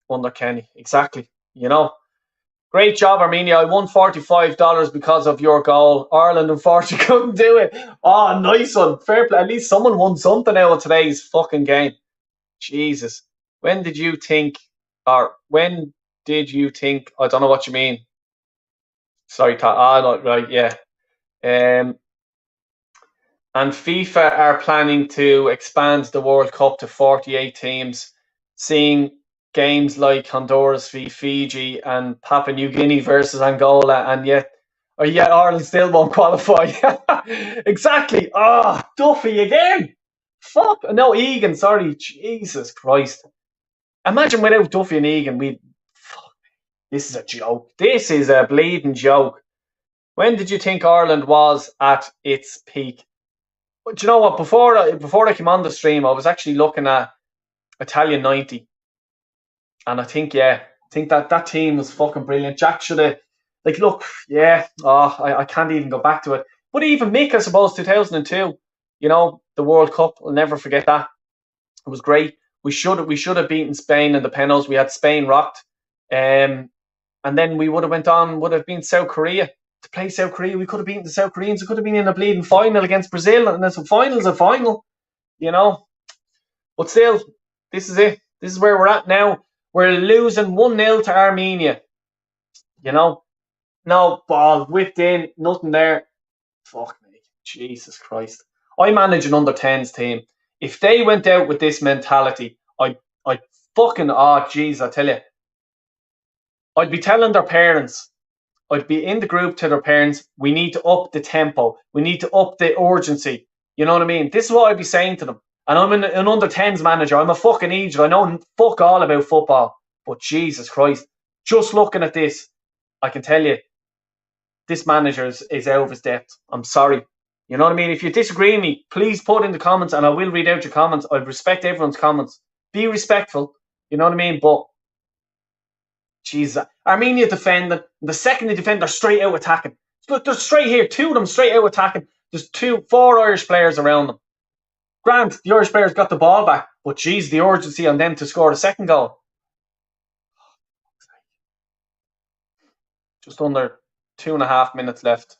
under Kenny. Exactly. You know. Great job, Armenia. I won $45 because of your goal. Ireland, unfortunately, couldn't do it. Oh, nice one. Fair play. At least someone won something out of today's fucking game. Jesus. When did you think, I don't know what you mean. Sorry, no, right, yeah. Um, and FIFA are planning to expand the World Cup to 48 teams, seeing games like Honduras v Fiji and Papua New Guinea versus Angola, and yet Ireland still won't qualify. Exactly. Duffy again. Fuck. No, Egan. Sorry. Jesus Christ. Imagine without Duffy and Egan, we. Fuck. This is a joke. This is a bleeding joke. When did you think Ireland was at its peak? But you know what? Before I came on the stream, I was actually looking at Italian '90, and I think that team was fucking brilliant. Jack should have, like, look, yeah. I can't even go back to it. But even Mick, I suppose, 2002. The World Cup. I'll never forget that. It was great. We should have beaten Spain in the penalties. We had Spain rocked, and then we would have been South Korea to play South Korea. We could have beaten the South Koreans. We could have been in a bleeding final against Brazil, and then final's a final, you know. But still, this is it. This is where we're at now. We're losing 1-0 to Armenia. You know, no ball whipped in, nothing there. Fuck me, Jesus Christ. I manage an under 10s team. If they went out with this mentality, I fucking jeez, I tell you, I'd be telling their parents. I'd be in the group to their parents. We need to up the tempo. We need to up the urgency. You know what I mean? This is what I'd be saying to them. And I'm an under 10s manager. I'm a fucking idiot. I know fuck all about football. But Jesus Christ, just looking at this, I can tell you, this manager is out of his depth. I'm sorry. You know what I mean? If you disagree with me, please put in the comments and I will read out your comments. I respect everyone's comments. Be respectful. You know what I mean? But, Jesus, Armenia defending. The second they defend, they're straight out attacking. Look, they're straight here. Two of them straight out attacking. There's four Irish players around them. Grant, the Irish players got the ball back. But, geez, the urgency on them to score the second goal. Just under 2.5 minutes left.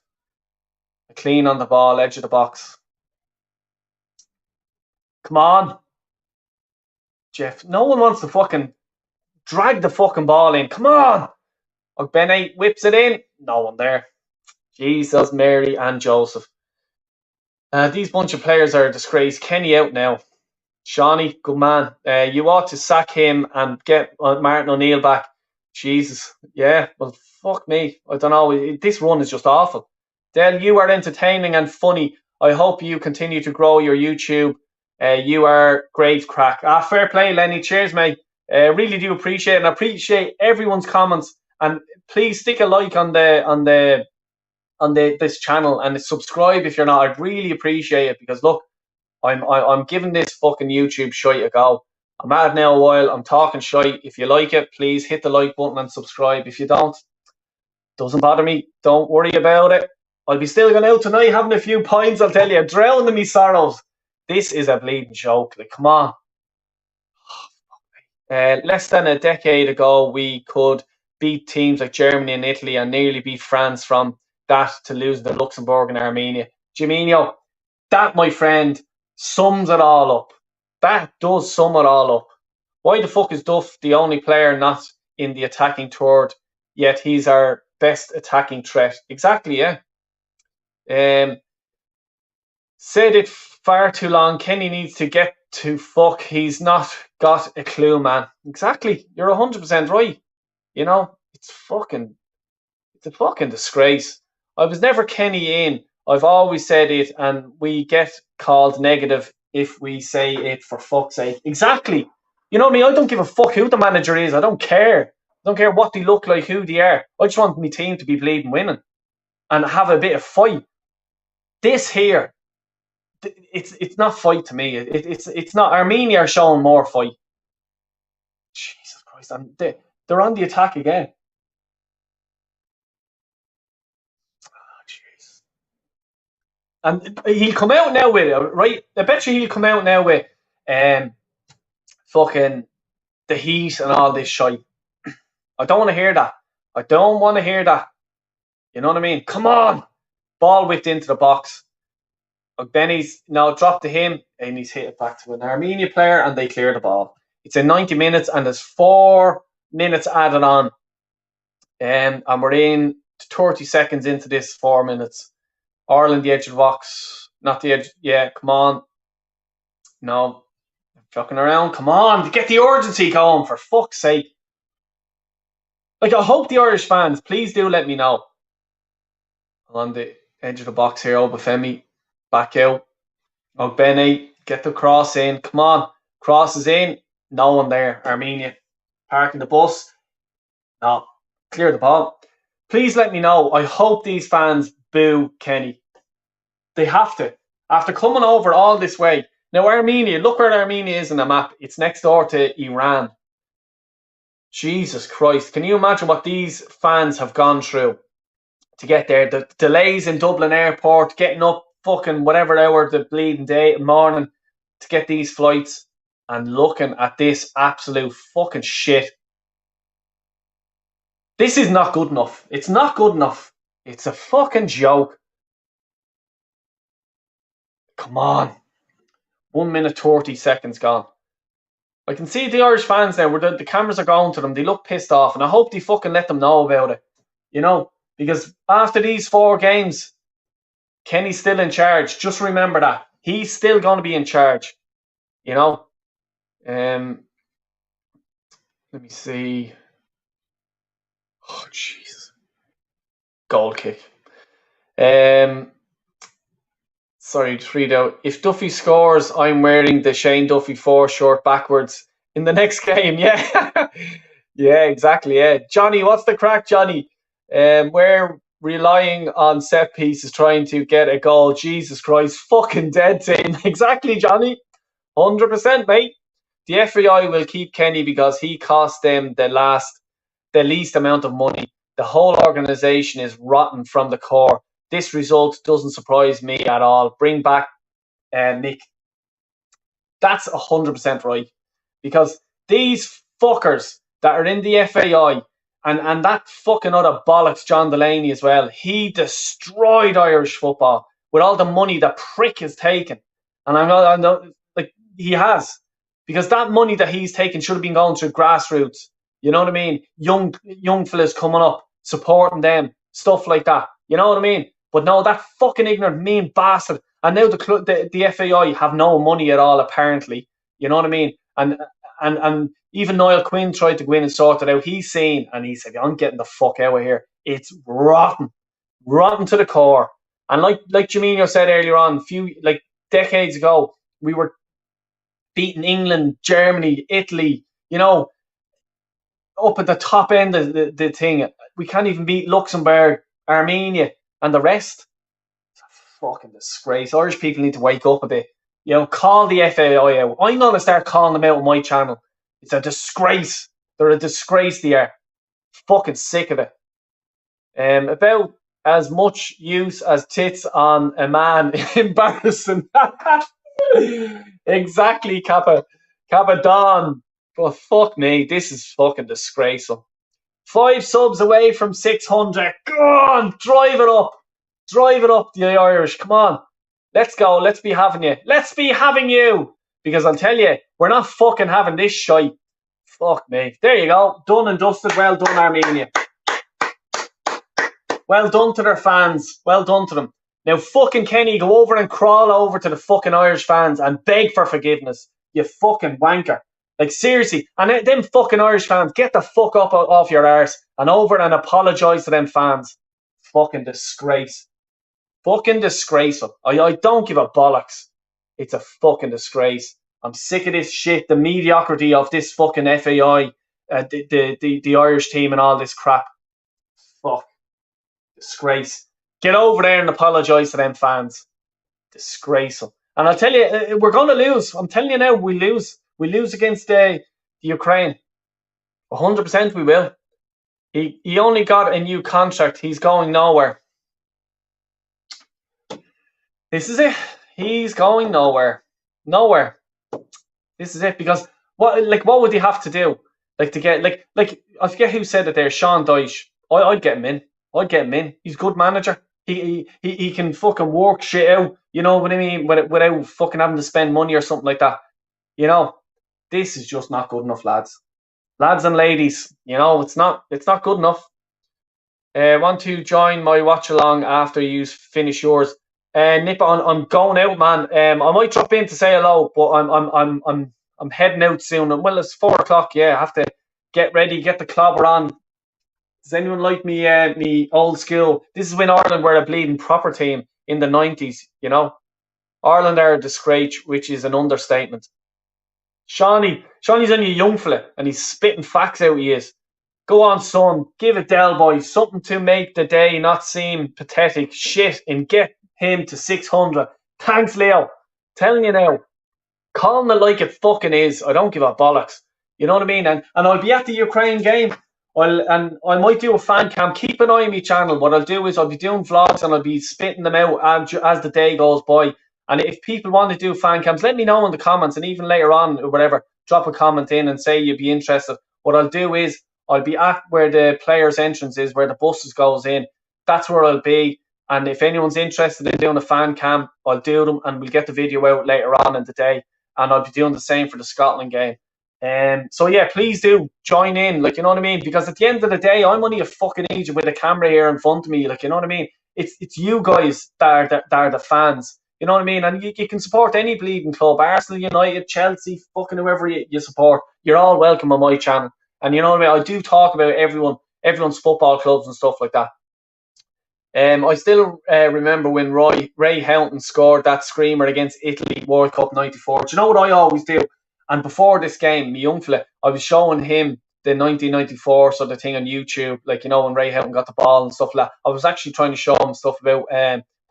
Clean on the ball, edge of the box. Come on, Jeff. No one wants to fucking drag the fucking ball in. Come on. Bennett whips it in. No one there. Jesus, Mary, and Joseph. These bunch of players are a disgrace. Kenny out now. Shawnee, good man. You ought to sack him and get Martin O'Neill back. Jesus. Yeah, well, fuck me. I don't know. This run is just awful. Del, you are entertaining and funny. I hope you continue to grow your YouTube. You are great crack. Fair play, Lenny. Cheers, mate. Really do appreciate it, and I appreciate everyone's comments. And please stick a like on this channel and subscribe if you're not. I'd really appreciate it because look, I'm giving this fucking YouTube shite a go. I'm at it now a while. I'm talking shite. If you like it, please hit the like button and subscribe. If you don't, doesn't bother me. Don't worry about it. I'll be still going out tonight having a few pints, I'll tell you. Drowning in me sorrows. This is a bleeding joke. Like, come on. Less than a decade ago, we could beat teams like Germany and Italy and nearly beat France from that to losing to Luxembourg and Armenia. Jiminho, that, my friend, sums it all up. That does sum it all up. Why the fuck is Duff the only player not in the attacking third, yet he's our best attacking threat? Exactly, yeah. Said it far too long. Kenny needs to get to fuck. He's not got a clue, man. Exactly. You're 100% right. You know, it's a fucking disgrace. I was never Kenny in. I've always said it, and we get called negative if we say it, for fuck's sake. Exactly. You know what I mean? I don't give a fuck who the manager is. I don't care. I don't care what they look like, who they are. I just want my team to be bleeding winning and have a bit of fight. This here, it's not fight to me. It's not. Armenia are showing more fight. Jesus Christ, and they're on the attack again. Jeez. And he'll come out now with it, right? I bet you he'll come out now with fucking the heat and all this shite. I don't want to hear that. I don't want to hear that. You know what I mean? Come on. Ball whipped into the box. Benny's now dropped to him and he's hit it back to an Armenia player and they clear the ball. It's in 90 minutes and there's 4 minutes added on. And we're in 30 seconds into this 4 minutes. Ireland, the edge of the box. Not the edge. Yeah, come on. No. Fucking around. Come on. Get the urgency going, for fuck's sake. Like, I hope the Irish fans, please do let me know. On the edge of the box here, Obafemi. Back out. Ogbene. Get the cross in. Come on. Cross is in. No one there. Armenia. Parking the bus. No. Clear the ball. Please let me know. I hope these fans boo Kenny. They have to. After coming over all this way. Now, Armenia, look where Armenia is in the map. It's next door to Iran. Jesus Christ. Can you imagine what these fans have gone through to get there? The delays in Dublin Airport, getting up fucking whatever hour the bleeding day morning to get these flights, and looking at this absolute fucking shit. This is not good enough. It's not good enough. It's a fucking joke. Come on. 1 minute 30 seconds gone. I can see the Irish fans now, where the cameras are going to them. They look pissed off, and I hope they fucking let them know about it. You know, because after these 4 games, Kenny's still in charge. Just remember that. He's still going to be in charge. You know? Let me see. Oh, Jesus. Goal kick. Sorry, just read out. If Duffy scores, I'm wearing the Shane Duffy 4 shirt backwards in the next game. Yeah. Yeah, exactly. Yeah. Johnny, what's the crack, Johnny? We're relying on set pieces trying to get a goal. Jesus Christ. Fucking dead team. Exactly, Johnny. 100%, mate. The FAI will keep Kenny because he cost them the least amount of money. The whole organisation is rotten from the core. This result doesn't surprise me at all. Bring back Nick. That's 100% right. Because these fuckers that are in the FAI and that fucking other bollocks, John Delaney as well, he destroyed Irish football with all the money the prick has taken. And I know, like, he has. Because that money that he's taken should have been going to grassroots. You know what I mean? Young fellas coming up, supporting them, stuff like that. You know what I mean? But no, that fucking ignorant, mean bastard. And now the FAI have no money at all, apparently. You know what I mean? And even Niall Quinn tried to go in and sort it out. He's seen, and he said, I'm getting the fuck out of here. It's rotten. Rotten to the core. And like Jaminho said earlier on, decades ago, we were beating England, Germany, Italy, you know, up at the top end of the thing. We can't even beat Luxembourg, Armenia, and the rest. It's a fucking disgrace. Irish people need to wake up a bit. You know, call the FAI out. I'm going to start calling them out on my channel. It's a disgrace. They're a disgrace, they are. Fucking sick of it. About as much use as tits on a man. Embarrassing. Exactly, Kappa Don. But fuck me, this is fucking disgraceful. 5 subs away from 600. Go on, drive it up. Drive it up, the Irish. Come on. Let's go. Let's be having you. Let's be having you. Because I'll tell you, we're not fucking having this shite. Fuck me. There you go. Done and dusted. Well done, Armenia. Well done to their fans. Well done to them. Now, fucking Kenny, go over and crawl over to the fucking Irish fans and beg for forgiveness. You fucking wanker. Like, seriously. And them fucking Irish fans, get the fuck up off your arse and over and apologise to them fans. Fucking disgrace. Fucking disgraceful. I don't give a bollocks. It's a fucking disgrace. I'm sick of this shit. The mediocrity of this fucking FAI, the Irish team and all this crap. Fuck. Disgrace. Get over there and apologise to them fans. Disgraceful. And I'll tell you, we're going to lose. I'm telling you now, we lose. We lose against the Ukraine. 100% we will. He only got a new contract. He's going nowhere. This is it. He's going nowhere. Nowhere. This is it. Because what would he have to do? Like to get like I forget who said it there. Sean Dyche. I'd get him in. I'd get him in. He's a good manager. He can fucking work shit out. You know what I mean? Without fucking having to spend money or something like that. You know, this is just not good enough, lads. Lads and ladies. You know, it's not good enough. Want to join my watch along after you finish yours? Nip, I'm going out, man. I might drop in to say hello, but I'm heading out soon. Well, it's 4 o'clock. Yeah, I have to get ready, get the clobber on. Does anyone like me old school? This is when Ireland were a bleeding proper team in the 90s. Ireland are a disgrace, which is an understatement. Shawnee's only a young fella, and he's spitting facts out. He is. Go on, son. Give it Del Boy something to make the day not seem pathetic. Shit, and get him to 600. Thanks, Leo. Telling you now, calling it like it fucking is. I don't give a bollocks. You know what I mean? And I'll be at the Ukraine game. And I might do a fan cam. Keep an eye on my channel. What I'll do is I'll be doing vlogs and I'll be spitting them out as the day goes by. And if people want to do fan cams, let me know in the comments. And even later on, or whatever, drop a comment in and say you'd be interested. What I'll do is I'll be at where the players' entrance is, where the buses goes in. That's where I'll be. And if anyone's interested in doing a fan cam, I'll do them and we'll get the video out later on in the day. And I'll be doing the same for the Scotland game. So yeah, please do join in, like, you know what I mean? Because at the end of the day, I'm only a fucking agent with a camera here in front of me, like, you know what I mean? It's you guys that are the fans, you know what I mean? And you can support any bleeding club, Arsenal, United, Chelsea, fucking whoever you support. You're all welcome on my channel. And you know what I mean? I do talk about everyone's football clubs and stuff like that. I still remember when Ray Houghton scored that screamer against Italy World Cup '94. Do you know what I always do? And before this game, my young fella, I was showing him the 1994 sort of thing on YouTube, like, when Ray Houghton got the ball and stuff like that. I was actually trying to show him stuff about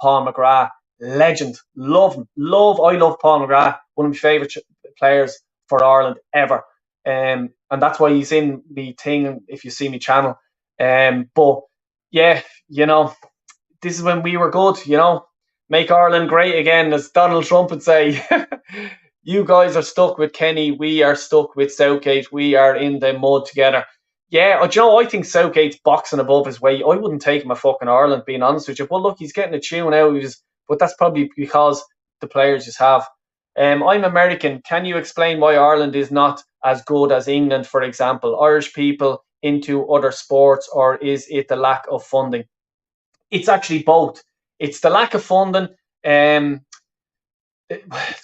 Paul McGrath, legend, love him, I love Paul McGrath, one of my favourite players for Ireland ever. And that's why he's in the thing if you see me channel. But yeah, this is when we were good, make Ireland great again, as Donald Trump would say. You guys are stuck with Kenny. We are stuck with Southgate. We are in the mud together. Yeah, I think Southgate's boxing above his weight. I wouldn't take him a fucking Ireland, being honest with you. But look, he's getting a tune out. But that's probably because the players just have. I'm American. Can you explain why Ireland is not as good as England, for example? Irish people into other sports, or is it the lack of funding? It's actually both. It's the lack of funding.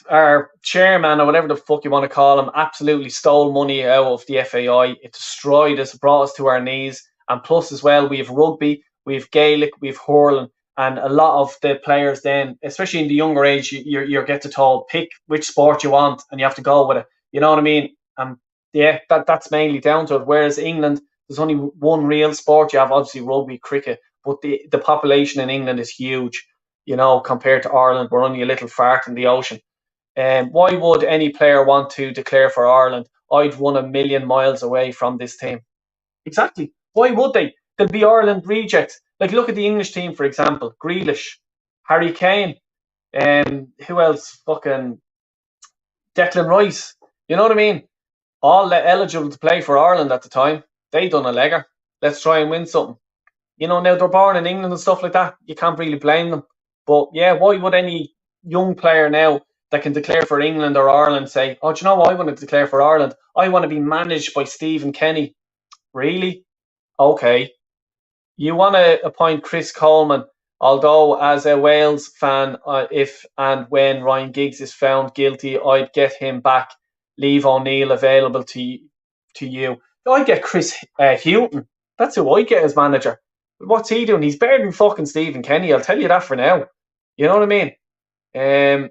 Our chairman, or whatever the fuck you want to call him, absolutely stole money out of the FAI. It destroyed us, brought us to our knees. And plus as well, we have rugby, we have Gaelic, we have hurling, and a lot of the players then, especially in the younger age, you get told pick which sport you want and you have to go with it. You know what I mean? And yeah, that's mainly down to it. Whereas England, there's only one real sport. You have obviously rugby, cricket, but the population in England is huge. Compared to Ireland, we're only a little fart in the ocean. Why would any player want to declare for Ireland? I'd run a million miles away from this team. Exactly. Why would they? They'll be Ireland rejects. Like, look at the English team, for example. Grealish, Harry Kane, who else? Fucking Declan Rice. You know what I mean? All eligible to play for Ireland at the time. They done a legger. Let's try and win something. Now they're born in England and stuff like that. You can't really blame them. But yeah, why would any young player now that can declare for England or Ireland say, oh, do you know what? I want to declare for Ireland. I want to be managed by Stephen Kenny. Really? Okay. You want to appoint Chris Coleman, although as a Wales fan, if and when Ryan Giggs is found guilty, I'd get him back. Leave O'Neill available to you. I'd get Chris Hughton. That's who I'd get as manager. What's he doing? He's better than fucking Stephen Kenny. I'll tell you that for now. You know what I mean? Anrian,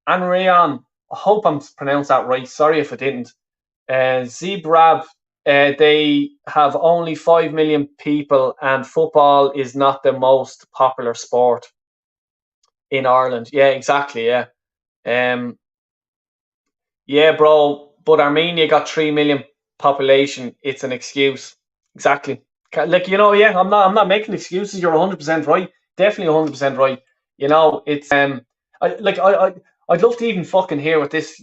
I hope I'm pronounced that right. Sorry if I didn't. Zebrab, they have only 5 million people, and football is not the most popular sport in Ireland. Yeah, exactly. Yeah. Yeah, bro. But Armenia got 3 million population. It's an excuse. Exactly. Like, yeah, I'm not making excuses. You're 100% right. Definitely 100% right. It's I'd love to even fucking hear what this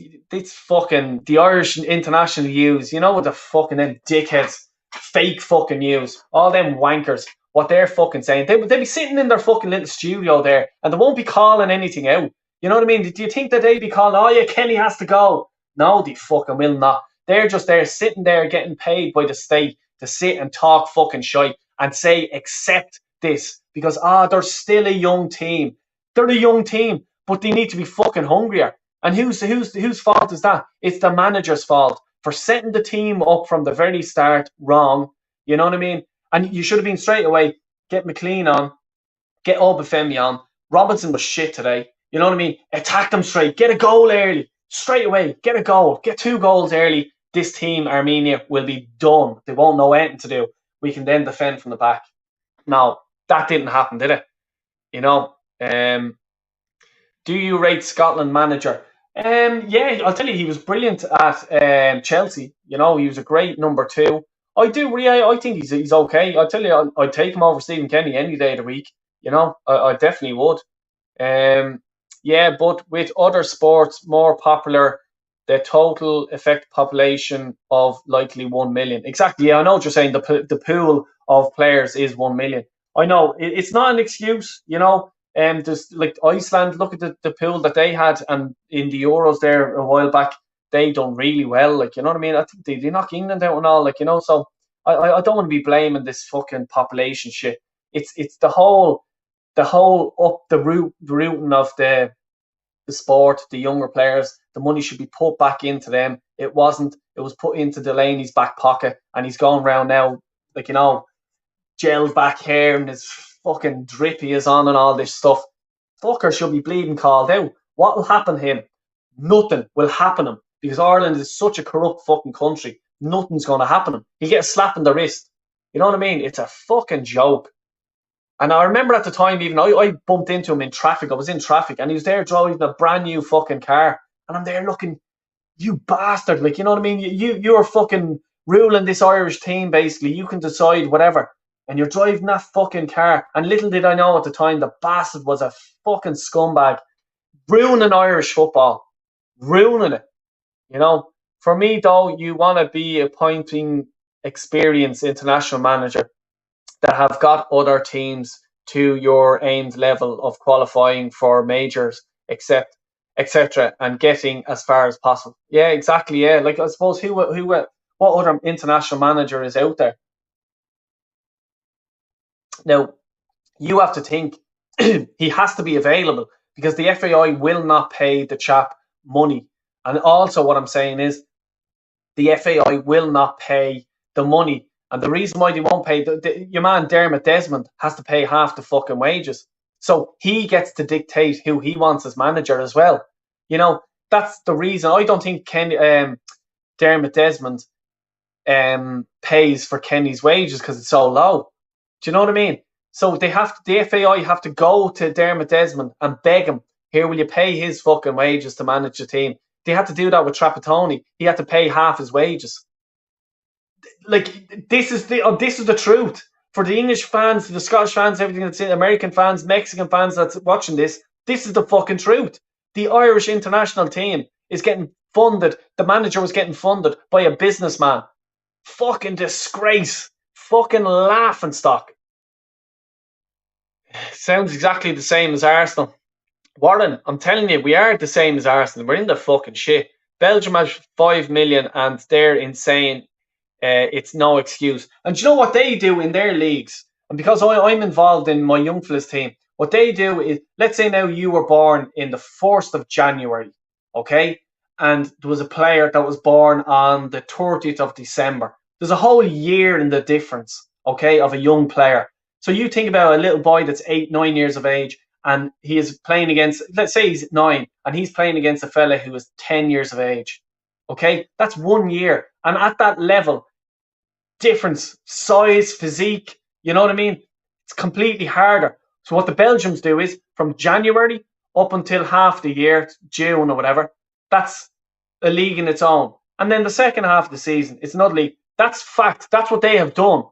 fucking the Irish international news. What the fucking them dickheads, fake fucking news, all them wankers, what they're fucking saying. They'd be sitting in their fucking little studio there, and they won't be calling anything out. You know what I mean? Do you think that they'd be calling, oh yeah, Kenny has to go? No, they fucking will not. They're just there sitting there getting paid by the state to sit and talk fucking shite and say accept this because they're still a young team. They're a young team, but they need to be fucking hungrier. And whose fault is that? It's the manager's fault for setting the team up from the very start wrong. You know what I mean? And you should have been straight away, get McLean on, get Obafemi on. Robinson was shit today. You know what I mean? Attack them straight. Get a goal early. Straight away. Get a goal. Get 2 goals early. This team, Armenia, will be done. They won't know anything to do. We can then defend from the back. Now, that didn't happen, did it? You know? Do you rate Scotland manager? Yeah, I'll tell you, he was brilliant at Chelsea. You know, he was a great number 2. I do. Yeah, I think he's okay. I tell you, I'd take him over Stephen Kenny any day of the week. You know, I definitely would. Yeah, but with other sports more popular, the total effective population of likely 1 million. Exactly. Yeah, I know what you're saying. The pool of players is 1 million. I know it's not an excuse. You know, there's like Iceland. Look at the pool that they had, and in the Euros there a while back, they done really well. Like, you know what I mean? I think they knock England out and all. Like, you know, so I don't want to be blaming this fucking population shit. It's the whole up the routing of the sport, the younger players. The money should be put back into them. It wasn't. It was put into Delaney's back pocket, and he's going around now, like, you know, gel back hair and his fucking drippy is on and all this stuff. Fucker should be bleeding called out. What will happen to him? Nothing will happen to him because Ireland is such a corrupt fucking country. Nothing's going to happen to him. He'll get a slap in the wrist. You know what I mean? It's a fucking joke. And I remember at the time, even I bumped into him in traffic. I was in traffic, and he was there driving a brand new fucking car. And I'm there looking, you bastard! Like, you know what I mean? You're fucking ruling this Irish team. Basically, you can decide whatever, and you're driving that fucking car. And little did I know at the time, the bastard was a fucking scumbag, ruining Irish football, ruining it. You know, for me though, you want to be appointing experienced international manager that have got other teams to your aimed level of qualifying for majors, etc., and getting as far as possible. Yeah, exactly. Yeah, like I suppose what other international manager is out there now? You have to think he has to be available because the FAI will not pay the chap money, and also what I'm saying is the FAI will not pay the money. And the reason why they won't pay, your man Dermot Desmond has to pay half the fucking wages. So he gets to dictate who he wants as manager as well. You know, that's the reason. I don't think Dermot Desmond pays for Kenny's wages because it's so low. Do you know what I mean? So the FAI have to go to Dermot Desmond and beg him, here, will you pay his fucking wages to manage the team? They had to do that with Trapattoni. He had to pay half his wages. Like, this is the truth for the English fans, the Scottish fans, everything that's in, American fans, Mexican fans that's watching this. This is the fucking truth. The Irish international team is getting funded. The manager was getting funded by a businessman. Fucking disgrace. Fucking laughing stock. Sounds exactly the same as Arsenal. Warren, I'm telling you, we are the same as Arsenal. We're in the fucking shit. Belgium has 5 million and they're insane. It's no excuse. And do you know what they do in their leagues? And because I'm involved in my young fellas team, what they do is, let's say now you were born in the 1st of January, okay? And there was a player that was born on the 30th of December. There's a whole year in the difference, okay, of a young player. So you think about a little boy that's 8, 9 years of age, and he is playing against, let's say he's 9, and he's playing against a fella who is 10 years of age. Okay, that's 1 year. And at that level, difference, size, physique, you know what I mean? It's completely harder. So what the Belgians do is, from January up until half the year, June or whatever, that's a league in its own. And then the second half of the season, it's another league. That's fact. That's what they have done.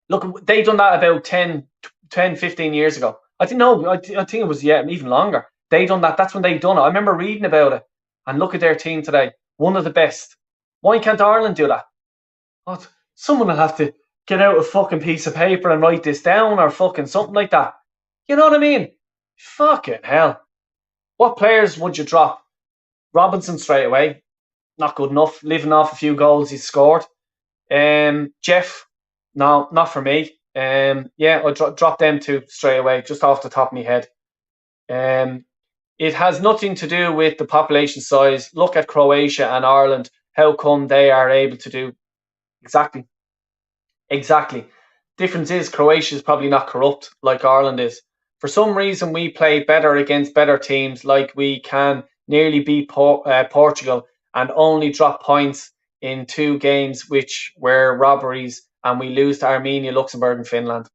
Look, they done that about 10, 15 years ago. I think it was, even longer. They done that. That's when they done it. I remember reading about it. And look at their team today. One of the best. Why can't Ireland do that? What? Someone will have to get out a fucking piece of paper and write this down or fucking something like that. You know what I mean? Fucking hell. What players would you drop? Robinson straight away. Not good enough. Living off a few goals he's scored. Jeff, no, not for me. Yeah, I'll drop them two straight away, just off the top of my head. Um, it has nothing to do with the population size. Look at Croatia and Ireland. How come they are able to do exactly? Exactly. Difference is Croatia is probably not corrupt like Ireland is. For some reason, we play better against better teams, like we can nearly beat Portugal and only drop points in two games, which were robberies, and we lose to Armenia, Luxembourg, and Finland.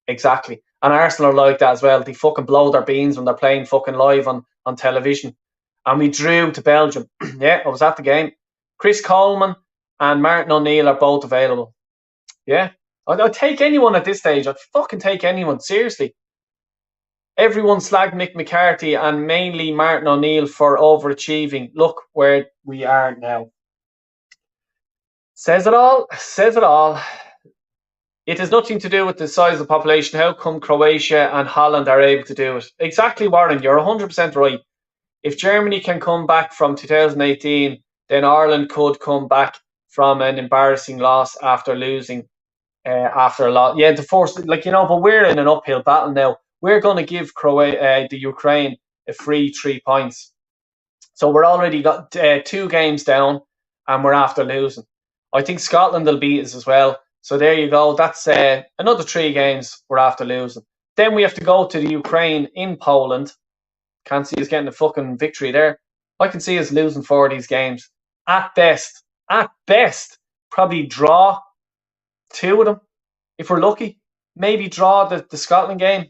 Exactly. And Arsenal are like that as well. They fucking blow their beans when they're playing fucking live on television. And we drew to Belgium. Yeah, I was at the game. Chris Coleman and Martin O'Neill are both available. Yeah. I'd take anyone at this stage. I'd fucking take anyone. Seriously. Everyone slagged Mick McCarthy and mainly Martin O'Neill for overachieving. Look where we are now. Says it all. Says it all. It has nothing to do with the size of the population. How come Croatia and Holland are able to do it? Exactly, Warren. You're 100% right. If Germany can come back from 2018, then Ireland could come back from an embarrassing loss after losing after a lot. Yeah, the force, but we're in an uphill battle now. We're going to give the Ukraine a free 3 points. So we're already got 2 games down and we're after losing. I think Scotland will beat us as well. So there you go. That's another 3 games we're after losing. Then we have to go to the Ukraine in Poland. Can't see us getting a fucking victory there. I can see us losing 4 of these games. At best, probably draw 2 of them. If we're lucky, maybe draw the Scotland game.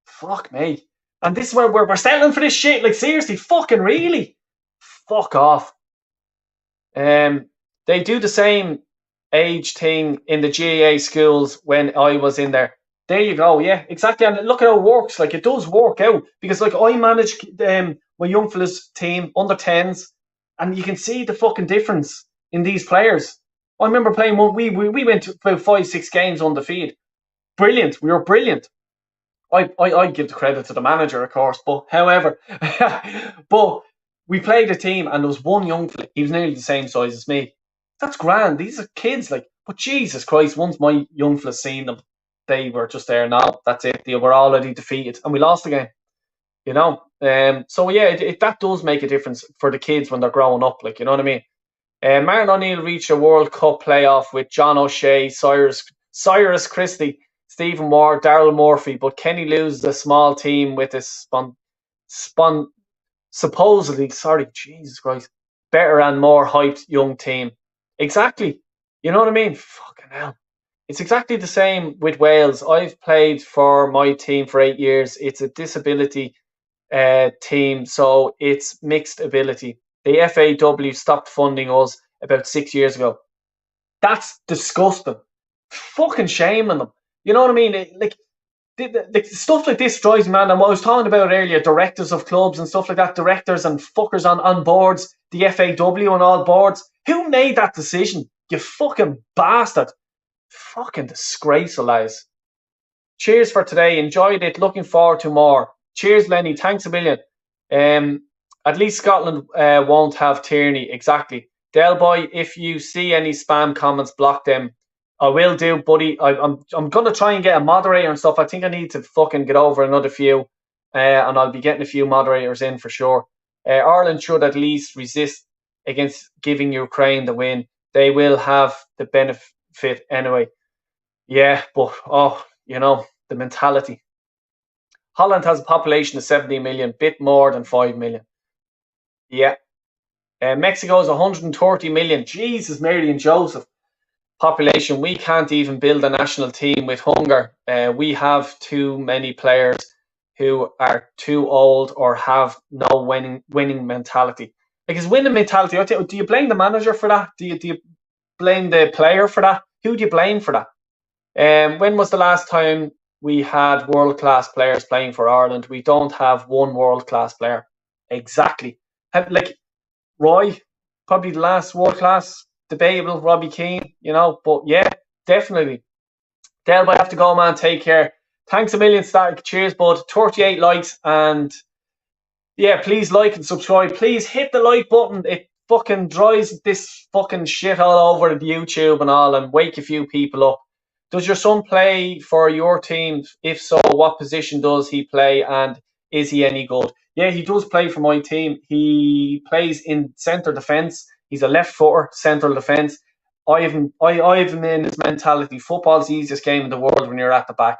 Fuck me. And this is where we're settling for this shit. Like, seriously, fucking really? Fuck off. They do the same age thing in the GAA schools when I was in there. There you go. Yeah, exactly. And look at how it works. Like, it does work out because, like, I manage my young fellas team under 10s, and you can see the fucking difference in these players. I remember playing one. We went to about 5-6 games undefeated. Brilliant. We were brilliant. I give the credit to the manager, of course, but however, but we played a team and there was one young fella. He was nearly the same size as me. That's grand. These are kids, like, but Jesus Christ, once my young fella seen them, they were just there. Now that's it. They were already defeated, and we lost the game. So yeah, that does make a difference for the kids when they're growing up. Like, you know what I mean? Martin O'Neill reached a World Cup playoff with John O'Shea, Cyrus Christie, Stephen Ward, Daryl Murphy, but Kenny loses a small team with a supposedly, Jesus Christ, better and more hyped young team. Exactly. You know what I mean? Fucking hell. It's exactly the same with Wales. I've played for my team for 8 years. It's a disability team, so it's mixed ability. The FAW stopped funding us about 6 years ago. That's disgusting. Fucking shame on them. You know what I mean? The stuff like this drives me, man. And what I was talking about earlier, directors of clubs and stuff like that, directors and fuckers on boards, the FAW on all boards. Who made that decision? You fucking bastard. Fucking disgraceful, lads. Cheers for today. Enjoyed it. Looking forward to more. Cheers, Lenny. Thanks a million. At least Scotland won't have Tierney. Exactly. Delboy, if you see any spam comments, block them. I will do, buddy. I'm gonna try and get a moderator and stuff. I think I need to fucking get over another few, and I'll be getting a few moderators in for sure. Ireland should at least resist against giving Ukraine the win. They will have the benefit anyway. Yeah, but the mentality. Holland has a population of 70 million, bit more than 5 million. Yeah. Mexico is 130 million. Jesus, Mary and Joseph. Population. We can't even build a national team with hunger. We have too many players who are too old or have no winning mentality. Like, it's winning mentality. Do you blame the manager for that? Do you blame the player for that? Who do you blame for that? When was the last time we had world-class players playing for Ireland? We don't have one world-class player. Exactly. Like Roy, probably the last world-class. Debatable, Robbie Keane, but yeah, definitely. Del, I have to go, man. Take care. Thanks a million, Static. Cheers, bud. 38 likes, and yeah, please like and subscribe. Please hit the like button. It fucking dries this fucking shit all over the YouTube and all and wake a few people up. Does your son play for your team? If so, what position does he play and is he any good? Yeah, he does play for my team. He plays in centre defence. He's a left footer, central defence. I have him in his mentality. Football's the easiest game in the world when you're at the back.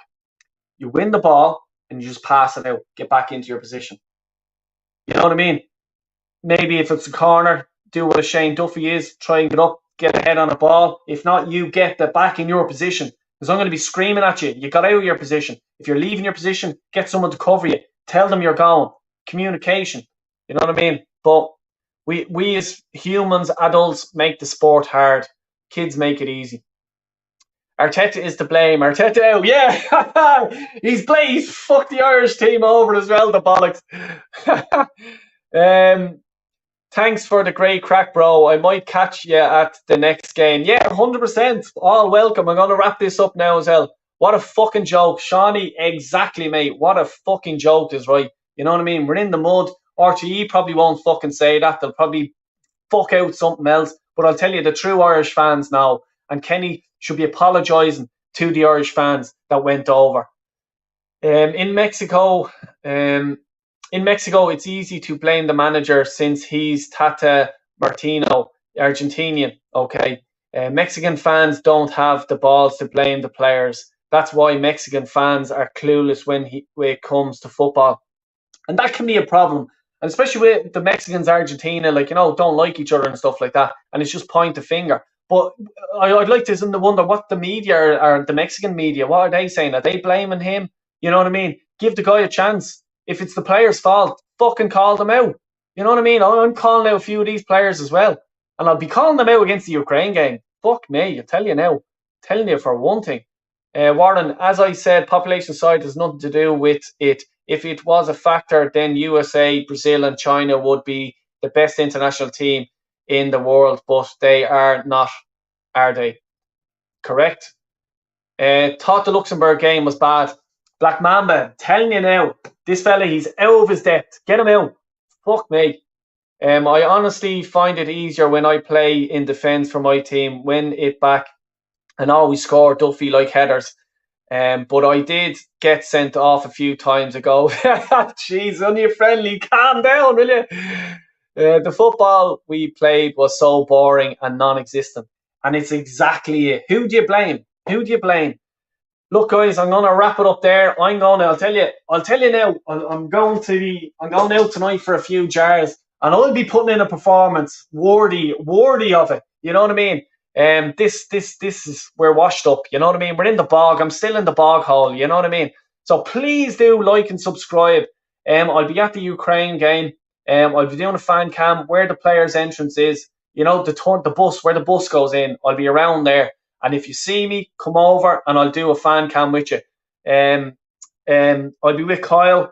You win the ball and you just pass it out. Get back into your position. You know what I mean? Maybe if it's a corner, do what a Shane Duffy is. Try and get up, get a head on a ball. If not, you get the back in your position. Because I'm going to be screaming at you. You got out of your position. If you're leaving your position, get someone to cover you. Tell them you're going. Communication. You know what I mean? But we as humans, adults, make the sport hard. Kids make it easy. Arteta is to blame. Arteta out. Yeah. He's fucked the Irish team over as well, the bollocks. Thanks for the great crack, bro. I might catch you at the next game. Yeah, 100%. All welcome. I'm going to wrap this up now as well. What a fucking joke. Shawnee, exactly, mate. What a fucking joke is right. You know what I mean? We're in the mud. RTE probably won't fucking say that. They'll probably fuck out something else. But I'll tell you, the true Irish fans now, and Kenny should be apologising to the Irish fans that went over. In Mexico, it's easy to blame the manager since he's Tata Martino, Argentinian. Okay, Mexican fans don't have the balls to blame the players. That's why Mexican fans are clueless when it comes to football, and that can be a problem. And especially with the Mexicans, Argentina, like, you know, don't like each other and stuff like that, and it's just point the finger. But I'd like to wonder what the media or the Mexican media, what are they saying? Are they blaming him? You know what I mean? Give the guy a chance. If it's the player's fault, fucking call them out. You know what I mean? I'm calling out a few of these players as well. And I'll be calling them out against the Ukraine game. Fuck me, I tell you now. Telling you for one thing. Warren, as I said, population side has nothing to do with it. If it was a factor, then USA, Brazil and China would be the best international team in the world, but they are not, are they? Correct? Thought the Luxembourg game was bad. Black Mamba, telling you now, this fella, he's out of his depth. Get him out. Fuck me. I honestly find it easier when I play in defence for my team, win it back, and always score Duffy like headers. But I did get sent off a few times ago. Jeez, only friendly. Calm down, will you? The football we played was so boring and non-existent. And it's exactly it. Who do you blame? Who do you blame? Look, guys, I'm gonna wrap it up there. I'll tell you now. I'm going out tonight for a few jars, and I'll be putting in a performance worthy of it. You know what I mean? This is, we're washed up. You know what I mean? We're in the bog. I'm still in the bog hole. You know what I mean? So please do like and subscribe. I'll be at the Ukraine game. I'll be doing a fan cam where the players' entrance is. You know, the bus, where the bus goes in. I'll be around there. And if you see me, come over and I'll do a fan cam with you. I'll be with Kyle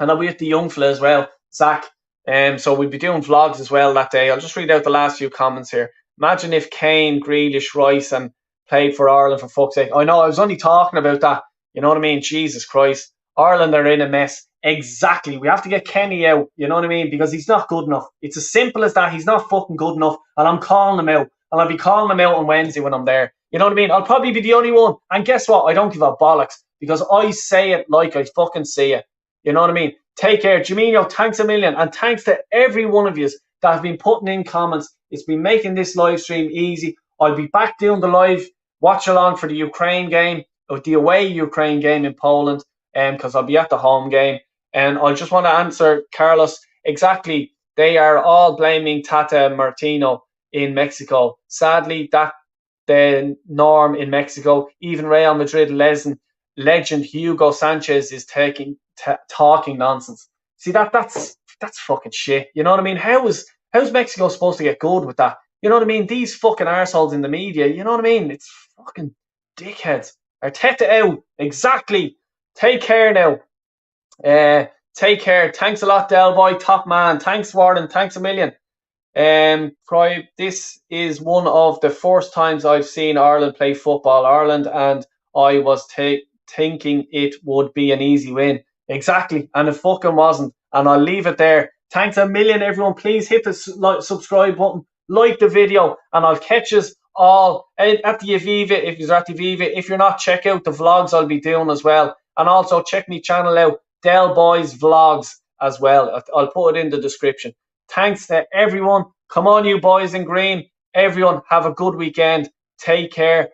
and I'll be with the young fella as well, Zach. So we'll be doing vlogs as well that day. I'll just read out the last few comments here. Imagine if Kane, Grealish, Rice and played for Ireland, for fuck's sake. I know, I was only talking about that. You know what I mean? Jesus Christ. Ireland are in a mess. Exactly. We have to get Kenny out. You know what I mean? Because he's not good enough. It's as simple as that. He's not fucking good enough. And I'm calling him out. And I'll be calling him out on Wednesday when I'm there. You know what I mean? I'll probably be the only one. And guess what? I don't give a bollocks. Because I say it like I fucking see it. You know what I mean? Take care. Jamino, thanks a million. And thanks to every one of you that have been putting in comments. It's been making this live stream easy. I'll be back doing the live watch along for the Ukraine game, or the away Ukraine game in Poland, because I'll be at the home game. And I just want to answer Carlos. Exactly. They are all blaming Tata Martino in Mexico. Sadly, that's the norm in Mexico. Even Real Madrid legend Hugo Sanchez is talking nonsense. See, that's fucking shit. You know what I mean? How's Mexico supposed to get good with that? You know what I mean? These fucking arseholes in the media, you know what I mean? It's fucking dickheads. Arteta out. Exactly. Take care now. Take care. Thanks a lot, Del Boy. Top man. Thanks, Warren. Thanks a million. This is one of the first times I've seen Ireland play football. Ireland, and I was thinking it would be an easy win. Exactly. And it fucking wasn't. And I'll leave it there. Thanks a million, everyone. Please hit the subscribe button, like the video, and I'll catch us all at the Aviva. If you're at the Aviva, if you're not, check out the vlogs I'll be doing as well. And also check my channel out, Del Boys Vlogs as well. I'll put it in the description. Thanks to everyone. Come on, you boys in green. Everyone, have a good weekend. Take care.